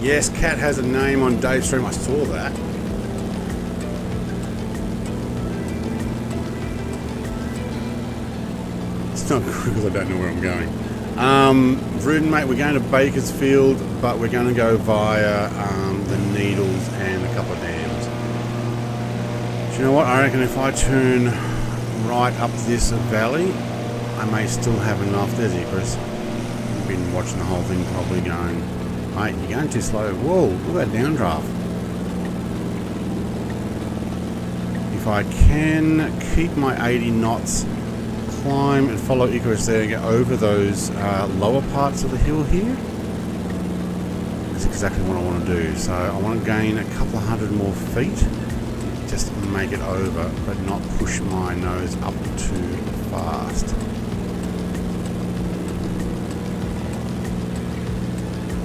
Yes, Cat has a name on Dave's stream. I saw that. It's not good because I don't know where I'm going. Rudin, mate, we're going to Bakersfield, but we're going to go via the Needles and a couple of dams. Do you know what? I reckon if I turn right up this valley, I may still have enough. There's Icarus. You've been watching the whole thing, probably going, mate, you're going too slow. Whoa, look at that downdraft. If I can keep my 80 knots, climb and follow Icarus there and get over those lower parts of the hill here, that's exactly what I want to do. So I want to gain a couple of hundred more feet, just make it over, but not push my nose up too fast.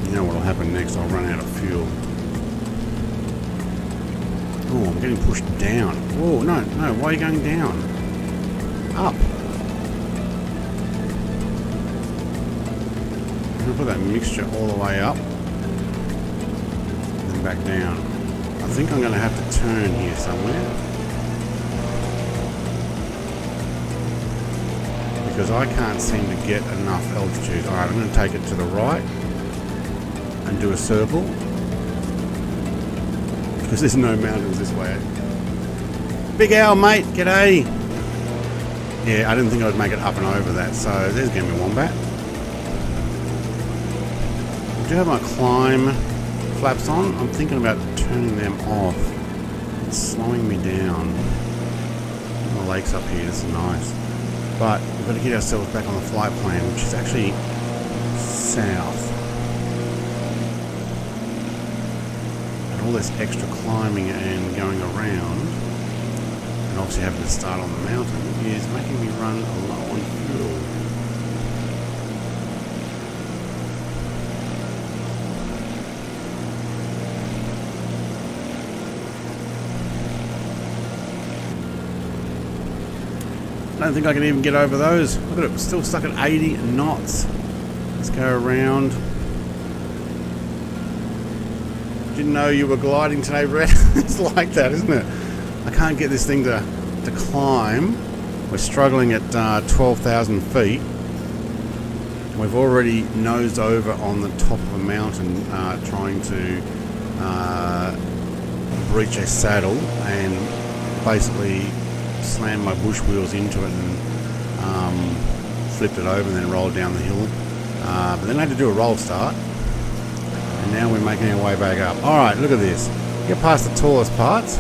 You know what will happen next? I'll run out of fuel. Oh, I'm getting pushed down. Oh, no, why are you going down? Up. I'm going to put that mixture all the way up and back down. I think I'm going to have to turn here somewhere, because I can't seem to get enough altitude. Alright, I'm going to take it to the right and do a circle, because there's no mountains this way. Big Al, mate, g'day. Yeah, I didn't think I'd make it up and over that, so there's going to be Wombat. I do have my climb flaps on. I'm thinking about turning them off. It's slowing me down. The lake's up here, this is nice. But we've got to get ourselves back on the flight plan, which is actually south. And all this extra climbing and going around, and obviously having to start on the mountain, is making me run low on fuel. I don't think I can even get over those. Look at it, we're still stuck at 80 knots. Let's go around. Didn't know you were gliding today, Brett. It's like that, isn't it? I can't get this thing to climb. We're struggling at 12,000 feet. We've already nosed over on the top of a mountain trying to breach a saddle and basically slammed my bush wheels into it and flipped it over and then rolled down the hill. But then I had to do a roll start, and now we're making our way back up. Alright, look at this. Get past the tallest parts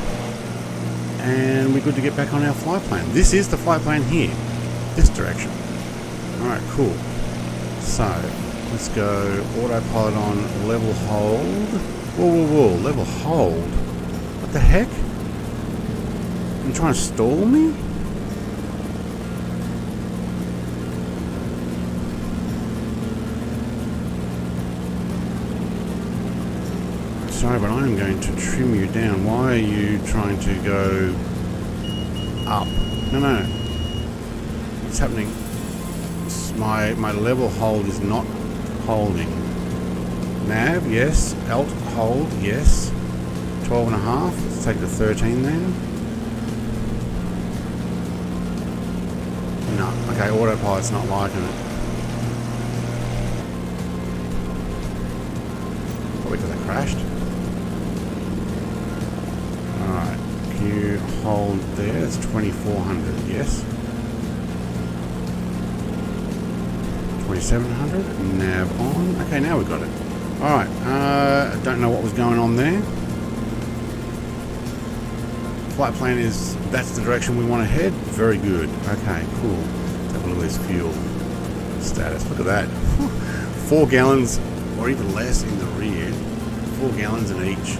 and we're good to get back on our flight plan. This is the flight plan here, this direction. Alright, cool. So let's go autopilot on, level hold. Whoa, level hold? What the heck? You trying to stall me? sorry, but I'm going to trim you down. Why are you trying to go up? No. What's happening? My level hold is not holding. Nav, yes. Alt hold, yes. 12.5. Let's take the 13 then. No. Okay, autopilot's not liking it. Probably because I crashed. Alright. Can you hold there? It's 2400, yes. 2700. Nav on. Okay, now we got it. Alright. I don't know what was going on there. Flight plan is, that's the direction we want to head. Very good. Okay, cool. Let's have a look at this fuel status. Look at that. 4 gallons or even less in the rear. 4 gallons in each.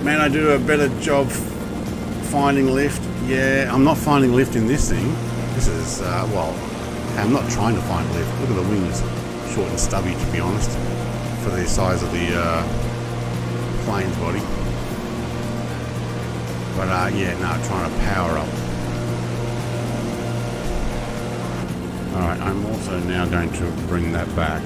Man, I do a better job finding lift. Yeah, I'm not finding lift in this thing. This is, well, I'm not trying to find lift. Look at the wings. Short and stubby, to be honest, for the size of the plane's body. But yeah, no, trying to power up. Alright, I'm also now going to bring that back.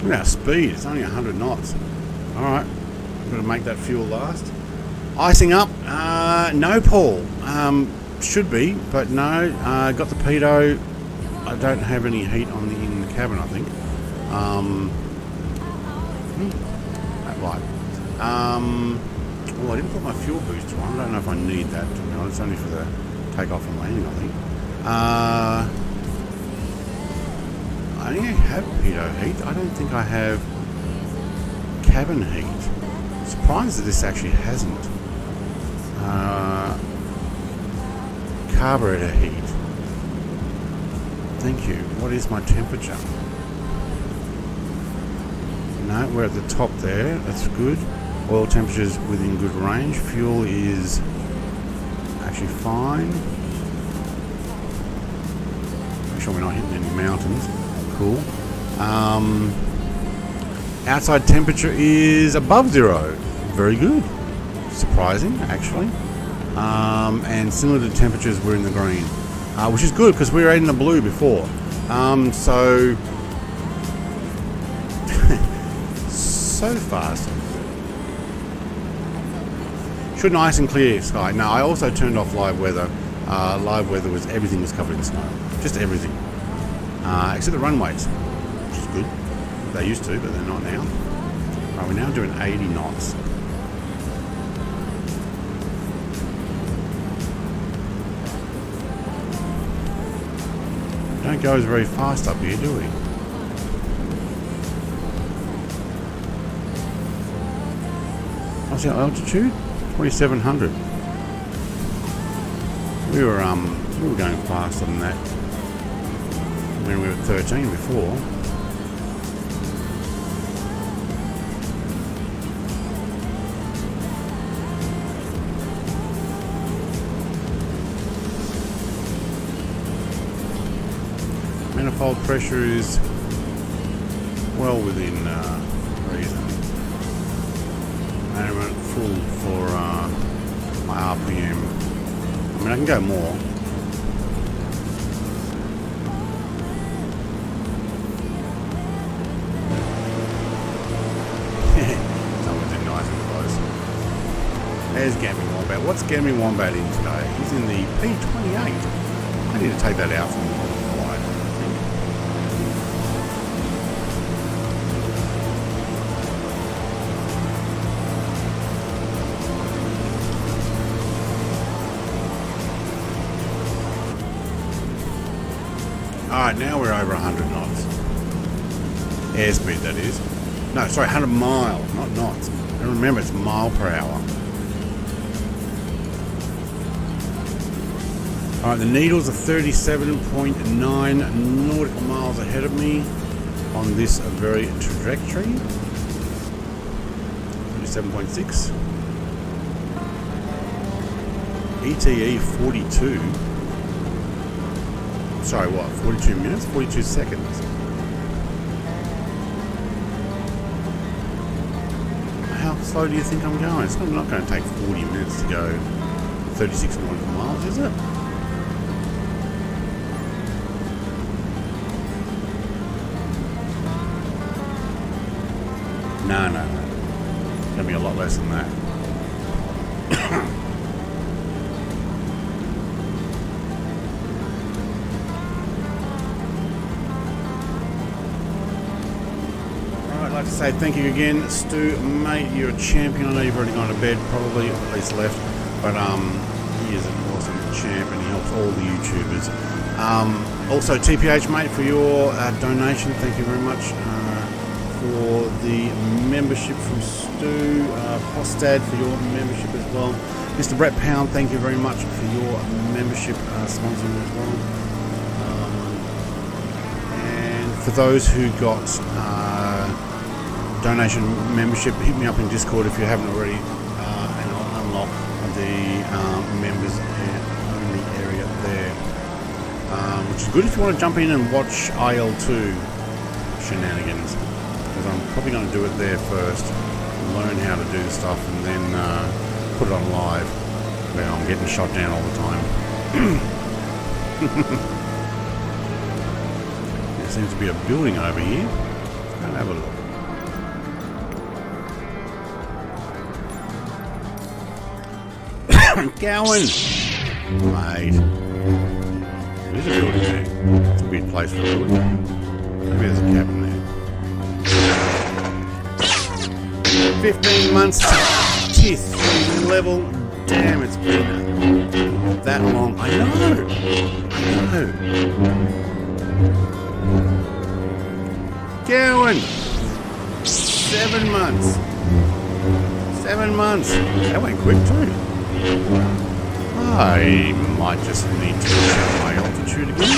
Look at our speed, it's only 100 knots. Alright, I'm going to make that fuel last. Icing up, no Paul. Should be, but no. Got the pitot. I don't have any heat on the in the cabin, I think. That light. Well, I didn't put my fuel booster on. I don't know if I need that, to be honest. It's only for the takeoff and landing, I think. I only have pitot heat. I don't think I have cabin heat. Surprised that this actually hasn't. Carburetor heat. Thank you. What is my temperature? No, we're at the top there. That's good. Oil temperature's within good range. Fuel is actually fine. Make sure we're not hitting any mountains. Cool. Outside temperature is above 0. Very good. Surprising, actually. And similar to temperatures, we're in the green, which is good because we were in the blue before. So fast. Should nice and clear sky. Now I also turned off live weather. Live weather was everything was covered in snow, just everything, except the runways, which is good. They used to, but they're not now. Right, we're now doing 80 knots. Don't go as very fast up here, do we? What's our altitude? 2,700. We were going faster than that when we were at 13 before. Manifold pressure is well within reason. And I went full for my RPM. I mean, I can go more. Someone's in nice and close. There's Gaming Wombat. What's Gaming Wombat in today? He's in the P28. I need to take that out from the flight. Alright, now we're over 100 knots. Airspeed, that is. No, sorry, 100 miles, not knots. And remember, it's mile per hour. Alright, the needles are 37.9 nautical miles ahead of me on this very trajectory. 37.6. ETE 42. Sorry, what? 42 minutes? 42 seconds. How slow do you think I'm going? It's not going to take 40 minutes to go 36 nautical miles, is it? No. It's going to be a lot less than that. I'd like to say thank you again, Stu, mate. You're a champion. I know you've already gone to bed, probably, or at least left, but he is an awesome champ and he helps all the YouTubers. Also, TPH, mate, for your donation. Thank you very much. For the membership from Stu, Postad for your membership as well. Mr. Brett Pound, thank you very much for your membership sponsoring as well. And for those who got donation membership, hit me up in Discord if you haven't already, and I'll unlock the members only area there, which is good if you want to jump in and watch IL2 shenanigans. I'm probably going to do it there first, learn how to do the stuff, and then put it on live. But I'm getting shot down all the time. There seems to be a building over here. I'll have a look. Gowan! Mate. There's a building there. It's a weird place for a building. Maybe there's a cabin there. 15 months tier 3 level. Damn, it's been that long. I know. Gowan. 7 months. 7 months. That went quick too. I might just need to check my altitude again.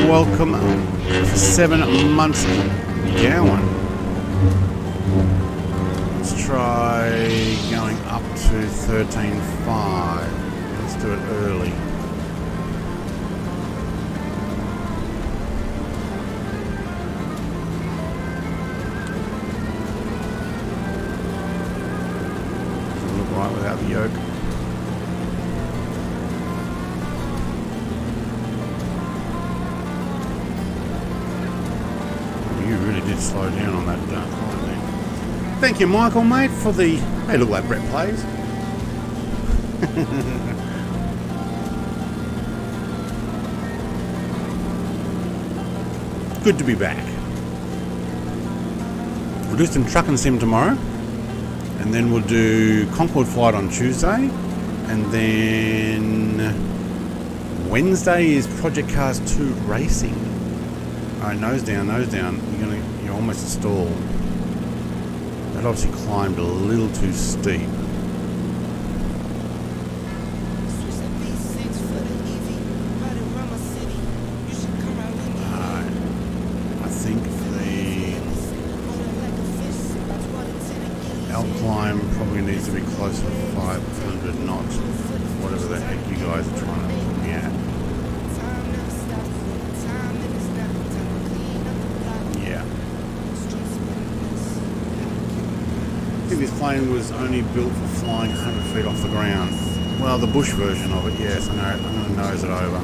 Welcome for 7 months, Gowan. Let's try going up to 13.5. Let's do it early. Doesn't look right without the yoke. Did slow down on that line there. Thank you, Michael, mate, for the... Hey, look like Brett plays. Good to be back. We'll do some truck and sim tomorrow, and then we'll do Concord Flight on Tuesday, and then Wednesday is Project Cars 2 Racing. Alright, nose down. You're almost stalled. That obviously climbed a little too steep. I think the L climb probably needs to be closer to 500 knots. Whatever the heck you guys are trying to put me at. I think this plane was only built for flying 100 feet off the ground. Well, the bush version of it, yes, I know. I'm going to nose it over.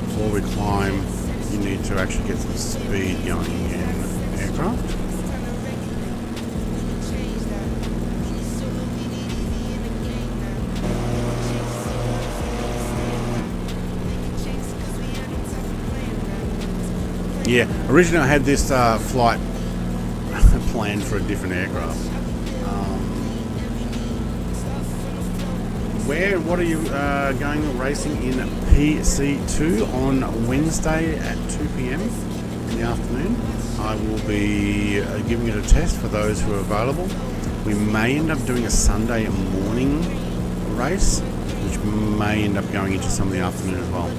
Before we climb, you need to actually get some speed going in aircraft. Yeah, originally I had this flight planned for a different aircraft. What are you going racing in PC2 on Wednesday at 2 p.m. in the afternoon? I will be giving it a test for those who are available. We may end up doing a Sunday morning race, which may end up going into some of the afternoon as well.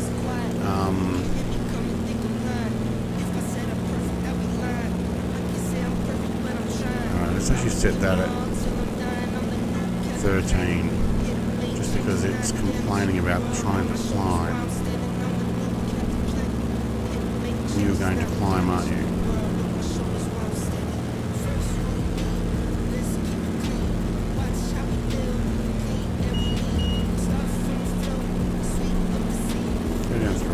let's actually set that at 13, just because it's complaining about trying to climb. You're going to climb, aren't you? Go down 3.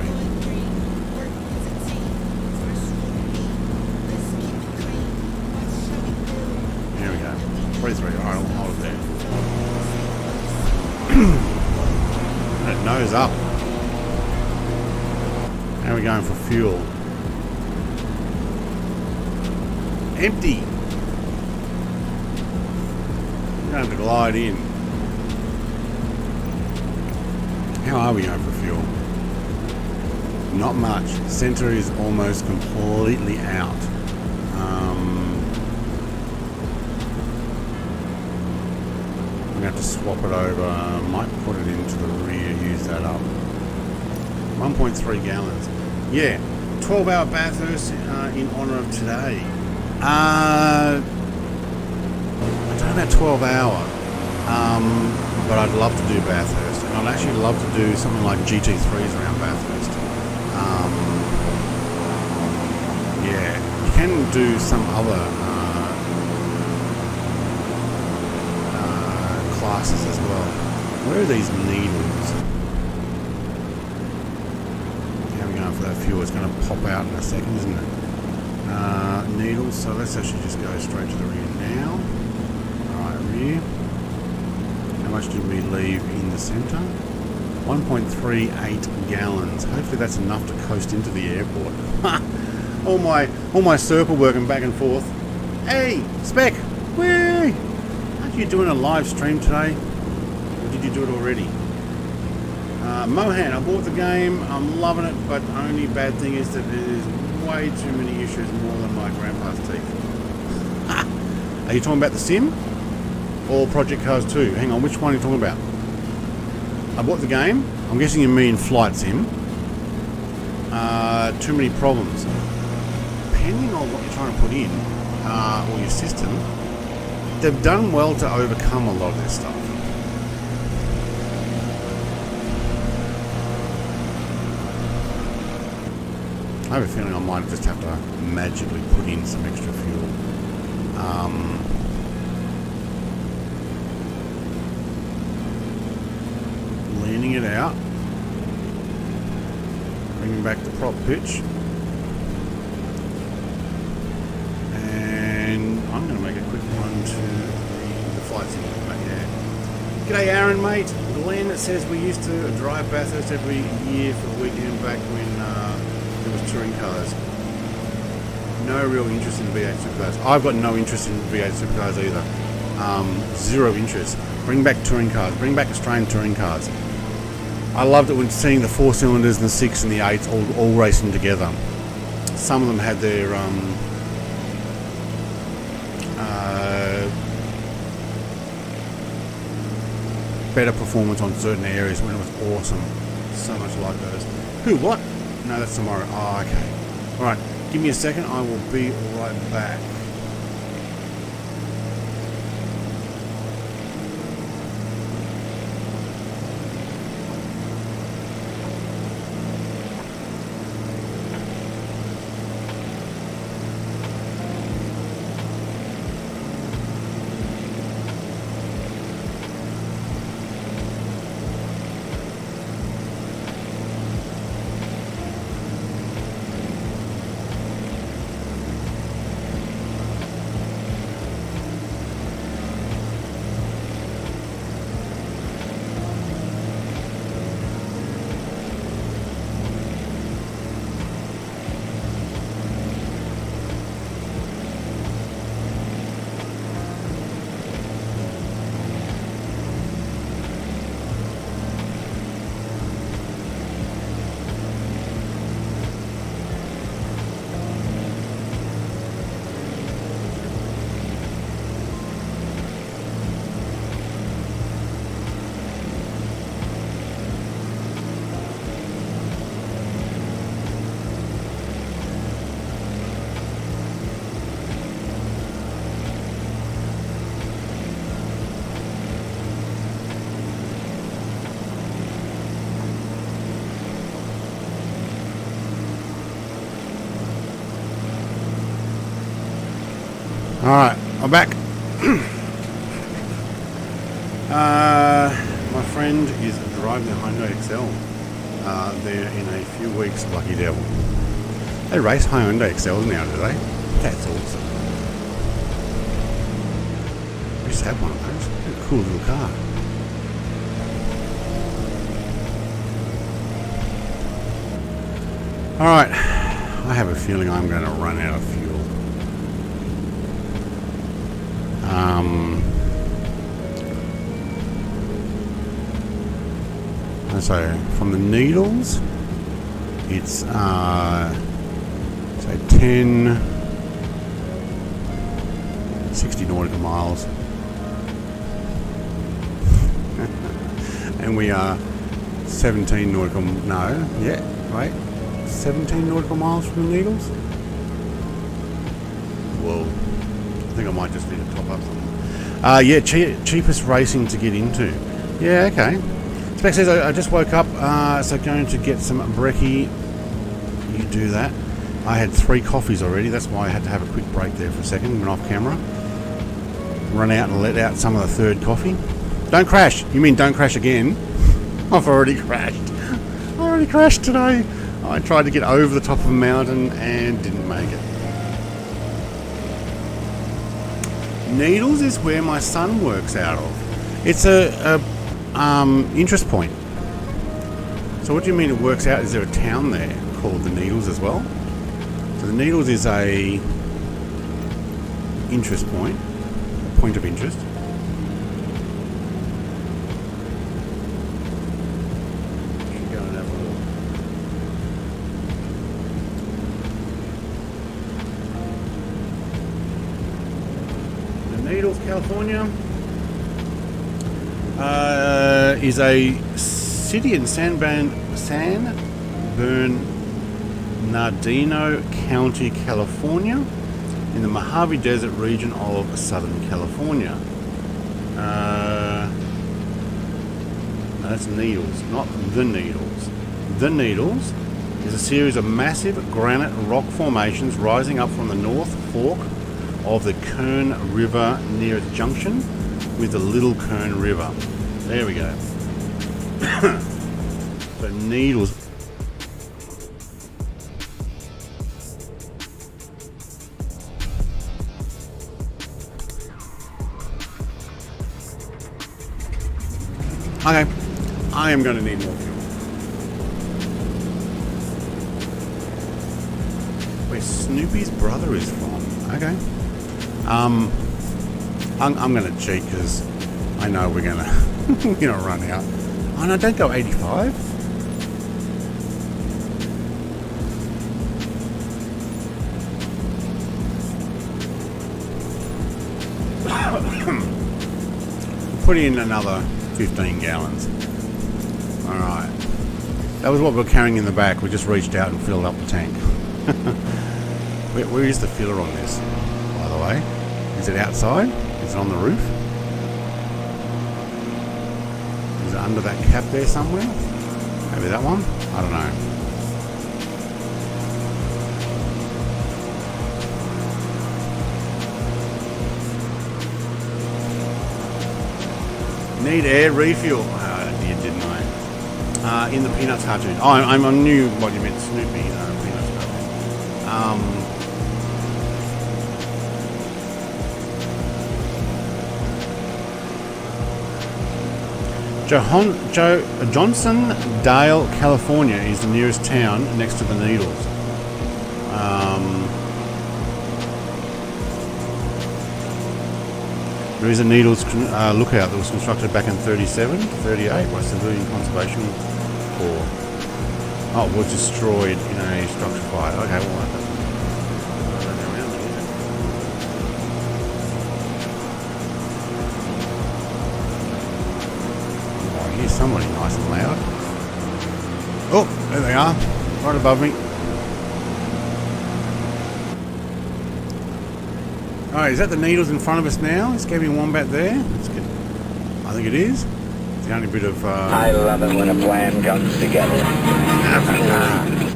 There we go. 3. Alright, I'll hold it there. That nose up. How are we going for fuel? Empty. We're going to glide in. How are we going for fuel? Not much. Center is almost completely out. I'm going to have to swap it over. Might put it into the rear, use that up. 1.3 gallons. Yeah, 12-hour Bathurst in honour of today. I don't know about 12 hour, but I'd love to do Bathurst, and I'd actually love to do something like GT3s around Bathurst. Yeah, you can do some other classes as well. Where are these needles? How are we going for that fuel? It's going to pop out in a second, isn't it? Needles, so let's actually just go straight to the rear now. Alright, rear. How much did we leave in the center? 1.38 gallons. Hopefully that's enough to coast into the airport. all my circle working back and forth. Hey, Spec, where? Aren't you doing a live stream today? Or did you do it already? Mohan, I bought the game. I'm loving it, but the only bad thing is that there's way too many issues, more than my grandpa's teeth. Are you talking about the sim? Or Project Cars 2? Hang on, which one are you talking about? I bought the game. I'm guessing you mean Flight Sim. Too many problems. Depending on what you're trying to put in, or your system, they've done well to overcome a lot of this stuff. I have a feeling I might just have to magically put in some extra fuel. Leaning it out. Bringing back the prop pitch. And I'm going to make a quick one to the flight simulator. Yeah. G'day Aaron, mate. Glenn says we used to drive Bathurst every year for the weekend back when there was touring cars. No real interest in V8 supercars. I've got no interest in V8 supercars either. Zero interest. Bring back touring cars. Bring back Australian touring cars. I loved it when seeing the 4 cylinders and the 6 and the 8s all racing together. Some of them had their better performance on certain areas when it was awesome. So much like those. Who? What? No, that's tomorrow. Oh, okay. Alright, give me a second. I will be right back. Alright, I'm back. My friend is driving the Hyundai XL. They're in a few weeks, lucky devil. They race Hyundai XLs now, do they? That's awesome. I used to have one of those. What a cool little car. Alright, I have a feeling I'm going to run out of fuel. So from the Needles, it's say 60 nautical miles, and we are 17 nautical. No, yeah, wait, 17 nautical miles from the Needles. Whoa, I think I might just need to top up something. Yeah, cheapest racing to get into. Yeah, okay. Spec says I just woke up, so going to get some brekkie. You do that. I had 3 coffees already. That's why I had to have a quick break there for a second. Went off camera. Run out and let out some of the 3rd coffee. Don't crash. You mean don't crash again? I've already crashed. I already crashed today. I tried to get over the top of a mountain and didn't make it. Needles is where my son works out of. It's a interest point. So what do you mean it works out? Is there a town there called the Needles as well? So the Needles is a interest point, a point of interest. Should go and have a look. The Needles, California. Is a city in San Bernardino County, California, in the Mojave Desert region of Southern California. No, that's Needles, not the Needles. The Needles is a series of massive granite rock formations rising up from the North Fork of the Kern River near its junction with the Little Kern River. There we go. The Needles. Okay, I am going to need more fuel. Where Snoopy's brother is from. Okay. I'm going to cheat because I know we're going to run out. Oh no, don't go 85. Put in another 15 gallons. Alright. That was what we were carrying in the back. We just reached out and filled up the tank. Where is the filler on this, by the way? Is it outside? Is it on the roof? Is it under that cap there somewhere? Maybe that one? I don't know. Need air refuel. I did, didn't I? In the Peanuts cartoon. Oh, I knew what you meant, Snoopy. Peanuts cartoon. Johnsondale, California is the nearest town next to the Needles. There is a Needles lookout that was constructed back in 38 by Civilian Conservation Corps. Oh, it was destroyed in a structure fire. Okay, well, that doesn't around there, is it? Oh, I hear somebody nice and loud. Oh, there they are, right above me. Alright, is that the Needles in front of us now? It's getting Wombat there. Let's get, I think it is. It's the only bit of... I love it when a plan comes together. Absolutely.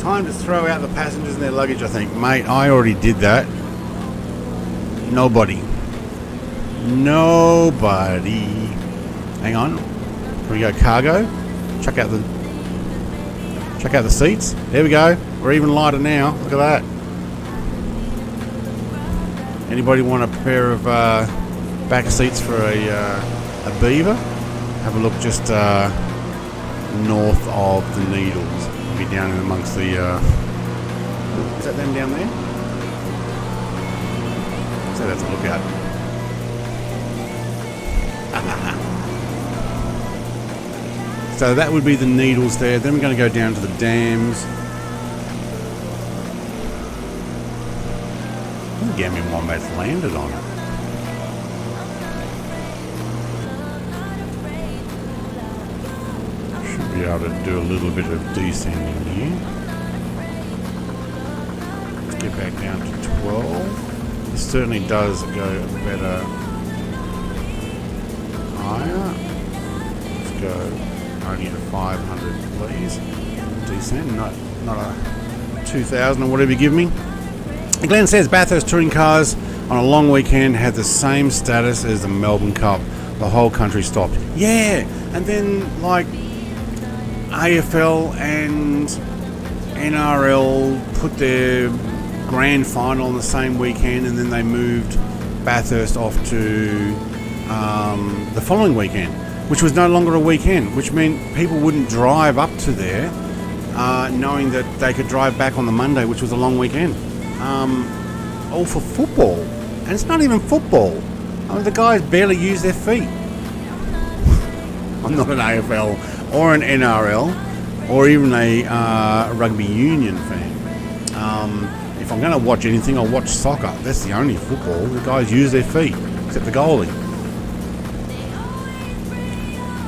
Time to throw out the passengers and their luggage, I think. Mate, I already did that. Nobody. Hang on. Here we go, cargo. Check out the seats. There we go. We're even lighter now. Look at that. Anybody want a pair of back seats for a Beaver? Have a look just north of the Needles. I'll be down in amongst the... is that them down there? So that's a lookout. So that would be the Needles there. Then we're going to go down to the dams. Gaming Wombat's landed on it. Should be able to do a little bit of descending here. Let's get back down to 12. This certainly does go better higher. Let's go only to 500, please. Descend, not a 2,000 or whatever you give me. Glenn says Bathurst touring cars on a long weekend had the same status as the Melbourne Cup. The whole country stopped. Yeah, and then like AFL and NRL put their grand final on the same weekend, and then they moved Bathurst off to the following weekend, which was no longer a weekend, which meant people wouldn't drive up to there knowing that they could drive back on the Monday, which was a long weekend. All for football, and it's not even football. I mean, the guys barely use their feet. I'm not an AFL or an NRL or even a rugby union fan. If I'm going to watch anything, I'll watch soccer. That's the only football. The guys use their feet, except the goalie.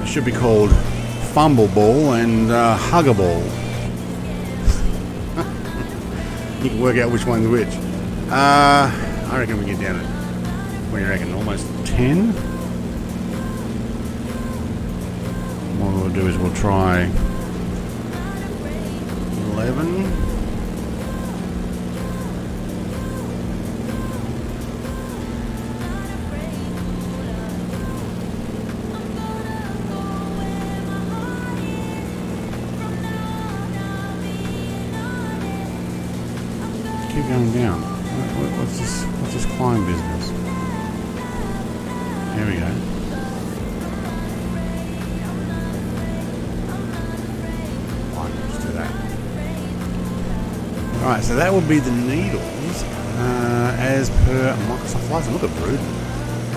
It should be called fumble ball and hugger ball. You can work out which one's which. I reckon we get down at, what do you reckon, almost 10? What we'll do is we'll try 11. Keep going down. What's this climb business? There we go. Fine, let's do that. Alright, so that would be the Needles as per Microsoft Flights. Look at Brood.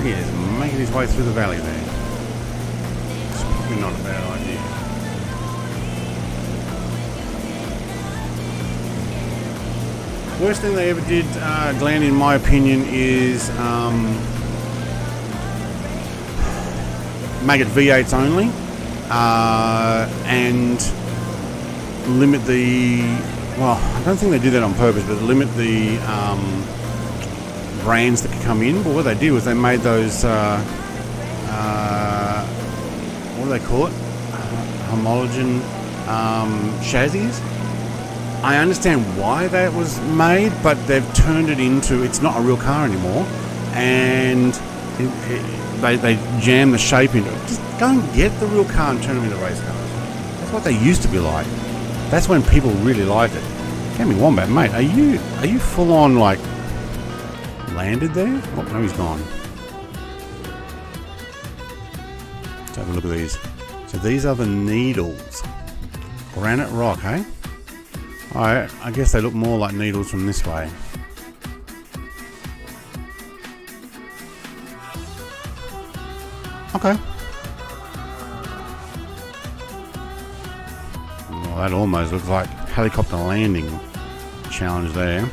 He is making his way through the valley there. It's probably not a bad idea. Worst thing they ever did, Glenn, in my opinion, is make it V8s only and limit the... Well, I don't think they did that on purpose, but limit the brands that could come in. But what they did was they made those... what do they call it? Homologen chassis. I understand why that was made, but they've turned it into, it's not a real car anymore, and they jam the shape into it. Just go and get the real car and turn them into race cars. That's what they used to be like. That's when people really liked it. Gaming Wombat, mate, are you full on like landed there? Oh, no, he's gone. Let's have a look at these. So these are the Needles. Granite rock, eh? I guess they look more like needles from this way. Okay. Well, that almost looks like helicopter landing challenge there.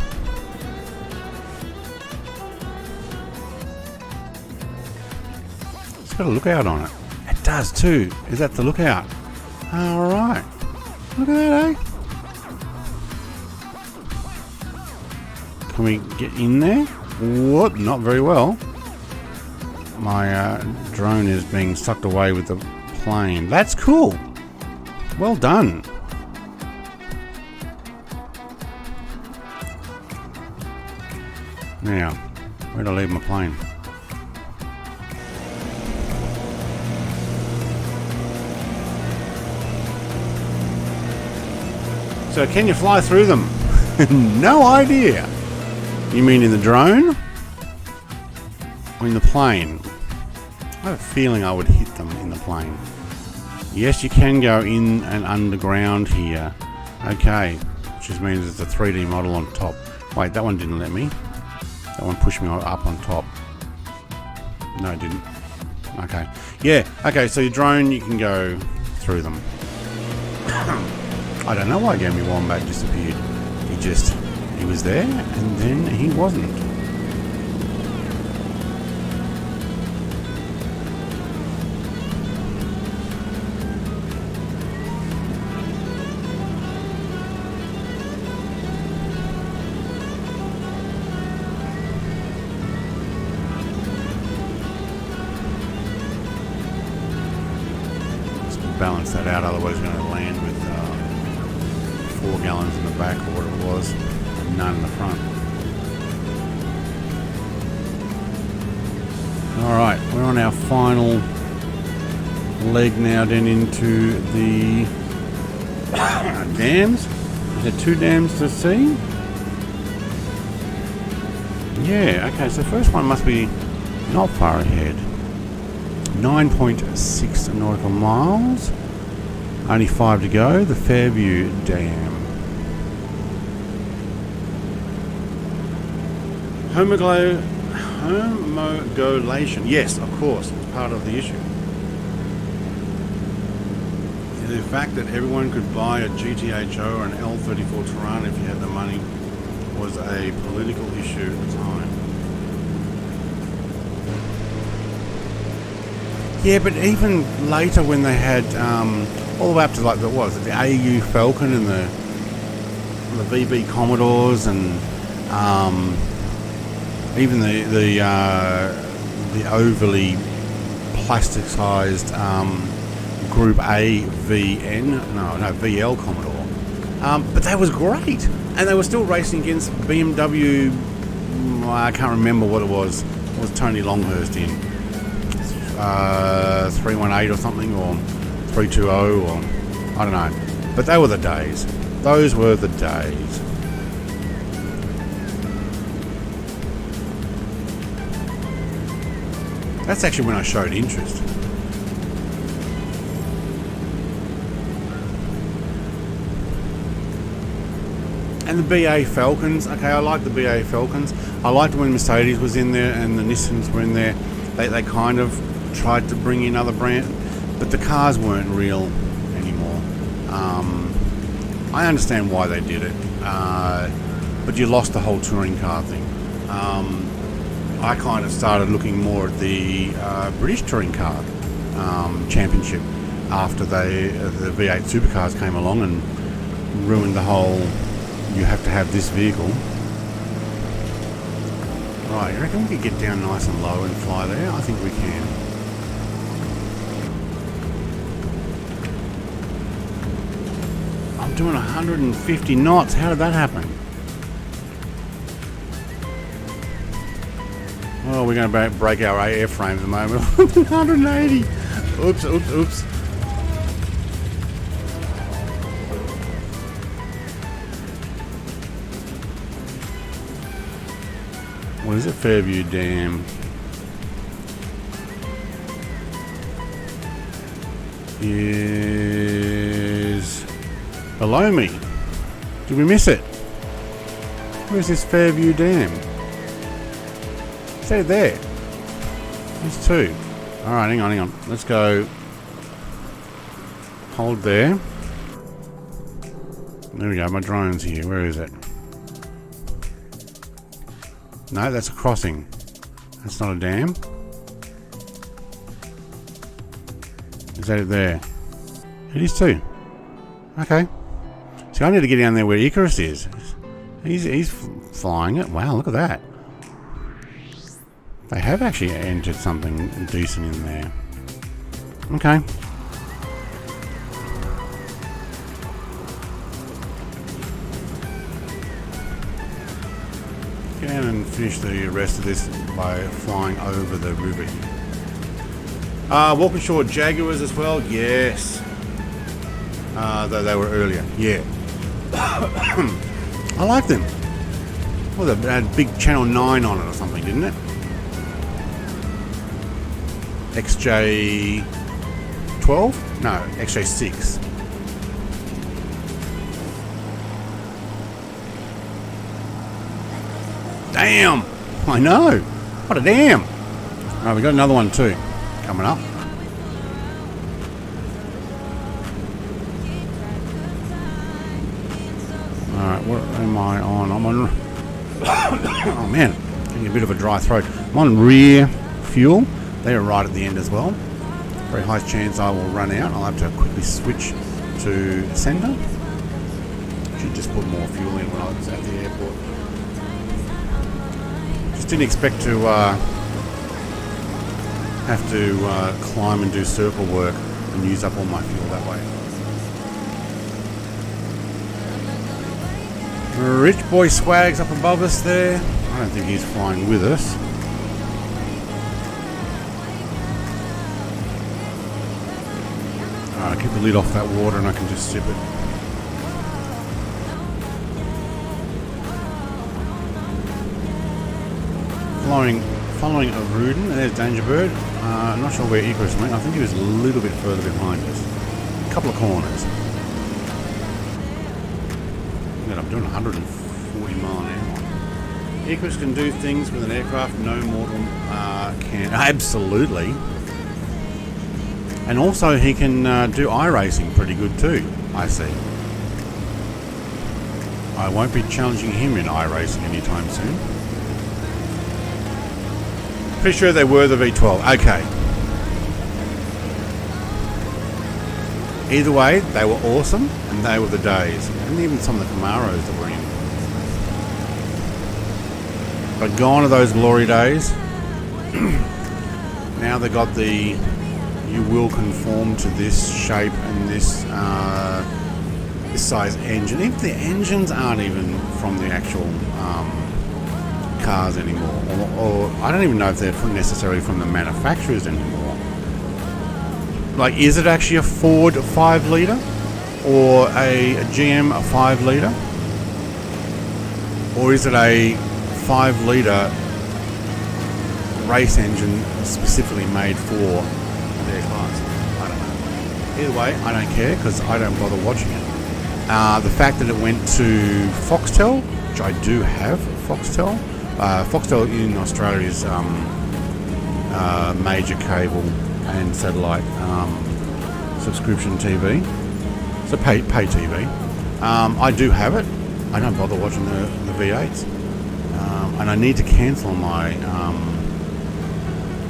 It's got a lookout on it. It does too. Is that the lookout? Alright. Look at that, eh? Can we get in there? Whoop, not very well. My drone is being sucked away with the plane. That's cool. Well done. Now, where'd I leave my plane? So can you fly through them? No idea. You mean in the drone? Or in the plane? I have a feeling I would hit them in the plane. Yes, you can go in and underground here. Okay, which just means it's a 3D model on top. Wait, that one didn't let me. That one pushed me up on top. No, it didn't. Okay. Yeah, okay, so your drone, you can go through them. I don't know why Gammy Wombat disappeared. He was there, and then he wasn't. Balance that out, otherwise we're going to land with 4 gallons in the back or what it was, and none in the front. Alright, we're on our final leg now, then into the dams. Is there 2 dams to see? Yeah, okay, so the first one must be not far ahead. 9.6 nautical miles, only 5 to go, the Fairview Dam. Homologation, yes, of course, it's part of the issue. The fact that everyone could buy a GTHO or an L34 Turan if you had the money was a political issue at the time. Yeah, but even later when they had all the way up to like the AU Falcon and the VB Commodores and even the overly plastic-sized Group A VL Commodore, but that was great, and they were still racing against BMW. I can't remember what it was. It was Tony Longhurst in 318 or something, or 320, or I don't know. But they were the days. Those were the days. That's actually when I showed interest. And the BA Falcons. Okay, I like the BA Falcons. I liked when Mercedes was in there and the Nissans were in there. They kind of tried to bring in other brands, but the cars weren't real anymore. I understand why they did it, but you lost the whole touring car thing. I kind of started looking more at the British touring car championship after the V8 supercars came along and ruined the whole, you have to have this vehicle. Right, you reckon we could get down nice and low and fly there? I think we can. I'm doing 150 knots. How did that happen? Oh, we're going to break our airframe at the moment. 180. Oops. What is it? Fairview Dam. Is below me. Did we miss it? Where's this Fairview Dam? Is that there? There's 2. Alright, hang on. Let's go. Hold there. There we go, my drone's here. Where is it? No, that's a crossing. That's not a dam. Is that it there? It is too. Okay. See, I need to get down there where Icarus is. He's flying it. Wow, look at that. They have actually entered something decent in there. Okay. go down and finish the rest of this by flying over the river here. Walkinshaw Jaguars as well, yes. Though they were earlier, yeah. I like them. Well, they had big Channel 9 on it or something, didn't it? XJ12? No, XJ6. Damn! I know! What a damn! Alright, we got another one too, coming up. Alright, what am I on? I'm on... oh man, getting a bit of a dry throat. I'm on rear fuel. They are right at the end as well. Very high chance I will run out. I'll have to quickly switch to center. Should just put more fuel in when I was at the airport. Just didn't expect to have to climb and do circle work and use up all my fuel that way. Rich boy Swag's up above us there. I don't think he's flying with us. Alright, keep the lid off that water and I can just sip it. Following a Rudin, there's Dangerbird. I'm not sure where Icarus went. I think he was a little bit further behind us. A couple of corners. I'm doing 140 mile an hour. Icarus can do things with an aircraft no mortal can. Absolutely. And also he can do iRacing pretty good too, I see. I won't be challenging him in iRacing anytime soon. Pretty sure they were the V12. Okay. Either way, they were awesome, and they were the days. And even some of the Camaros that were in. But gone are those glory days. Now they got the... You will conform to this shape and this this size engine. If the engines aren't even from the actual cars anymore, or I don't even know if they're necessarily from the manufacturers anymore. Like, is it actually a Ford 5 litre or a GM 5 litre, or is it a 5 litre race engine specifically made for their class? I don't know. Either way, I don't care because I don't bother watching it. The fact that it went to Foxtel, which I do have Foxtel. Foxtel in Australia is major cable and satellite subscription TV, so pay TV. I do have it. I don't bother watching the V8s, and I need to cancel my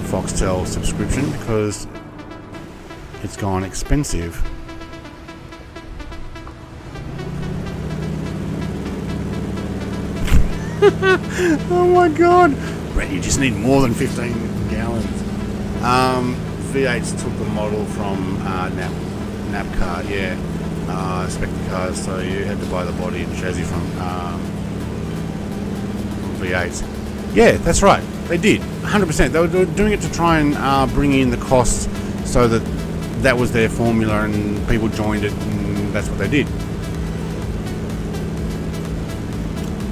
Foxtel subscription because it's gone expensive. Oh my god, Brett, you just need more than 15 gallons. V8s took the model from Napcar, yeah, Spectre cars, so you had to buy the body and chassis from V8s. Yeah, that's right, they did, 100%. They were doing it to try and bring in the costs so that that was their formula and people joined it, and that's what they did.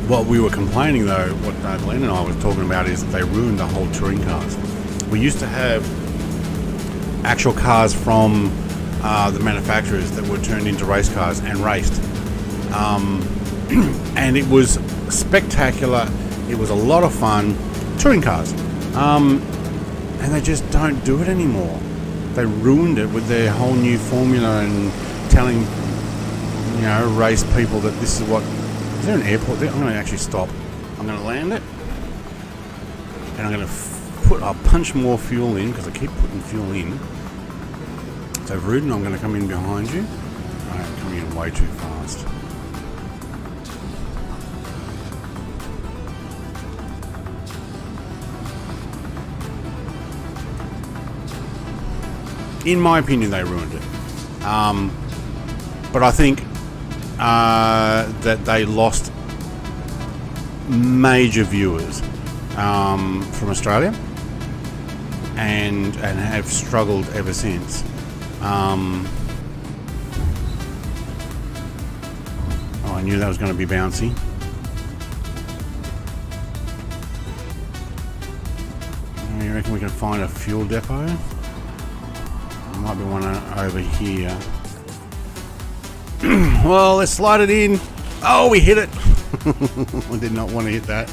What we were complaining though, what Glenn and I was talking about, is that they ruined the whole touring cars. We used to have actual cars from the manufacturers that were turned into race cars and raced. And it was spectacular. It was a lot of fun. Touring cars. And they just don't do it anymore. They ruined it with their whole new formula and telling, you know, race people that this is what... Is there an airport there? I'm going to actually stop. I'm going to land it. And I'm going to I'll punch more fuel in because I keep putting fuel in. So Rudin, I'm going to come in behind you. I'm coming in way too fast. In my opinion, they ruined it. But I think that they lost major viewers from Australia, and have struggled ever since. Oh, I knew that was going to be bouncy. You reckon we can find a fuel depot? There might be one over here. Well, let's slide it in. Oh, we hit it. I did not want to hit that.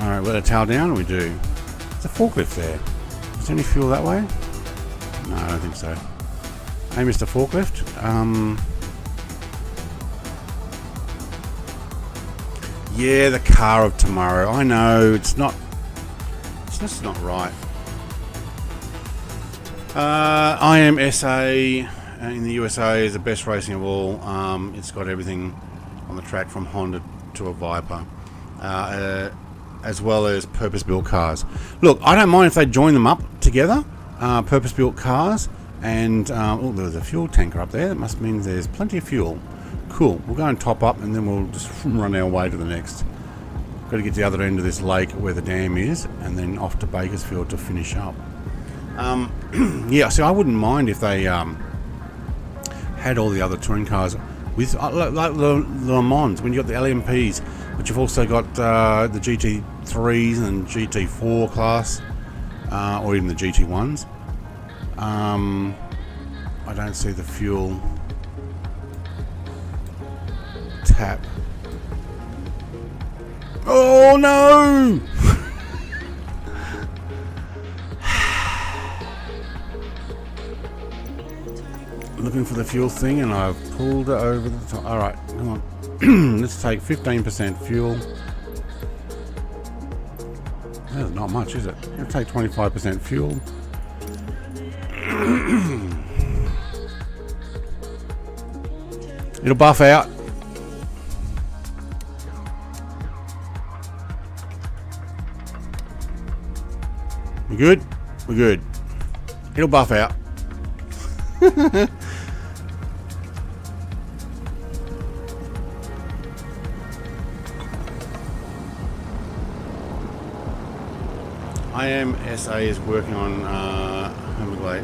Alright, let it tail down. We do. There's a forklift there. Is there any fuel that way? No, I don't think so. Hey, Mr. Forklift. Yeah, the car of tomorrow. I know, it's just not right. IMSA in the USA is the best racing of all. It's got everything on the track from Honda to a Viper, as well as purpose-built cars. Look, I don't mind if they join them up together, purpose-built cars, and oh, there's a fuel tanker up there. That must mean there's plenty of fuel. Cool. We'll go and top up, and then we'll just run our way to the next. Got to get to the other end of this lake where the dam is, and then off to Bakersfield to finish up. Yeah, so I wouldn't mind if they had all the other touring cars with like the Le Mans, when you got the LMPs, but you've also got the GT3s and GT4 class, or even the GT1s. I don't see the fuel tap. Oh no! Looking for the fuel thing, and I've pulled it over the top. Alright, come on. Let's take 15% fuel. That's not much, is it? Let's take 25% fuel. It'll buff out. We good? We're good. It'll buff out. IMSA is working on homologate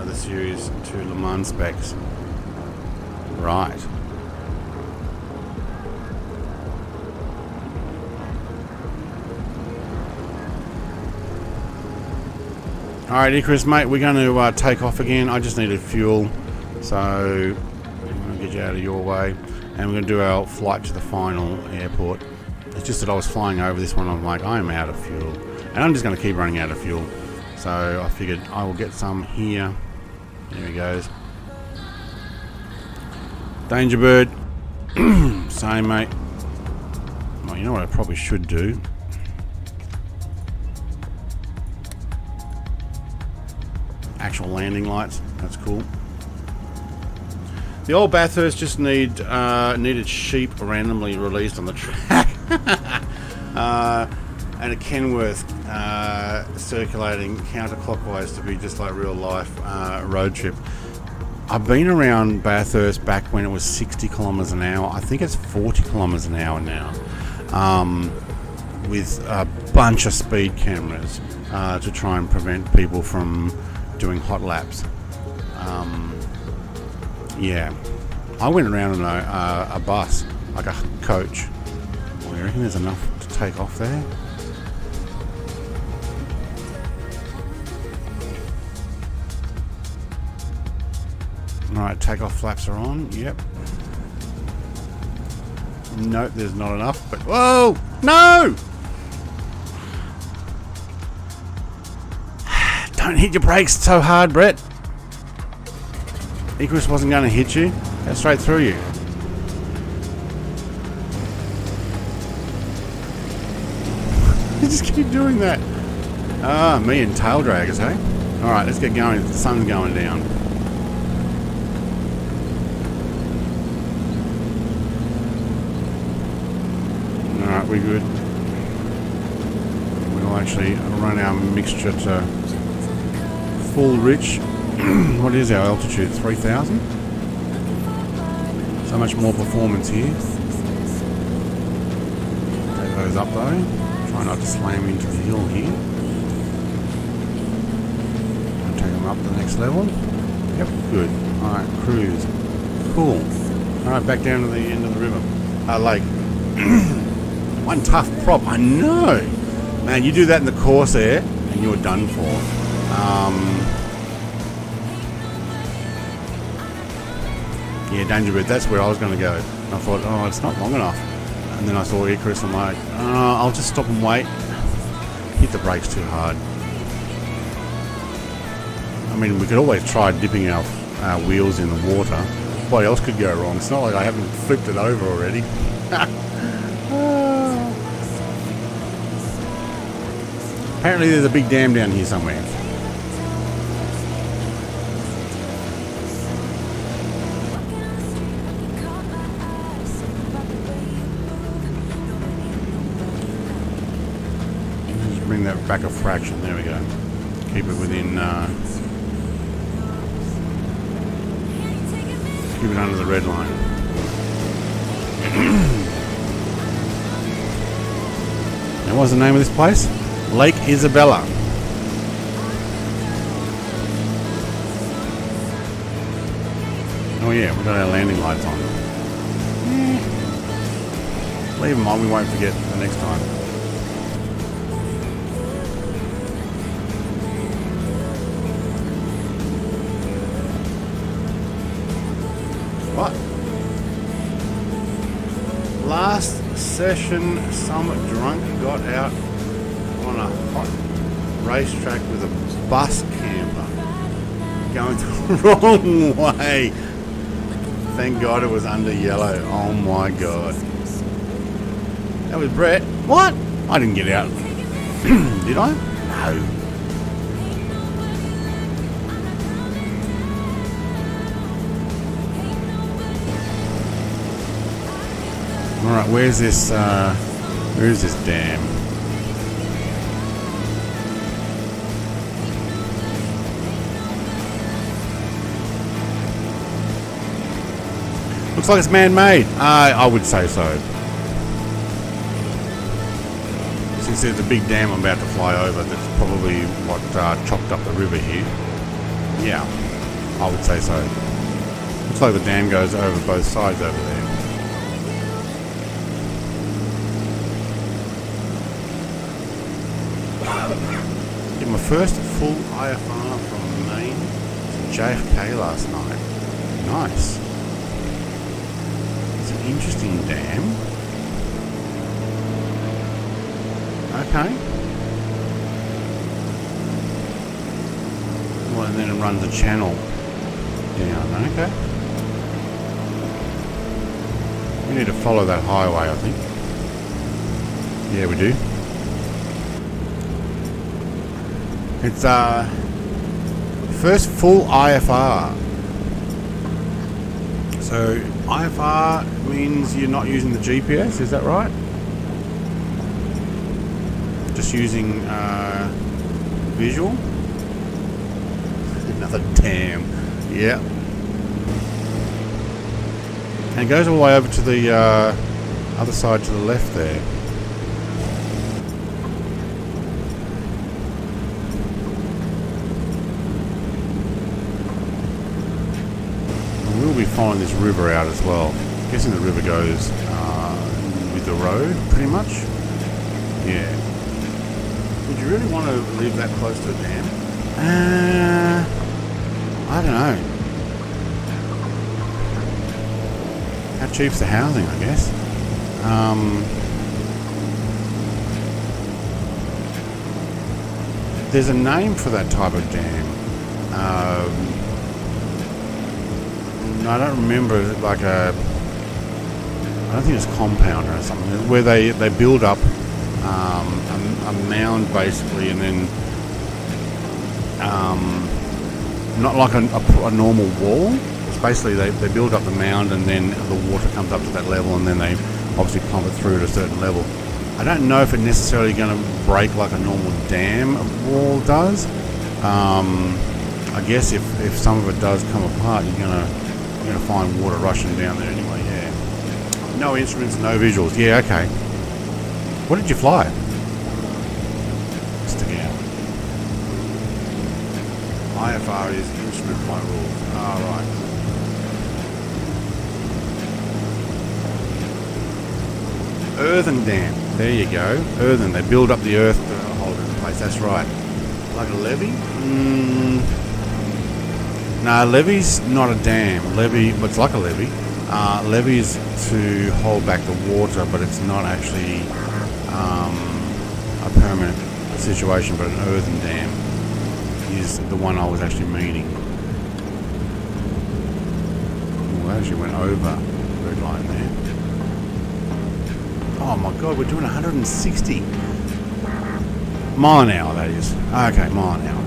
the series to Le Mans specs. Right. Alright, Icarus, mate, we're going to take off again. I just needed fuel, so I'm going to get you out of your way, and we're going to do our flight to the final airport. It's just that I was flying over this one, I'm like, I am out of fuel, and I'm just going to keep running out of fuel. So I figured I will get some here. There he goes. Danger Bird. Same, mate. Well, you know what I probably should do? Actual landing lights. That's cool. The old Bathurst just needed sheep randomly released on the track. And a Kenworth circulating counterclockwise to be just like real life road trip. I've been around Bathurst back when it was 60 kilometers an hour. I think it's 40 kilometers an hour now, with a bunch of speed cameras to try and prevent people from doing hot laps. Yeah, I went around in a bus, like a coach. Well, you reckon there's enough to take off there? Alright, takeoff flaps are on. Yep. Nope, there's not enough, but whoa! No! Don't hit your brakes so hard, Brett. Icarus wasn't going to hit you. Go straight through you. You just keep doing that. Ah, me and tail draggers, hey? Alright, let's get going. The sun's going down. Alright, we're good. We'll actually run our mixture to full rich. What is our altitude? 3,000? So much more performance here. those up though. Try not to slam into the hill here. And take them up the next level. Yep, good. Alright, cruise. Cool. Alright, back down to the end of the river. Lake. One tough prop, I know. Man, you do that in the Corsair and you're done for. Yeah, Danger Bird, that's where I was going to go. And I thought, oh, it's not long enough. And then I saw Icarus, I'm like, I'll just stop and wait. Hit the brakes too hard. I mean, we could always try dipping our wheels in the water. What else could go wrong? It's not like I haven't flipped it over already. Apparently there's a big dam down here somewhere. Just bring that back a fraction. There we go. Keep it within... keep it under the red line. And what's the name of this place? Lake Isabella. Oh yeah, we've got our landing lights on. Leave them on, we won't forget the next time. What? Last session, some drunk got out on a hot racetrack with a bus camper going the wrong way. Thank God it was under yellow. Oh my God. That was Brett. What? I didn't get out. Did I? No. Alright, where is this dam? Looks like it's man-made. I would say so. Since there's a big dam I'm about to fly over, that's probably what chopped up the river here. Yeah, I would say so. Looks like the dam goes over both sides over there. Did my first full IFR from Maine to JFK last night. Nice. It's an interesting dam. Okay. Well, and then it runs a channel down. Okay. We need to follow that highway, I think. Yeah, we do. It's first full IFR. So IFR means you're not using the GPS, is that right? Just using visual. Another dam. Yeah. And it goes all the way over to the other side to the left there. We'll be following this river out as well. I'm guessing the river goes with the road, pretty much. Yeah. Would you really want to live that close to a dam? I don't know. How cheap's the housing, I guess? There's a name for that type of dam. I don't remember, like I don't think it's compounder or something, where they build up a mound basically, and then not like a normal wall. It's basically they build up the mound, and then the water comes up to that level, and then they obviously pump it through at a certain level. I don't know if it's necessarily going to break like a normal dam wall does. I guess if some of it does come apart, you're gonna find water rushing down there anyway. Yeah. No instruments, no visuals. Yeah, okay. What did you fly? Stick out. IFR is instrument flight rules. Alright. Earthen dam. There you go. Earthen. They build up the earth to hold it in place. That's right. Like a levee? No, levee's not a dam. Levee, well, it's like a levee. Levee's to hold back the water, but it's not actually a permanent situation. But an earthen dam is the one I was actually meaning. Well, I actually went over the red line there. Oh my god, we're doing 160 mile an hour, that is. Okay, mile an hour.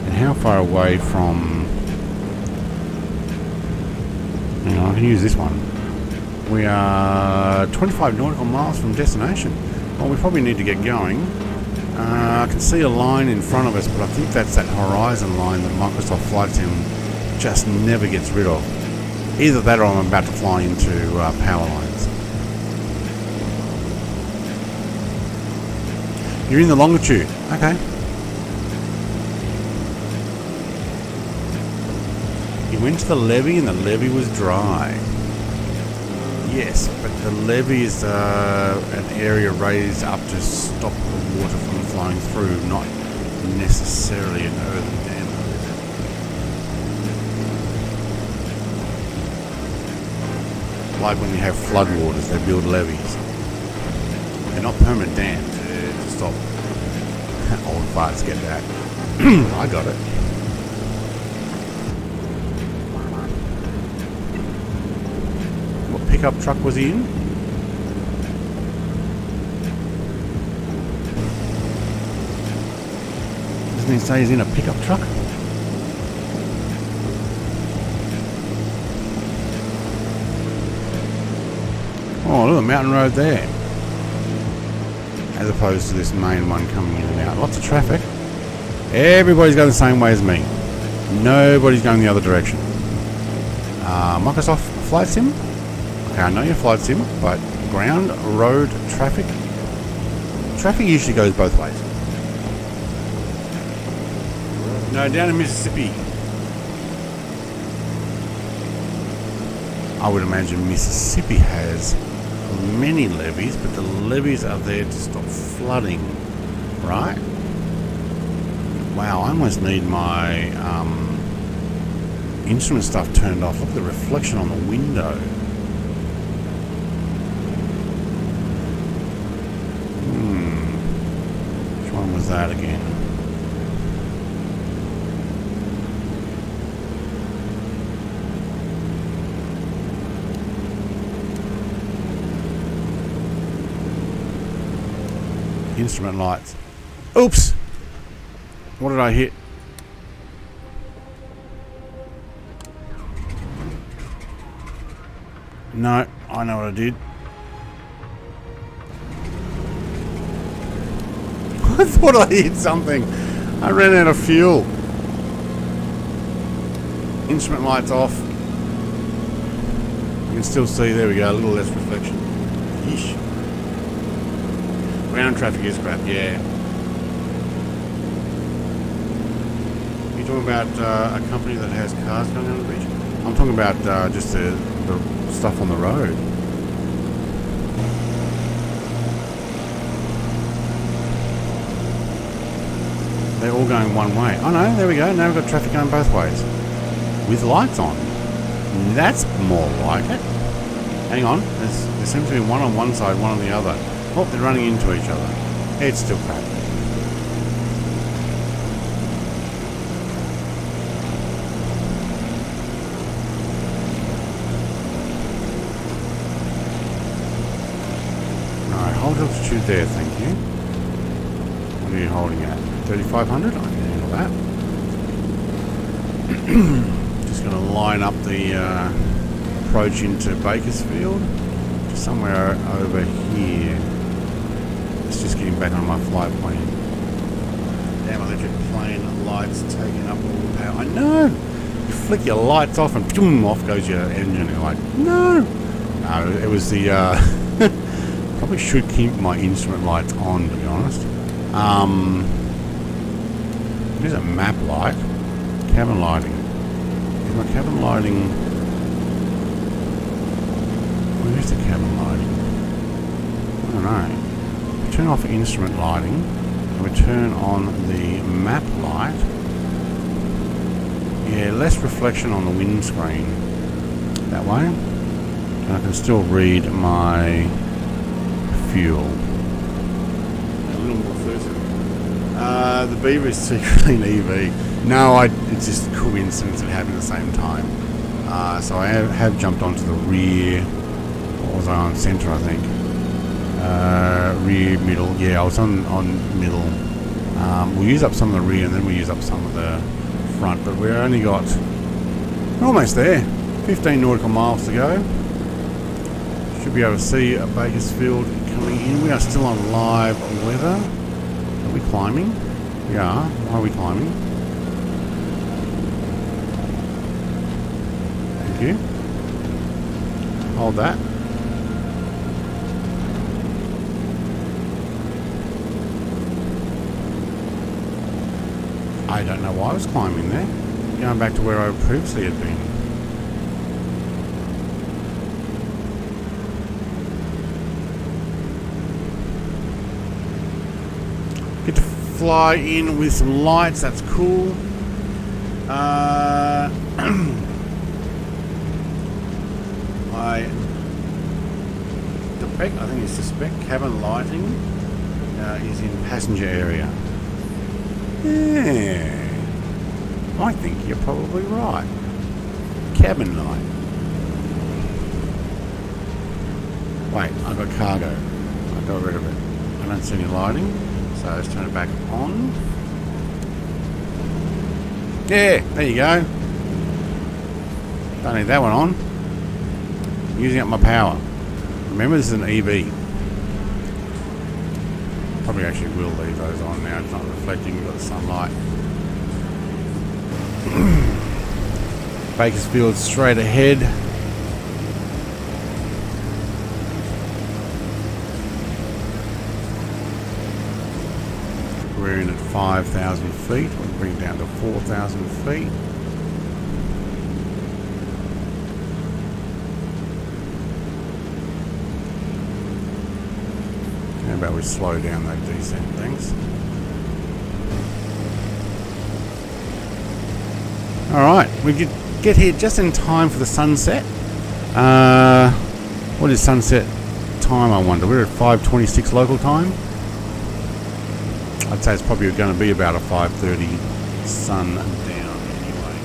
And how far away from... Hang on, I can use this one. We are 25 nautical miles from destination. Well, we probably need to get going. I can see a line in front of us, but I think that's that horizon line that Microsoft Flight Sim just never gets rid of. Either that or I'm about to fly into power lines. You're in the longitude. Okay. He went to the levee and the levee was dry. Yes, but the levee is an area raised up to stop the water from flowing through, not necessarily an earthen dam. Like when you have floodwaters, they build levees. They're not permanent dams. Stop old farts get that. I got it. What pickup truck was he in? Doesn't he say he's in a pickup truck? Oh, look, a mountain road there. As opposed to this main one coming in and out. Lots of traffic. Everybody's going the same way as me. Nobody's going the other direction. Microsoft Flight Sim. Okay, I know your Flight Sim, but ground, road, traffic. Traffic usually goes both ways. No, down in Mississippi. I would imagine Mississippi has many levees, but the levees are there to stop flooding, right? Wow, I almost need my instrument stuff turned off. Look at the reflection on the window. Which one was that again? Instrument lights. Oops! What did I hit? No, I know what I did. I thought I hit something. I ran out of fuel. Instrument lights off. You can still see, there we go, a little less reflection. Yeesh. Ground traffic is crap, yeah. You're talking about a company that has cars going down the beach? I'm talking about just the stuff on the road. They're all going one way. Oh no, there we go. Now we've got traffic going both ways. With lights on. That's more like it. Hang on. There seems to be one on one side, one on the other. Oh, they're running into each other. It's still crap. Alright, hold altitude there, thank you. What are you holding at? 3,500? I can handle that. Just going to line up the approach into Bakersfield. Just somewhere over here. Just getting back on my flight plane. Damn electric plane lights taking up all the power. I know! You flick your lights off and boom, off goes your engine. You're like, no! No, it was the Probably should keep my instrument lights on, to be honest. There's a map light. Cabin lighting. Is my cabin lighting... Where's the cabin lighting? I don't know. Turn off instrument lighting. And we turn on the map light. Yeah, less reflection on the windscreen. That way. And I can still read my fuel. A little more certain. The Beaver is secretly an EV. No, it's just a coincidence it happened at the same time. So I have jumped onto the rear. What was I on? Center, I think. Rear, middle. Yeah, I was on middle. We'll use up some of the rear and then we'll use up some of the front. But we're only got... We're almost there. 15 nautical miles to go. Should be able to see Bakersfield coming in. We are still on live weather. Are we climbing? We are. Why are we climbing? Thank you. Hold that. I don't know why I was climbing there. Going back to where I previously had been. Get to fly in with some lights, that's cool. I think it's suspect cabin lighting is in passenger area. Yeah, I think you're probably right. Cabin light. Wait, I've got cargo. I got rid of it. I don't see any lighting. So let's turn it back on. Yeah, there you go. Don't need that one on. I'm using up my power. Remember, this is an EV. Probably actually will leave those on now. It's not reflecting. We've got the sunlight. Bakersfield straight ahead. We're in at 5,000 feet. We'll bring it down to 4,000 feet. How about we slow down that descent, thanks. Alright, we get here just in time for the sunset. What is sunset time, I wonder? We're at 5:26 local time. I'd say it's probably going to be about a 5:30 sun down anyway.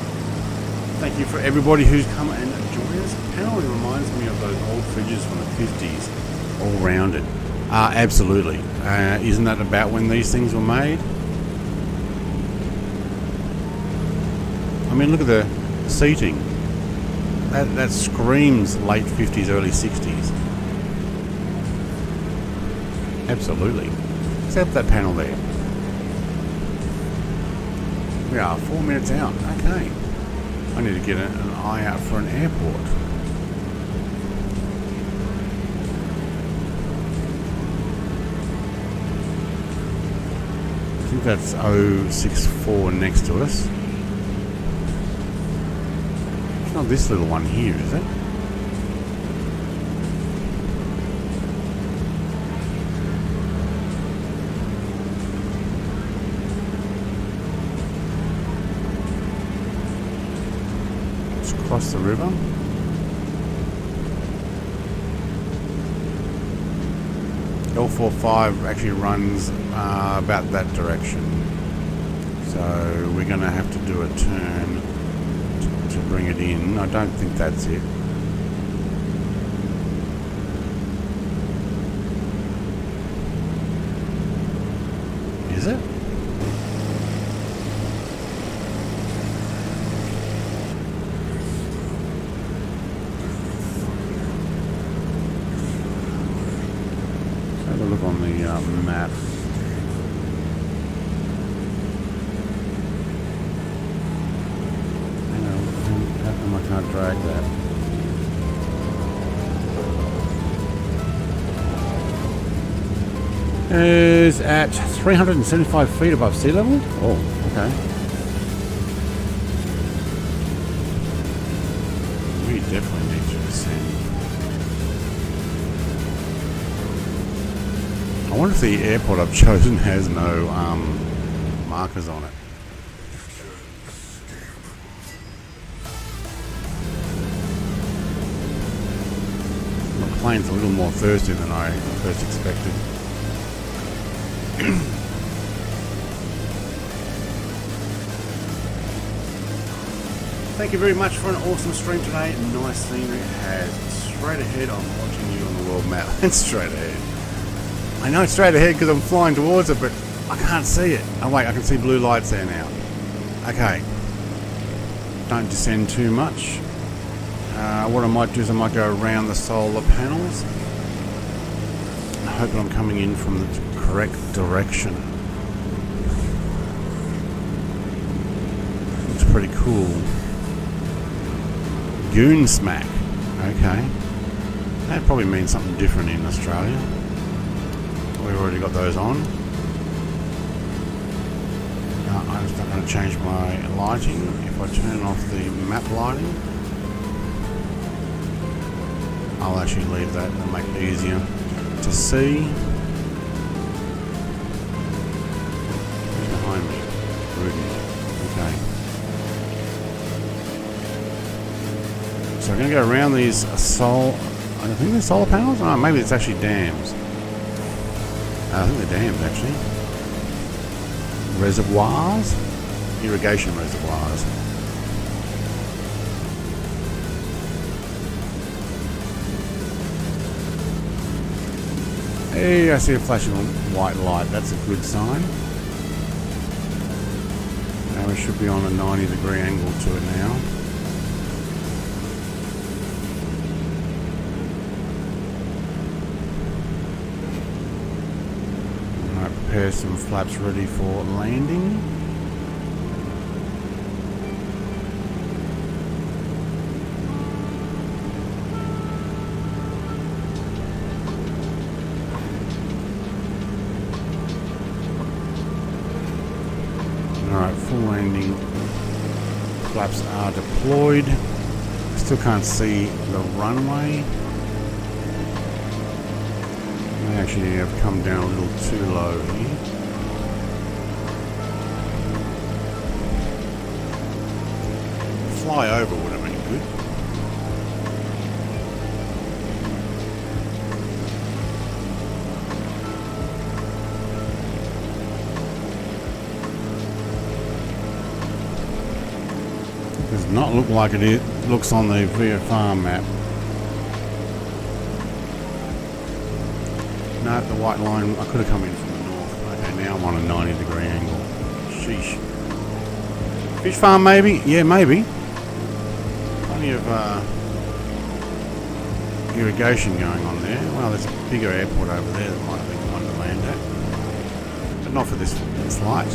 Thank you for everybody who's come and joined us. The panel reminds me of those old fridges from the 50s, all rounded. Absolutely. Isn't that about when these things were made? I mean, look at the seating. That screams late 50s, early 60s. Absolutely. Except that panel there. We are 4 minutes out. Okay. I need to get an eye out for an airport. I think that's 064 next to us. It's not this little one here, is it? Across the river. L45 actually runs about that direction, so we're going to have to do a turn to bring it in. I don't think that's it. Is it? Look on the map. Hang on, how come I can't drag that? is at 375 feet above sea level. Oh, okay. We definitely need to descend. I wonder if the airport I've chosen has no markers on it. The plane's a little more thirsty than I first expected. Thank you very much for an awesome stream today. Nice scenery ahead. Straight ahead, I'm watching you on the world map. And straight ahead. I know it's straight ahead because I'm flying towards it, but I can't see it. Oh wait, I can see blue lights there now. Okay. Don't descend too much. What I might do is I might go around the solar panels. I hope I'm coming in from the correct direction. Looks pretty cool. Goon smack. Okay. That probably means something different in Australia. We've already got those on. I'm just not going to change my lighting. If I turn off the map lighting, I'll actually leave that and make it easier to see. Who's behind me? Rudy. Okay. So I'm going to go around these I think they're solar panels? Oh, maybe it's actually dams. I think they're dams actually. Reservoirs? Irrigation reservoirs. Hey, I see a flashing white light. That's a good sign. Now we should be on a 90-degree angle to it now. Alright, prepare some flaps ready for landing. Alright, full landing. Flaps are deployed. Still can't see the runway. I actually have come down a little too low here. Fly over would have been good. Does not look like it looks on the VFR map. No, the white line, I could have come in from the north. Okay, now I'm on a 90-degree angle. Sheesh. Fish farm maybe? Yeah, maybe. Plenty of irrigation going on there. Well, there's a bigger airport over there that might have been one to land at. But not for this flight.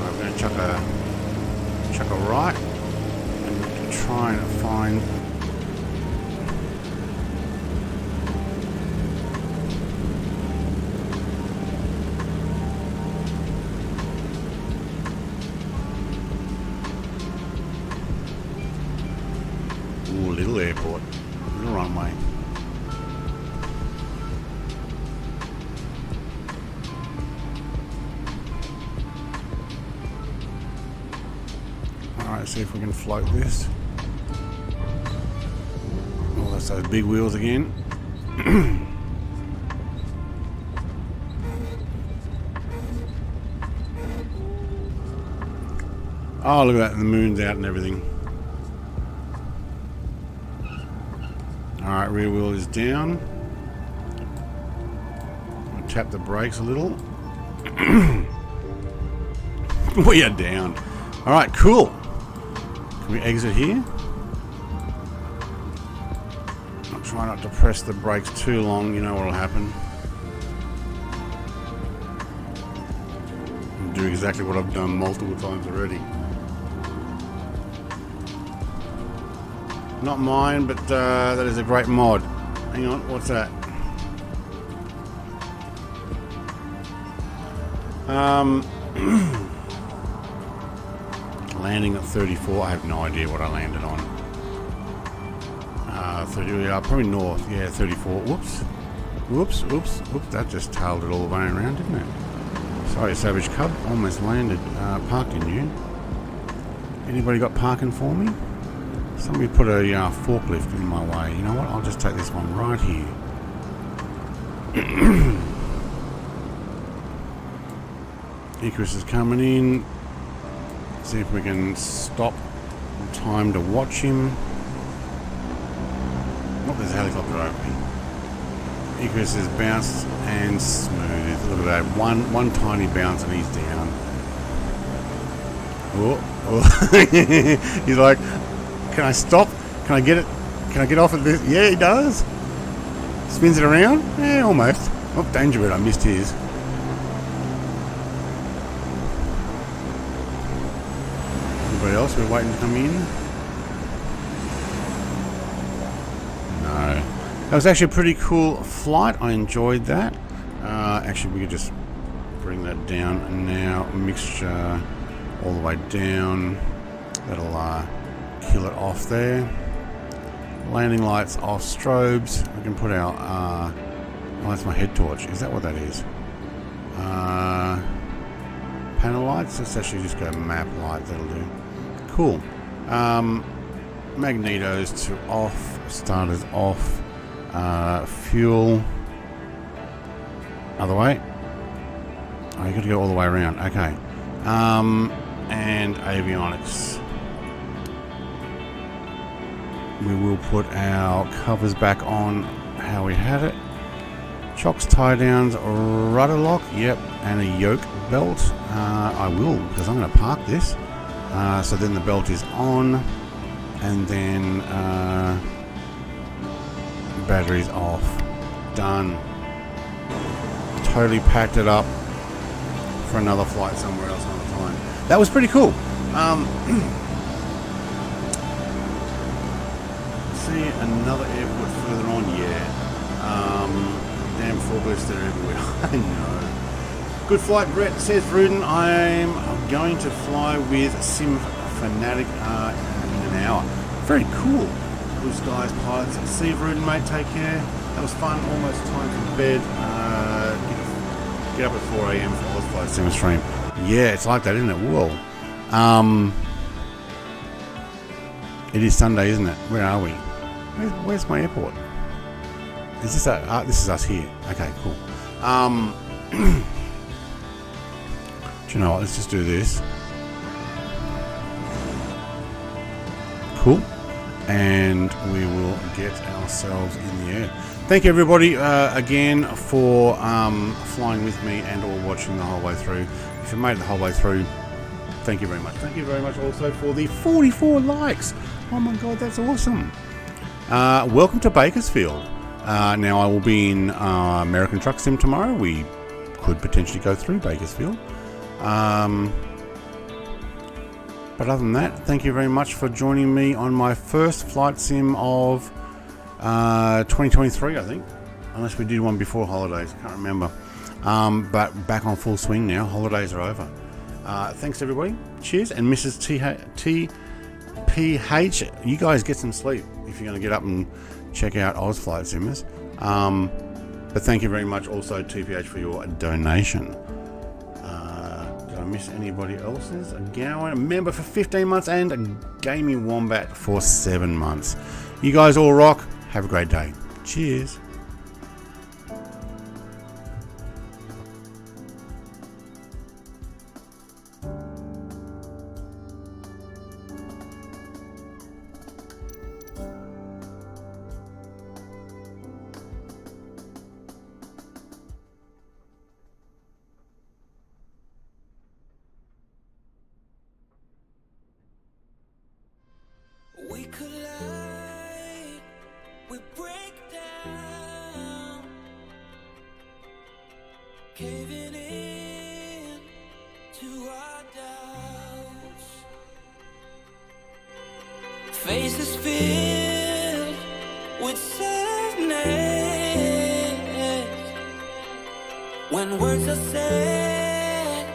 I'm going to chuck a right and try and find... Ooh, little airport, little runway. Alright, see if we can float this. Oh, that's those big wheels again. Oh, look at that, the moon's out and everything. Alright, rear wheel is down. I'll tap the brakes a little. We are down. Alright, cool. Can we exit here? I'll try not to press the brakes too long, you know what'll happen. I'll do exactly what I've done multiple times already. Not mine, but that is a great mod. Hang on, what's that? Landing at 34. I have no idea what I landed on. 30. Probably north. Yeah, 34. Whoops. Whoops. Oops. Oops. That just tailed it all the way around, didn't it? Sorry, Savage Cub. Almost landed. Parked in you. Anybody got parking for me? Somebody put a forklift in my way. You know what? I'll just take this one right here. Icarus is coming in. See if we can stop time to watch him. Oh, there's a helicopter over me. Icarus is bounced and smooth. Look at that. One tiny bounce and he's down. Oh. He's like, can I stop? Can I get it? Can I get off of this? Yeah, he does. Spins it around? Yeah, almost. Oh, danger bird. I missed his. Anybody else? We're waiting to come in. No. That was actually a pretty cool flight. I enjoyed that. Actually, we could just bring that down now. Mixture all the way down. That'll kill it off there. Landing lights off, strobes. We can put our oh, that's my head torch. Is that what that is? Panel lights. Let's actually just go map light. That'll do. Cool. Magnetos to off. Starters off. Fuel. Other way. Oh, you got to go all the way around. Okay. And avionics. We will put our covers back on how we had it. Chocks, tie downs, rudder lock, yep, and a yoke belt. I will, because I'm going to park this. So then the belt is on, and then batteries off. Done. Totally packed it up for another flight somewhere else another time. That was pretty cool. See another airport further on, yeah. Damn forklifts, they're everywhere. I know. Good flight, Brett, says Rudin. I'm going to fly with Sim Fanatic in an hour. Very cool. Blue skies, pilots. See you, Rudin, mate. Take care. That was fun. Almost time for bed. Get up at 4 a.m. for Oz Flight Sim stream. Yeah, it's like that, isn't it? Whoa. It is Sunday, isn't it? Where are we? Where's my airport? Is this this is us here. Okay, cool. Do you know what? Let's just do this. Cool. And we will get ourselves in the air. Thank you, everybody, again for flying with me and or watching the whole way through. If you made it the whole way through, thank you very much. Thank you very much also for the 44 likes. Oh my God, that's awesome. Welcome to Bakersfield. Now I will be in American Truck Sim tomorrow. We could potentially go through Bakersfield. But other than that, thank you very much for joining me on my first flight sim of 2023, I think. Unless we did one before holidays, I can't remember. But back on full swing now. Holidays are over. Thanks everybody. Cheers. And Mrs. TPH, you guys get some sleep if you're going to get up and check out Oz Flight Simmers. But thank you very much also TPH for your donation. Did I miss anybody else's? A Gowan, a member for 15 months, and a Gaming Wombat for 7 months. You guys all rock. Have a great day. Cheers. We collide, we break down, caving in to our doubts. Faces filled with sadness when words are said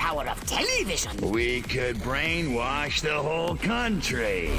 power of television. We could brainwash the whole country.